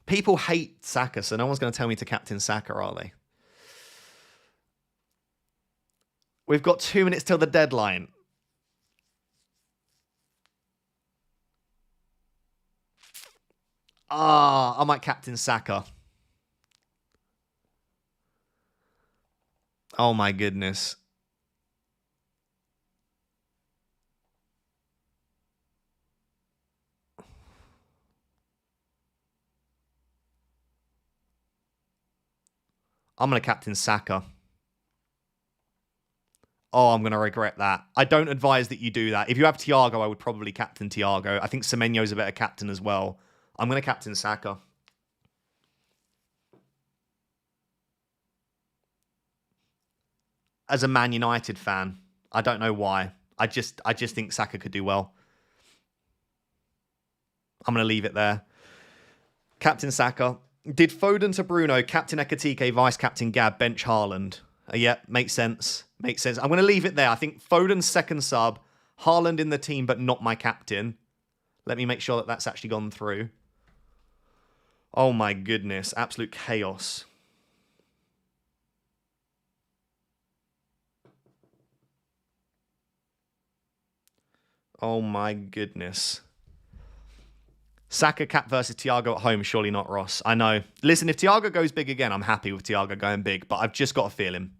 People hate Saka, so no one's going to tell me to captain Saka, are they? We've got 2 minutes till the deadline. I might captain Saka. Oh my goodness. I'm going to captain Saka. Oh, I'm going to regret that. I don't advise that you do that. If you have Thiago, I would probably captain Thiago. I think Semenyo's a better captain as well. I'm going to captain Saka. As a Man United fan, I don't know why. I just think Saka could do well. I'm going to leave it there. Captain Saka. Did Foden to Bruno, Captain Ekatike, Vice Captain Gab, bench Haaland? Yeah, makes sense. Makes sense. I'm going to leave it there. I think Foden's second sub, Haaland in the team, but not my captain. Let me make sure that that's actually gone through. Oh my goodness. Absolute chaos. Oh my goodness. Saka, Cap versus Thiago at home, surely not Ross. I know. Listen, if Thiago goes big again, I'm happy with Thiago going big, but I've just got to feel him.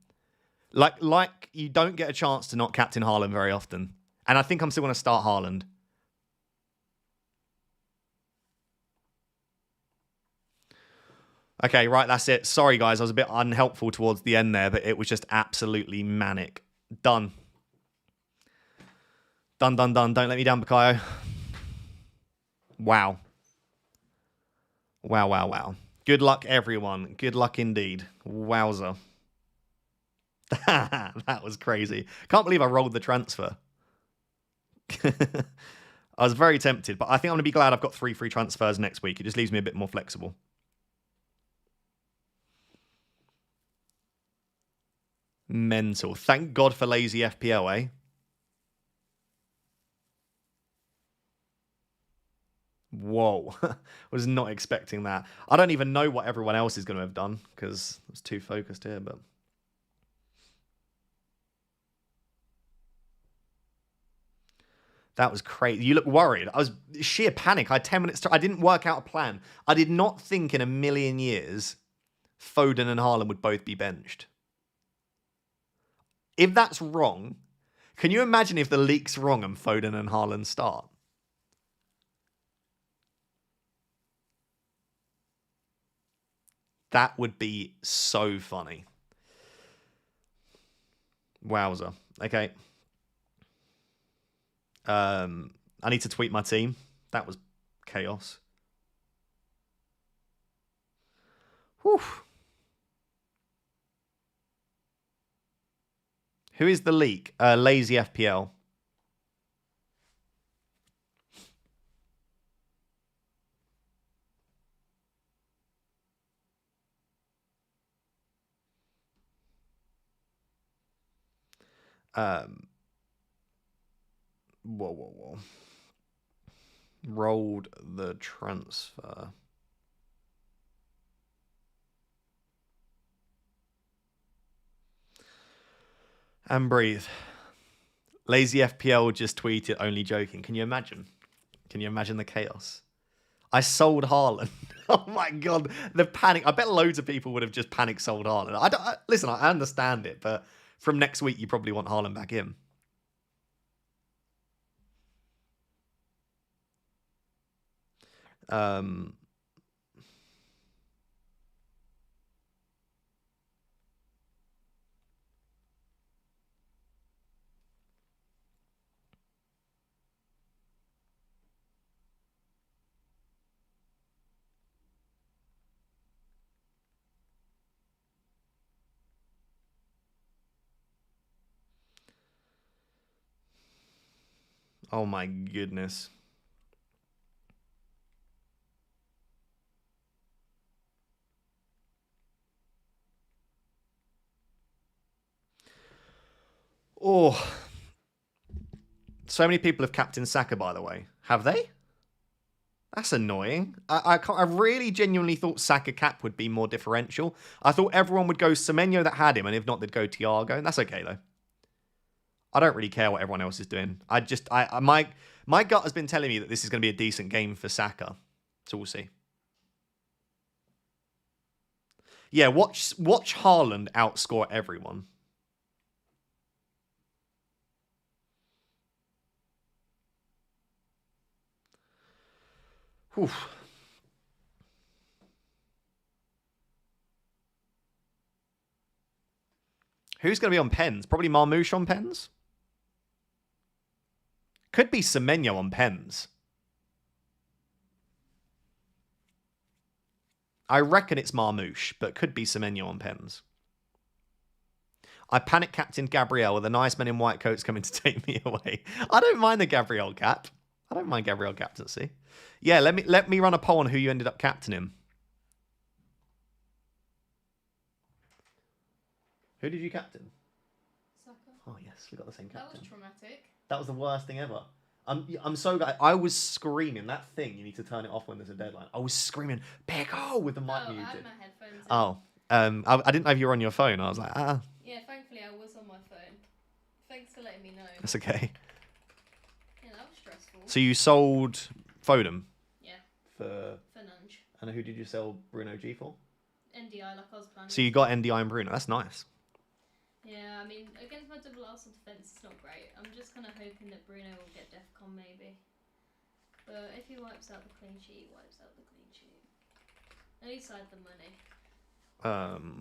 Like you don't get a chance to not captain Haaland very often. And I think I'm still going to start Haaland. Okay, right, that's it. Sorry, guys, I was a bit unhelpful towards the end there, but it was just absolutely manic. Done. Done. Don't let me down, Bakayo. Wow. Wow. Good luck, everyone. Good luck indeed. Wowza. That was crazy. Can't believe I rolled the transfer. I was very tempted, but I think I'm going to be glad I've got 3 free transfers next week. It just leaves me a bit more flexible. Mental. Thank God for lazy FPL, eh? Whoa. Was not expecting that. I don't even know what everyone else is going to have done because I was too focused here, but... That was crazy. You look worried. I was sheer panic. I had 10 minutes. I didn't work out a plan. I did not think in a million years Foden and Haaland would both be benched. If that's wrong, can you imagine if the leak's wrong and Foden and Haaland start? That would be so funny. Wowza. Okay. I need to tweet my team. That was chaos. Whew. Who is the leak? Lazy FPL. Whoa. Rolled the transfer. And breathe. Lazy FPL just tweeted, only joking. Can you imagine? Can you imagine the chaos? I sold Haaland. Oh my God. The panic. I bet loads of people would have just panic sold Haaland. Listen, I understand it, but from next week, you probably want Haaland back in. Oh my goodness. Oh. So many people have captained Saka, by the way. Have they? That's annoying. I really genuinely thought Saka cap would be more differential. I thought everyone would go Semenyo that had him, and if not, they'd go Thiago. And that's okay, though. I don't really care what everyone else is doing. My gut has been telling me that this is going to be a decent game for Saka. So we'll see. Yeah, watch Haaland outscore everyone. Whew. Who's going to be on pens? Probably Marmoush on pens? Could be Semenyo on pens. I reckon it's Marmoush, but could be Semenyo on pens. I panic captained Gabriel with the nice men in white coats coming to take me away. I don't mind the Gabriel cap. I don't mind Gabriel captaincy. Yeah, let me run a poll on who you ended up captaining. Who did you captain? Saka. Oh yes, we got the same captain. That was traumatic. That was the worst thing ever. I'm so glad. I was screaming. That thing, you need to turn it off when there's a deadline. I was screaming, Pickle, with the mic muted. I had my headphones in. Oh, I didn't know if you were on your phone. I was like, ah. Yeah, thankfully I was on my phone. Thanks for letting me know. That's okay. Yeah, that was So you sold Foden Yeah, for, for Nunge. and who did you sell Bruno G for? NDI, like I was planning. So you got NDI and Bruno. That's nice. Yeah, I mean, against my double Arsenal defence, it's not great. I'm just kind of hoping that Bruno will get DEFCON maybe. But if he wipes out the clean sheet, he wipes out the clean sheet. At least I had the money.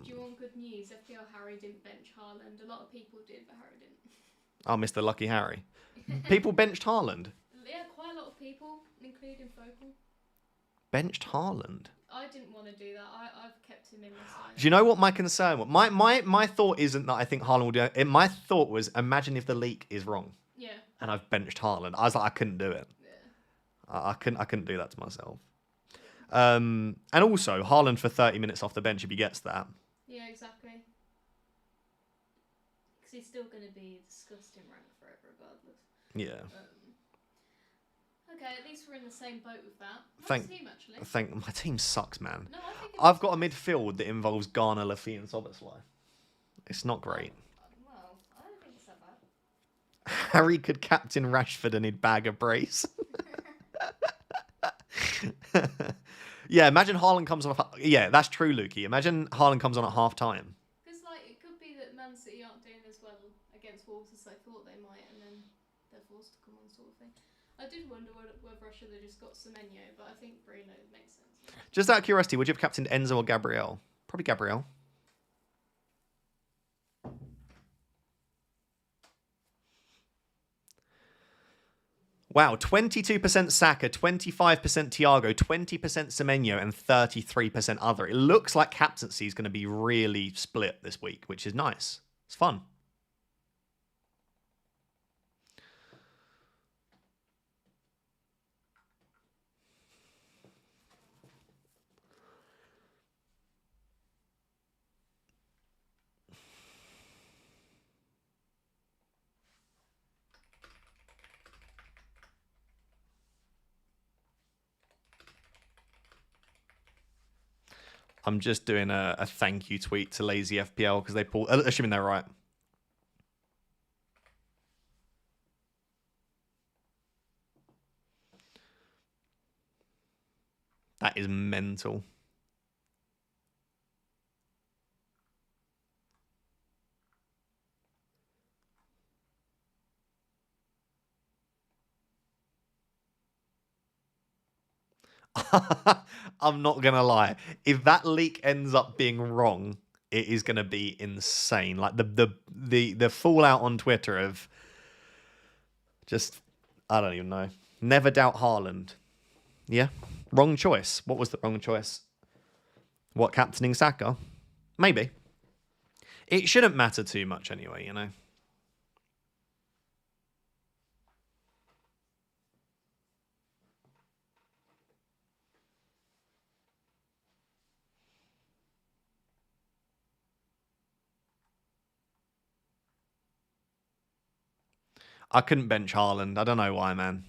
Do you want good news? FPL Harry didn't bench Haaland. A lot of people did, but Harry didn't. Oh, Mr. Lucky Harry. People benched Haaland. Yeah, quite a lot of people, including Focal. Benched Haaland. I didn't want to do that. I've kept him in my side. Do you know what my concern was? My thought isn't that I think Haaland will do it. My thought was, imagine if the leak is wrong. Yeah. And I've benched Haaland. I was like, I couldn't do it. Yeah. I couldn't do that to myself. And also, Haaland for 30 minutes off the bench if he gets that. Yeah, exactly. Because he's still going to be disgusting rank forever, regardless. Yeah. Okay, at least we're in the same boat with that. Nice team, actually. My team sucks, man. No, I think I've got a midfield that involves Garner, Lafitte, and Soboslai. It's not great. Well, I don't think it's that bad. Harry could captain Rashford and he'd bag a brace. Yeah, imagine Haaland comes on. Yeah, that's true, Lukey. Imagine Haaland comes on at half time. Because, like, it could be that Man City aren't doing as well against Wolves as they thought they might, and then they're forced to come on, sort of thing. I did wonder whether I should have just got Semenyo, but I think Bruno makes sense. Just out of curiosity, would you have captained Enzo or Gabriel? Probably Gabriel. Wow, 22% Saka, 25% Thiago, 20% Semenyo, and 33% other. It looks like captaincy is going to be really split this week, which is nice. It's fun. I'm just doing a thank you tweet to Lazy FPL because they pulled, assuming they're right. That is mental. I'm not gonna lie. If that leak ends up being wrong, it is gonna be insane. Like the fallout on Twitter of just, I don't even know. Never doubt Haaland. Yeah, wrong choice. What was the wrong choice? What, captaining Saka? Maybe. It shouldn't matter too much anyway, you know. I couldn't bench Haaland. I don't know why, man.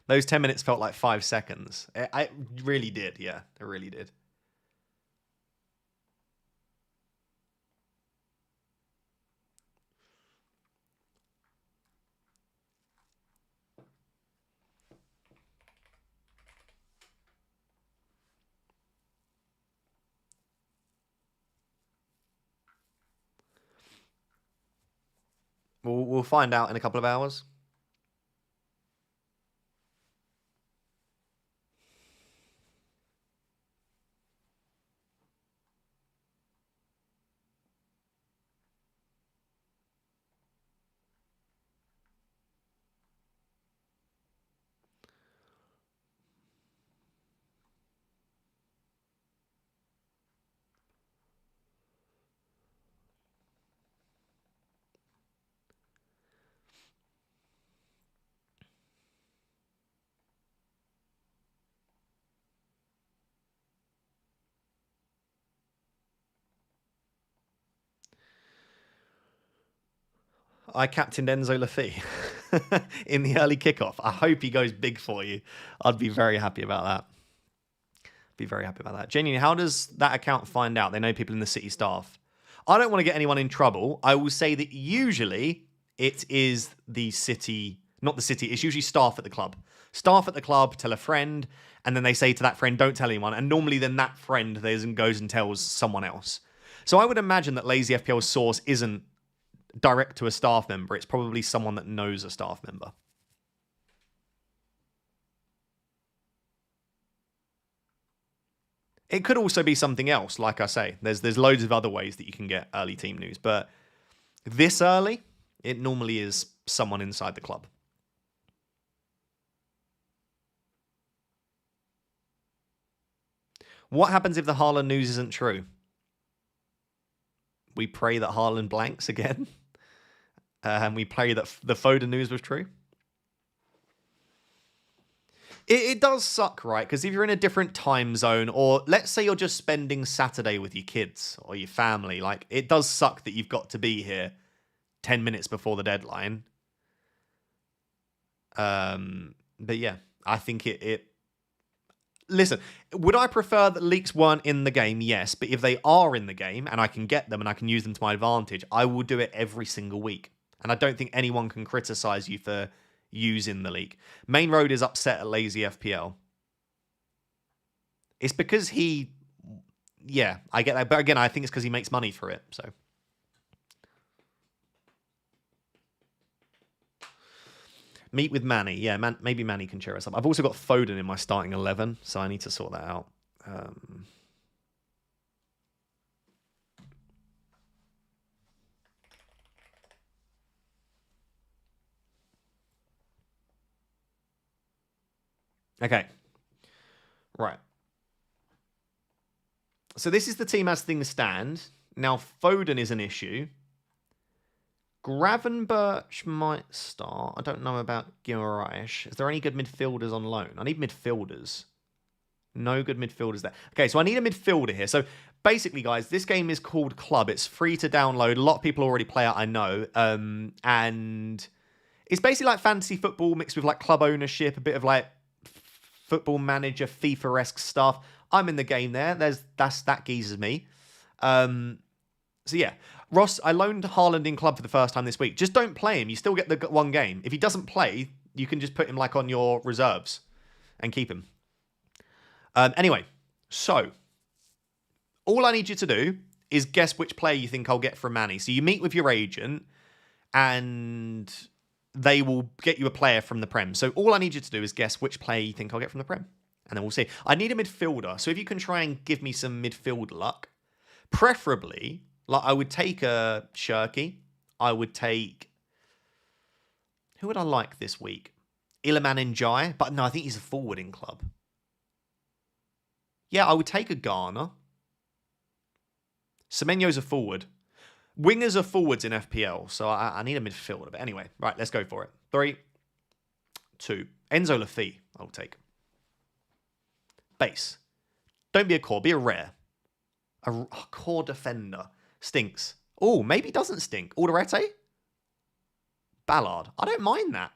Those 10 minutes felt like 5 seconds. It really did, yeah. It really did. We'll find out in a couple of hours. I captained Enzo Lafitte in the early kickoff. I hope he goes big for you. I'd be very happy about that. Be very happy about that. Genuinely, how does that account find out? They know people in the City staff. I don't want to get anyone in trouble. I will say that usually it is the City... Not the city. It's usually staff at the club. Staff at the club tell a friend, and then they say to that friend, don't tell anyone. And normally then that friend goes and tells someone else. So I would imagine that Lazy FPL's source isn't direct to a staff member. It's probably someone that knows a staff member. It could also be something else, like I say. There's loads of other ways that you can get early team news. But this early, it normally is someone inside the club. What happens if the Haaland news isn't true? We pray that Haaland blanks again. And we pray that the Foden news was true. It does suck, right? Because if you're in a different time zone, or let's say you're just spending Saturday with your kids or your family, like, it does suck that you've got to be here 10 minutes before the deadline. But yeah, I think it... Listen, would I prefer that leaks weren't in the game? Yes, but if they are in the game and I can get them and I can use them to my advantage, I will do it every single week. And I don't think anyone can criticize you for using the leak. Main Road is upset at Lazy FPL. It's because he... Yeah, I get that. But again, I think it's because he makes money for it, so... Meet with Manny. Yeah, maybe Manny can cheer us up. I've also got Foden in my starting 11, so I need to sort that out. Okay. Right. So this is the team as things stand. Now, Foden is an issue. Gravenberch might start. I don't know about Guimaraes. Is there any good midfielders on loan? I need midfielders. No good midfielders there. Okay, so I need a midfielder here. So basically, guys, this game is called Club. It's free to download. A lot of people already play it, I know. And it's basically like fantasy football mixed with like club ownership, a bit of like football manager, FIFA-esque stuff. I'm in the game there. That geezes me. So yeah, Ross, I loaned Haaland in club for the first time this week. Just don't play him. You still get the one game. If he doesn't play, you can just put him like on your reserves and keep him. Anyway, so all I need you to do is guess which player you think I'll get from Manny. So you meet with your agent and they will get you a player from the Prem. So all I need you to do is guess which player you think I'll get from the Prem. And then we'll see. I need a midfielder. So if you can try and give me some midfield luck, preferably... Like, I would take a Shirky. I would take... Who would I like this week? Iliman Njai. But no, I think he's a forward in club. Yeah, I would take a Garner. Semenyo's a forward. Wingers are forwards in FPL, so I need a midfielder. But anyway, right, let's go for it. 3, 2. Enzo Lafi, I'll take. Base. Don't be a core, be a rare. A core defender. Stinks. Oh, maybe doesn't stink. Alderete? Ballard. I don't mind that.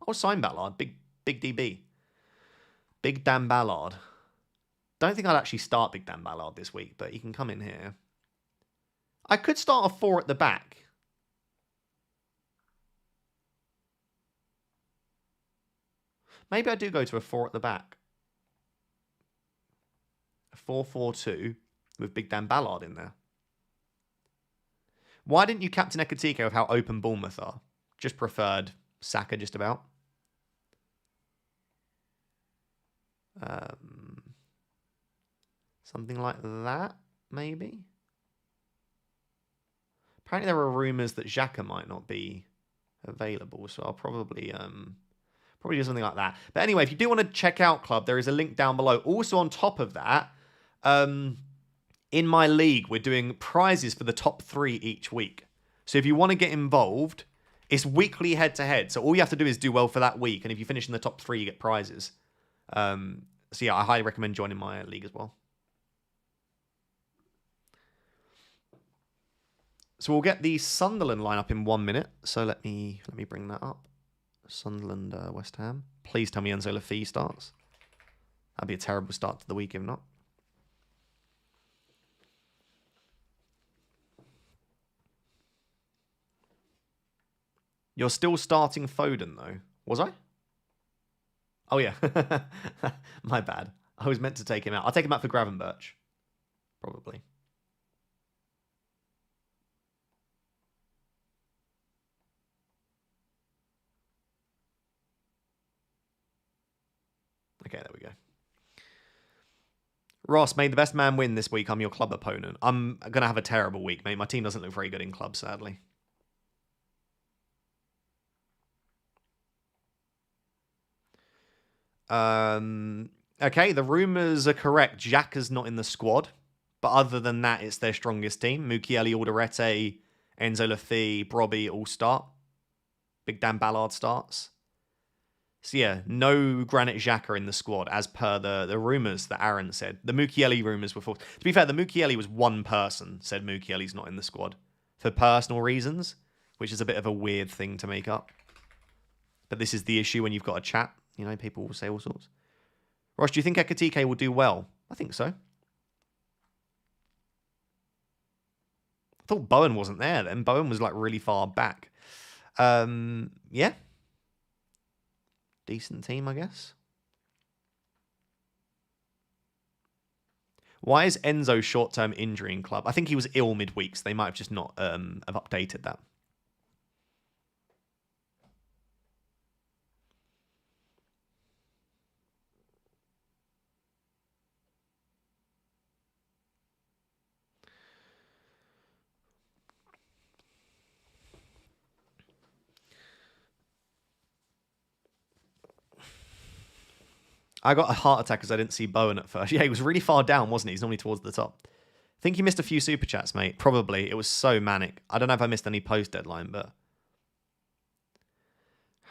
I'll sign Ballard. Big DB. Big Dan Ballard. Don't think I'd actually start Big Dan Ballard this week, but he can come in here. I could start a 4 at the back. Maybe I do go to a 4 at the back. A 4-4-2 with Big Dan Ballard in there. Why didn't you captain Ekatike with how open Bournemouth are? Just preferred Saka just about. Something like that, maybe? Apparently there are rumours that Xhaka might not be available, so I'll probably do something like that. But anyway, if you do want to check out Club, there is a link down below. Also on top of that, in my league, we're doing prizes for the top 3 each week. So if you want to get involved, it's weekly head-to-head. So all you have to do is do well for that week. And if you finish in the top 3, you get prizes. So yeah, I highly recommend joining my league as well. So we'll get the Sunderland lineup in 1 minute. So let me bring that up. Sunderland, West Ham. Please tell me Enzo Lafi starts. That'd be a terrible start to the week if not. You're still starting Foden, though. Was I? Oh, yeah. My bad. I was meant to take him out. I'll take him out for Gravenberch. Probably. Okay, there we go. Ross, made the best man win this week. I'm your club opponent. I'm going to have a terrible week, mate. My team doesn't look very good in club, sadly. Okay, the rumours are correct. Xhaka's not in the squad. But other than that, it's their strongest team. Mukiele, Alderete, Enzo Lafi, Brobby all start. Big Dan Ballard starts. So yeah, no Granit Xhaka in the squad, as per the rumours that Aaron said. The Mukiele rumours were false. To be fair, the Mukiele was one person said Mukiele's not in the squad for personal reasons, which is a bit of a weird thing to make up. But this is the issue when you've got a chat. You know, people will say all sorts. Ross, do you think Ekatike will do well? I think so. I thought Bowen wasn't there then. Bowen was like really far back. Yeah. Decent team, I guess. Why is Enzo short-term injury in club? I think he was ill midweek, so they might have just not have updated that. I got a heart attack because I didn't see Bowen at first. Yeah, he was really far down, wasn't he? He's normally towards the top. I think you missed a few super chats, mate. Probably. It was so manic. I don't know if I missed any post deadline, but...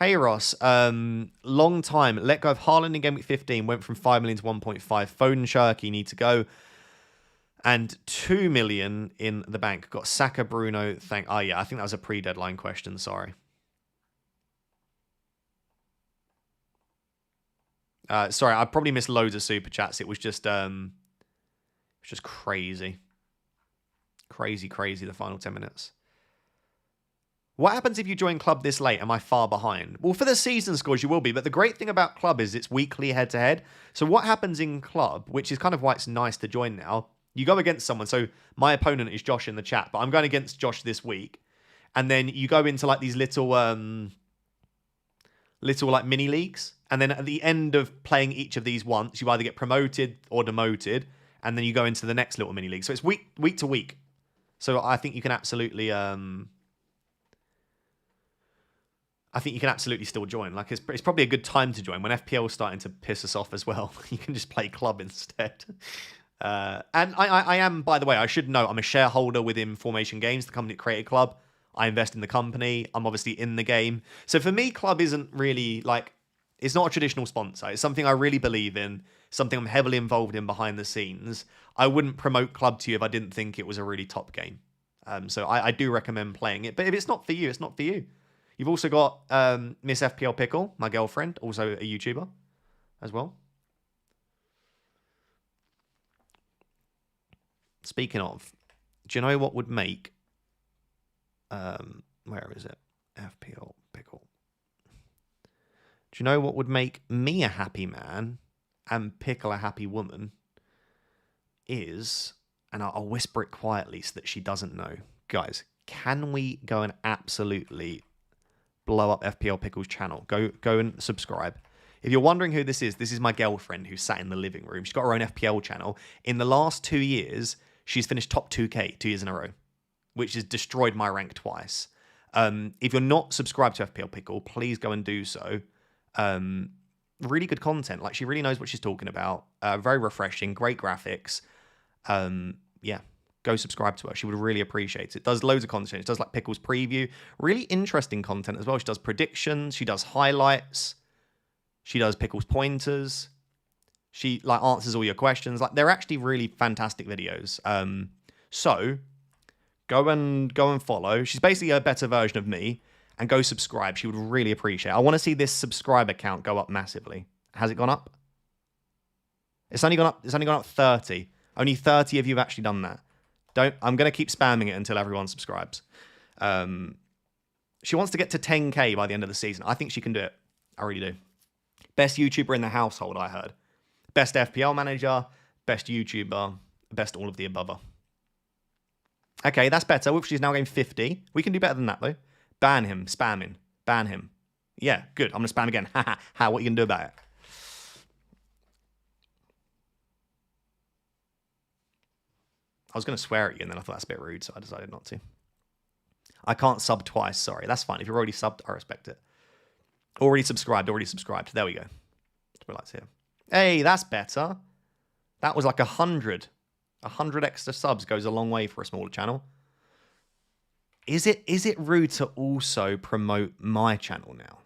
Hey, Ross. Long time. Let go of Haaland in Gameweek 15. Went from 5 million to 1.5. Foden, Cherky need to go. And 2 million in the bank. Got Saka, Bruno. Oh, yeah. I think that was a pre-deadline question. Sorry. Sorry, I probably missed loads of super chats. It was just crazy. Crazy, the final 10 minutes. What happens if you join club this late? Am I far behind? Well, for the season scores, you will be. But the great thing about club is it's weekly head-to-head. So what happens in club, which is kind of why it's nice to join now, you go against someone. So my opponent is Josh in the chat, but I'm going against Josh this week. And then you go into like these little like mini leagues. And then at the end of playing each of these once, you either get promoted or demoted, and then you go into the next little mini league. So it's week to week. So I think you can absolutely, still join. Like it's probably a good time to join when FPL is starting to piss us off as well. You can just play club instead. And I am, by the way, I should note, I'm a shareholder within Formation Games, the company that created club. I invest in the company. I'm obviously in the game. So for me, club isn't really like. It's not a traditional sponsor. It's something I really believe in, something I'm heavily involved in behind the scenes. I wouldn't promote club to you if I didn't think it was a really top game. So I do recommend playing it. But if it's not for you, it's not for you. You've also got Miss FPL Pickle, my girlfriend, also a YouTuber as well. Speaking of, do you know what would make... where is it? FPL Pickle. Do you know what would make me a happy man and Pickle a happy woman is, and I'll whisper it quietly so that she doesn't know. Guys, can we go and absolutely blow up FPL Pickle's channel? Go and subscribe. If you're wondering who this is my girlfriend who sat in the living room. She's got her own FPL channel. In the last 2 years, she's finished top 2K 2 years in a row, which has destroyed my rank twice. If you're not subscribed to FPL Pickle, please go and do so. Really good content. Like, she really knows what she's talking about. Very refreshing, great graphics. Yeah, go subscribe to her. She would really appreciate it. Does loads of content. She does like Pickle's preview. Really interesting content as well. She does predictions. She does highlights. She does Pickle's pointers. She like answers all your questions. Like, they're actually really fantastic videos. So go and follow. She's basically a better version of me. And go subscribe. She would really appreciate it. I want to see this subscriber count go up massively. Has it gone up? It's only gone up 30. Only 30 of you have actually done that. I'm going to keep spamming it until everyone subscribes. She wants to get to 10K by the end of the season. I think she can do it. I really do. Best YouTuber in the household, I heard. Best FPL manager, best YouTuber, best all of the above. Okay, that's better. She's now getting 50. We can do better than that, though. Ban him. Spamming. Ban him. Yeah, good. I'm going to spam again. Ha. What are you going to do about it? I was going to swear at you, and then I thought that's a bit rude, so I decided not to. I can't sub twice. Sorry. That's fine. If you're already subbed, I respect it. Already subscribed. There we go. That's what I like to hear. Hey, that's better. That was like 100. 100 extra subs goes a long way for a smaller channel. Is it rude to also promote my channel now?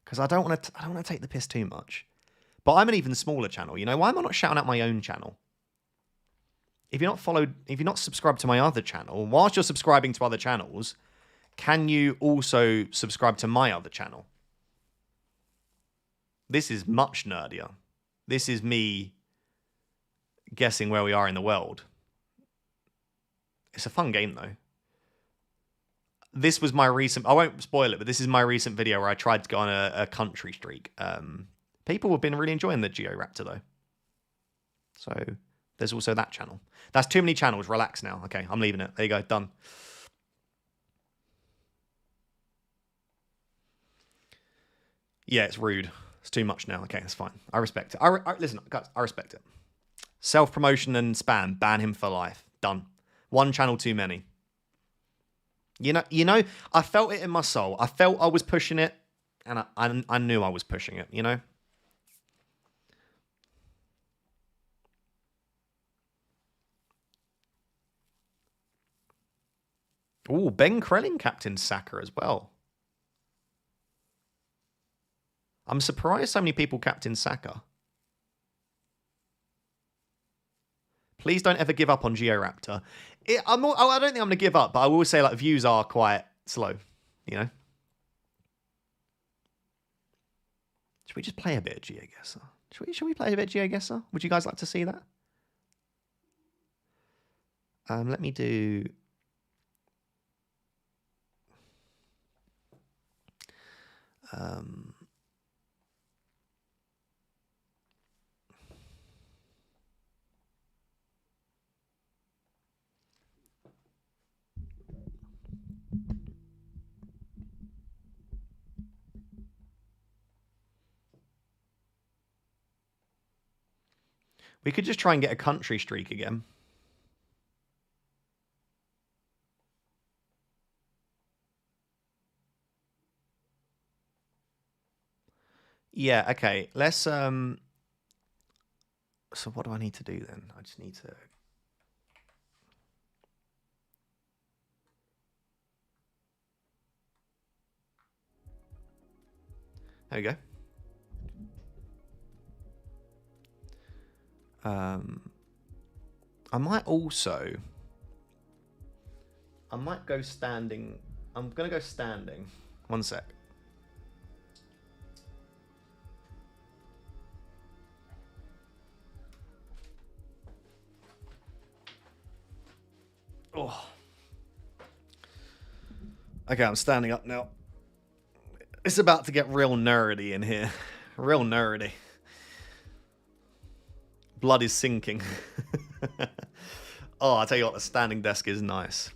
Because I don't want to take the piss too much. But I'm an even smaller channel. You know, why am I not shouting out my own channel? If you're not subscribed to my other channel, whilst you're subscribing to other channels, can you also subscribe to my other channel? This is much nerdier. This is me guessing where we are in the world. It's a fun game, though. This was my recent... I won't spoil it, but this is my recent video where I tried to go on a country streak. People have been really enjoying the Georaptor, though. So there's also that channel. That's too many channels. Relax now. Okay, I'm leaving it. There you go. Done. Yeah, it's rude. It's too much now. Okay, that's fine. I respect it. Listen, guys, I respect it. Self-promotion and spam. Ban him for life. Done. One channel too many. You know, I felt it in my soul. I felt I was pushing it, and I knew I was pushing it, you know? Oh, Ben Krelling captain Saka as well. I'm surprised so many people captain Saka. Please don't ever give up on Georaptor. I don't think I'm going to give up, but I will say like views are quite slow, you know? Should we just play a bit of Geoguessr? Should we play a bit of Geoguessr? Would you guys like to see that? Let me do... We could just try and get a country streak again. Yeah, okay. Let's so what do I need to do then? I just need to There we go. I might go standing. I'm going to go standing. One sec. Oh. Okay, I'm standing up now. It's about to get real nerdy in here. Real nerdy. Blood is sinking. Oh, I'll tell you what, the standing desk is nice.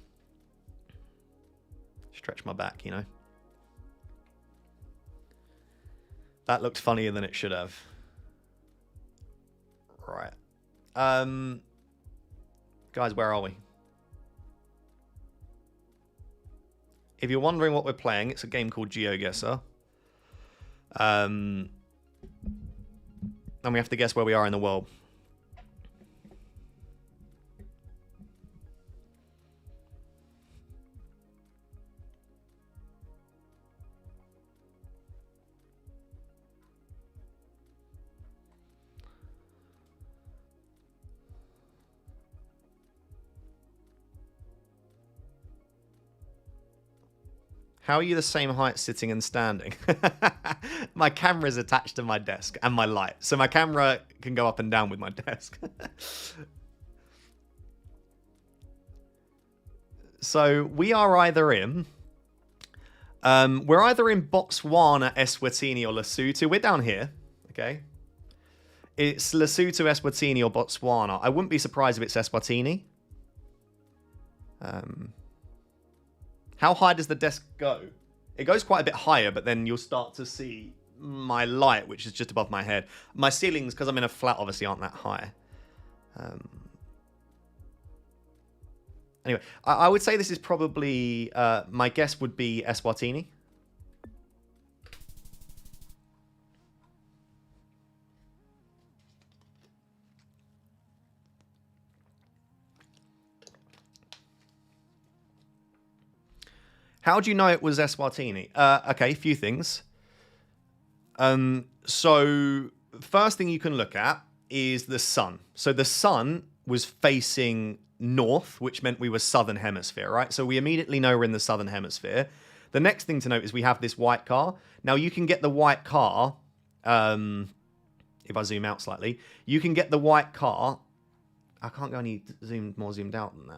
Stretch my back, you know. That looked funnier than it should have. Right. Guys, where are we? If you're wondering what we're playing, it's a game called Geoguessr. And we have to guess where we are in the world. How are you the same height sitting and standing? My camera's attached to my desk and my light. So my camera can go up and down with my desk. So we are either in We're either in Botswana, Eswatini, or Lesotho. We're down here, okay? It's Lesotho, Eswatini, or Botswana. I wouldn't be surprised if it's Eswatini. How high does the desk go? It goes quite a bit higher, but then you'll start to see my light, which is just above my head. My ceilings, because I'm in a flat, obviously aren't that high. Anyway, I would say this is probably, my guess would be Eswatini. How do you know it was Eswatini? Okay, a few things. So, first thing you can look at is the sun. So the sun was facing north, which meant we were southern hemisphere, right? So we immediately know we're in the southern hemisphere. The next thing to note is we have this white car. Now you can get the white car, if I zoom out slightly, you can get the white car. I can't go any more zoomed out than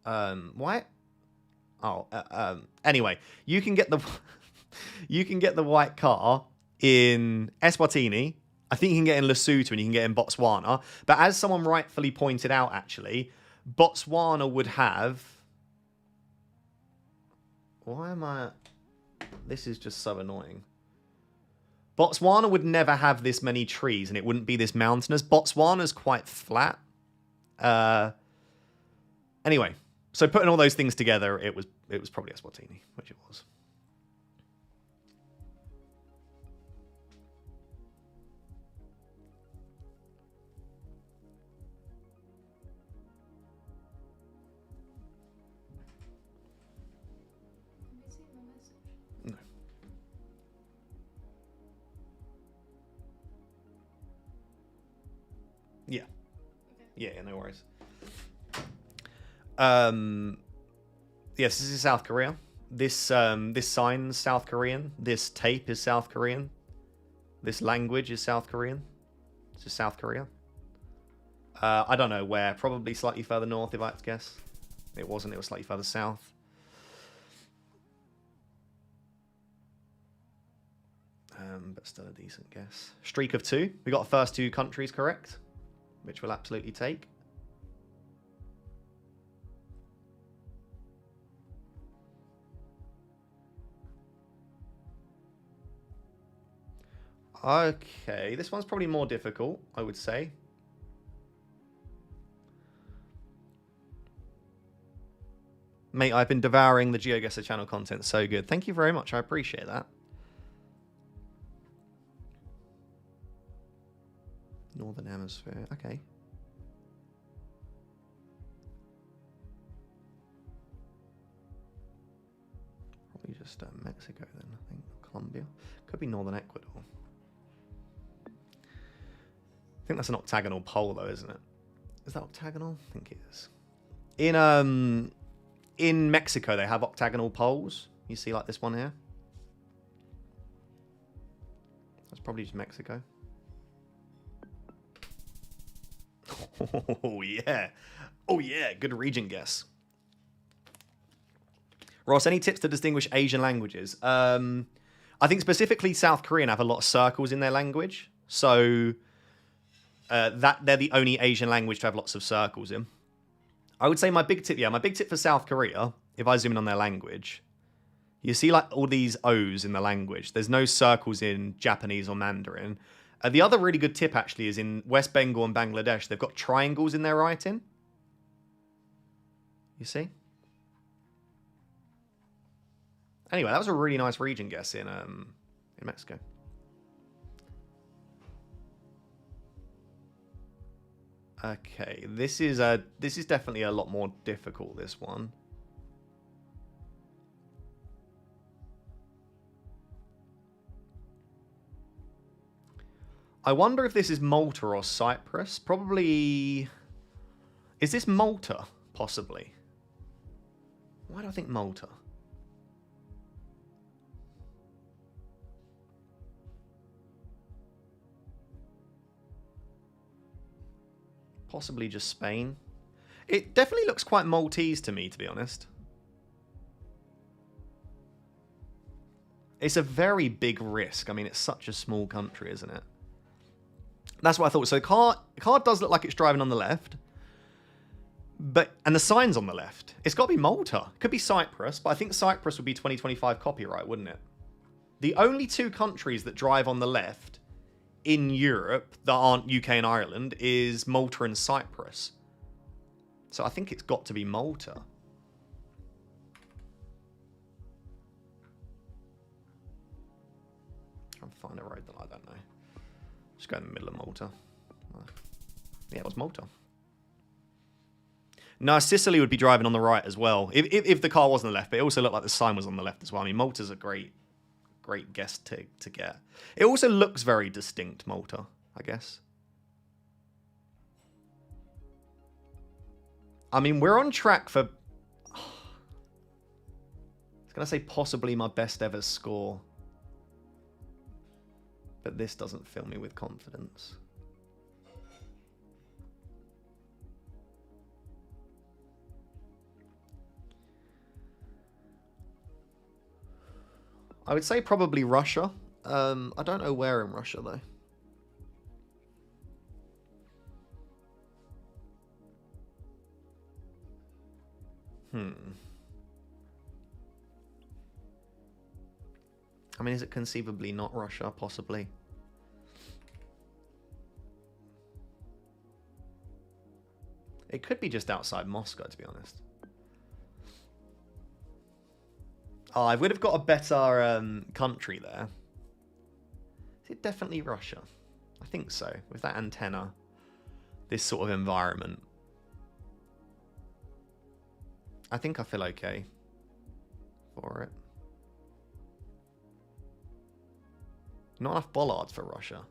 that. White? Oh, anyway, you can get the white car in Eswatini. I think you can get in Lesotho and you can get in Botswana. But as someone rightfully pointed out, actually, Botswana would have. Why am I? This is just so annoying. Botswana would never have this many trees, and it wouldn't be this mountainous. Botswana's quite flat. Anyway. So putting all those things together, it was probably Eswatini, which it was. No. Yeah. Okay. Yeah, no worries. Yes, this is South Korea. This sign's South Korean. This tape is South Korean. This language is South Korean. This is South Korea. I don't know where. Probably slightly further north, if I had to guess. It wasn't. It was slightly further south. But still a decent guess. Streak of 2. We got the first 2 countries correct, which we'll absolutely take. Okay, this one's probably more difficult, I would say. Mate, I've been devouring the Geoguessr channel content. So good. Thank you very much. I appreciate that. Northern Hemisphere. Okay. Probably just Mexico then, I think. Colombia. Could be Northern Ecuador. I think that's an octagonal pole, though, isn't it? Is that octagonal? I think it is. In Mexico, they have octagonal poles. You see, like this one here. That's probably just Mexico. Oh yeah, oh yeah. Good region guess. Ross, any tips to distinguish Asian languages? I think specifically South Korean have a lot of circles in their language, so. That they're the only Asian language to have lots of circles in. I would say my big tip for South Korea, if I zoom in on their language, you see like all these O's in the language. There's no circles in Japanese or Mandarin. The other really good tip actually is in West Bengal and Bangladesh. They've got triangles in their writing. You see? Anyway, that was a really nice region guess in Mexico. Okay, this is definitely a lot more difficult, this one. I wonder if this is Malta or Cyprus. Probably. Is this Malta? Possibly. Why do I think Malta? Possibly just Spain. It definitely looks quite Maltese to me, to be honest. It's a very big risk. I mean, it's such a small country, isn't it? That's what I thought. So the car does look like it's driving on the left. And the sign's on the left. It's got to be Malta. It could be Cyprus, but I think Cyprus would be 2025 copyright, wouldn't it? The only two countries that drive on the left in Europe that aren't UK and Ireland is Malta and Cyprus. So I think it's got to be Malta. Trying to find a road that I don't know. Just go in the middle of Malta. Yeah, it was Malta. No, Sicily would be driving on the right as well. If the car was on the left, but it also looked like the sign was on the left as well. I mean, Malta's a great guess to get. It also looks very distinct, Malta, I guess. I mean, we're on track for... I was going to say possibly my best ever score. But this doesn't fill me with confidence. I would say probably Russia. I don't know where in Russia, though. I mean, is it conceivably not Russia? Possibly. It could be just outside Moscow, to be honest. Oh, I would have got a better country there. Is it definitely Russia? I think so. With that antenna, this sort of environment. I think I feel okay for it. Not enough bollards for Russia.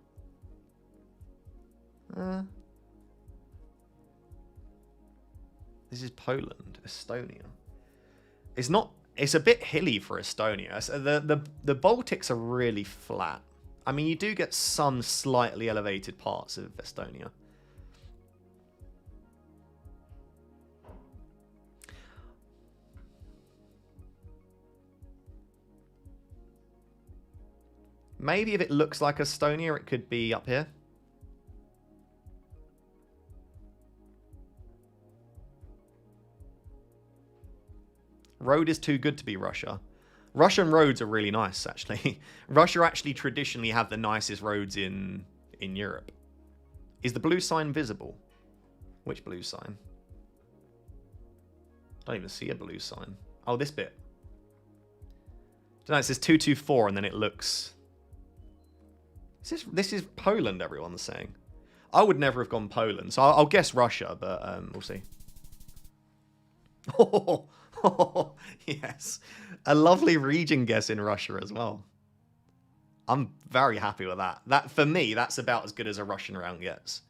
This is Poland, Estonia. It's not. It's a bit hilly for Estonia. So the Baltics are really flat. I mean, you do get some slightly elevated parts of Estonia. Maybe if it looks like Estonia, it could be up here. Road is too good to be Russia. Russian roads are really nice, actually. Russia actually traditionally have the nicest roads in Europe. Is the blue sign visible? Which blue sign? I don't even see a blue sign. Oh, this bit. I don't know, it says 224 and then it looks... This is Poland, everyone's saying. I would never have gone Poland, so I'll guess Russia, but we'll see. Oh, yes. A lovely region guess in Russia as well. I'm very happy with that. That, for me, that's about as good as a Russian round gets.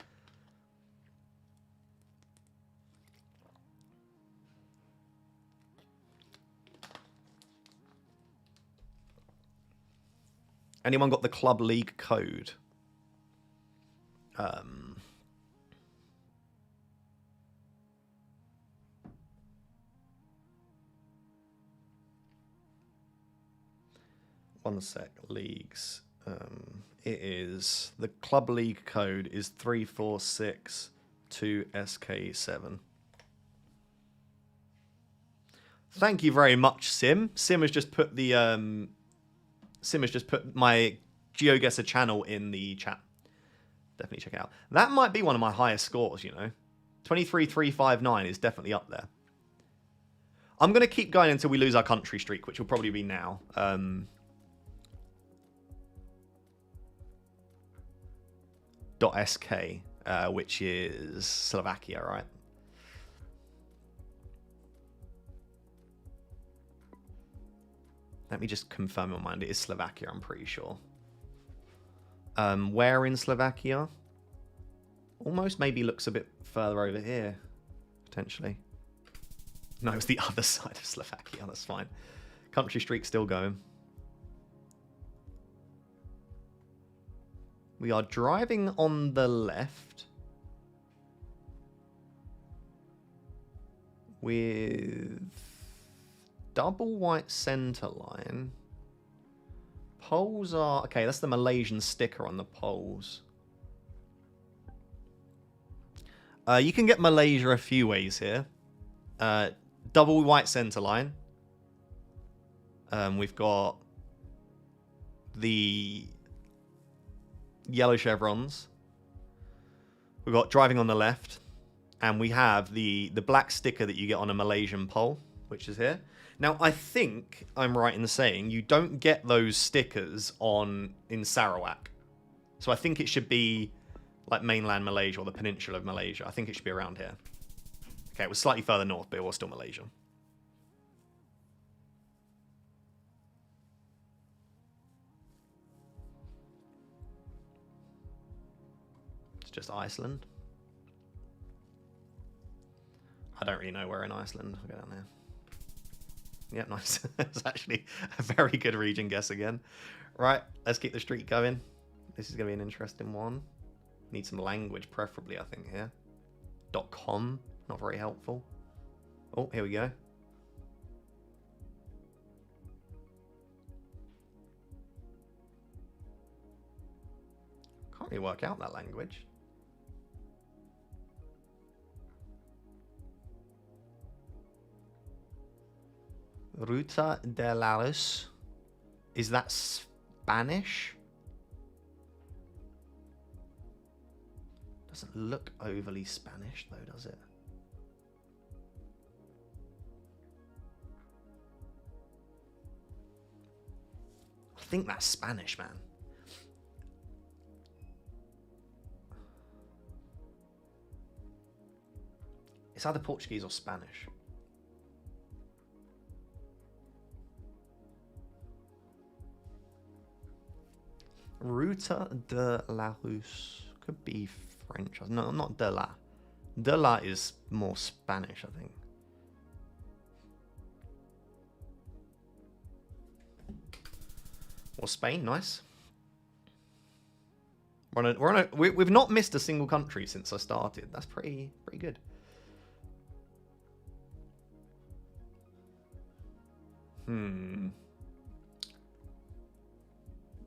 Anyone got the club league code? One sec, leagues. It is, the club league code is 3462SK7. Thank you very much, Sim. Sim has just put the my Geoguessr channel in the chat. Definitely check it out. That might be one of my highest scores, you know. 23,359 is definitely up there. I'm going to keep going until we lose our country streak, which will probably be now. .sk, which is Slovakia, right? Let me just confirm in my mind. It is Slovakia, I'm pretty sure. Where in Slovakia? Almost maybe looks a bit further over here, potentially. No, it's the other side of Slovakia. That's fine. Country streak still going. We are driving on the left with double white center line. poles are... Okay, that's the Malaysian sticker on the poles. You can get Malaysia a few ways here. Double white center line. We've got the yellow chevrons. We've got driving on the left. And we have the black sticker that you get on a Malaysian pole, which is here. Now, I think I'm right in saying you don't get those stickers in Sarawak. So I think it should be like mainland Malaysia or the peninsula of Malaysia. I think it should be around here. Okay, it was slightly further north, but it was still Malaysia. It's just Iceland. I don't really know where in Iceland. I'll go down there. Yep, nice. It's actually a very good region guess again. Right, let's keep the streak going. This is going to be an interesting one. Need some language, preferably, I think, here. .com, not very helpful. Oh, here we go. Can't really work out that language. Ruta de Laos. Is that Spanish? Doesn't look overly Spanish though, does it? I think that's Spanish, man. It's either Portuguese or Spanish. Ruta de Laos. Could be French. No, not de la. De la is more Spanish, I think. Well, Spain, nice. We've not missed a single country since I started. That's pretty good.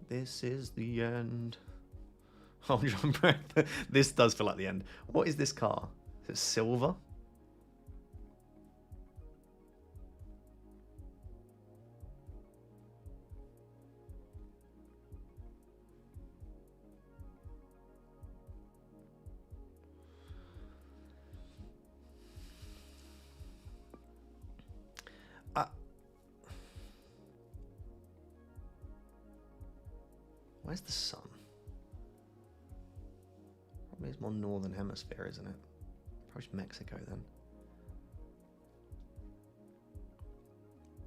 This is the end. Oh, this does feel like the end. What is this car? Is it silver? Where's the sun? Probably it's more northern hemisphere, isn't it? Probably Mexico then.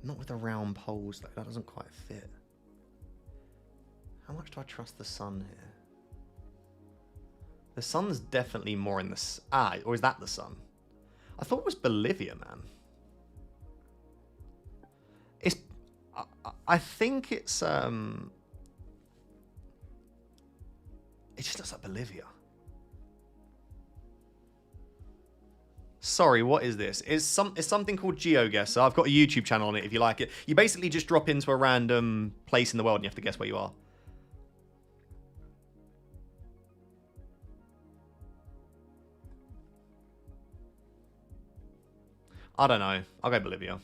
Not with the round poles though, that doesn't quite fit. How much do I trust the sun here? The sun's definitely more in the... or is that the sun? I thought it was Bolivia, man. It's... I think it's... It just looks like Bolivia. Sorry, what is this? It's something called Geoguessr. I've got a YouTube channel on it if you like it. You basically just drop into a random place in the world and you have to guess where you are. I don't know. I'll go Bolivia.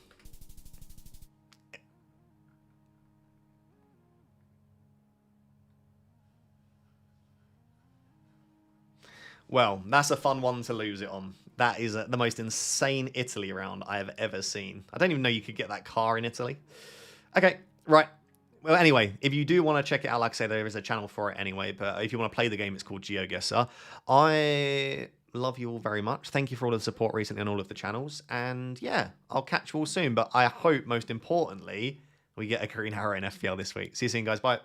Well, that's a fun one to lose it on. That is the most insane Italy round I have ever seen. I don't even know you could get that car in Italy. Okay, right. Well, anyway, if you do want to check it out, like I say, there is a channel for it anyway. But if you want to play the game, it's called Geoguessr. I love you all very much. Thank you for all of the support recently on all of the channels. And yeah, I'll catch you all soon. But I hope, most importantly, we get a green arrow in FPL this week. See you soon, guys. Bye.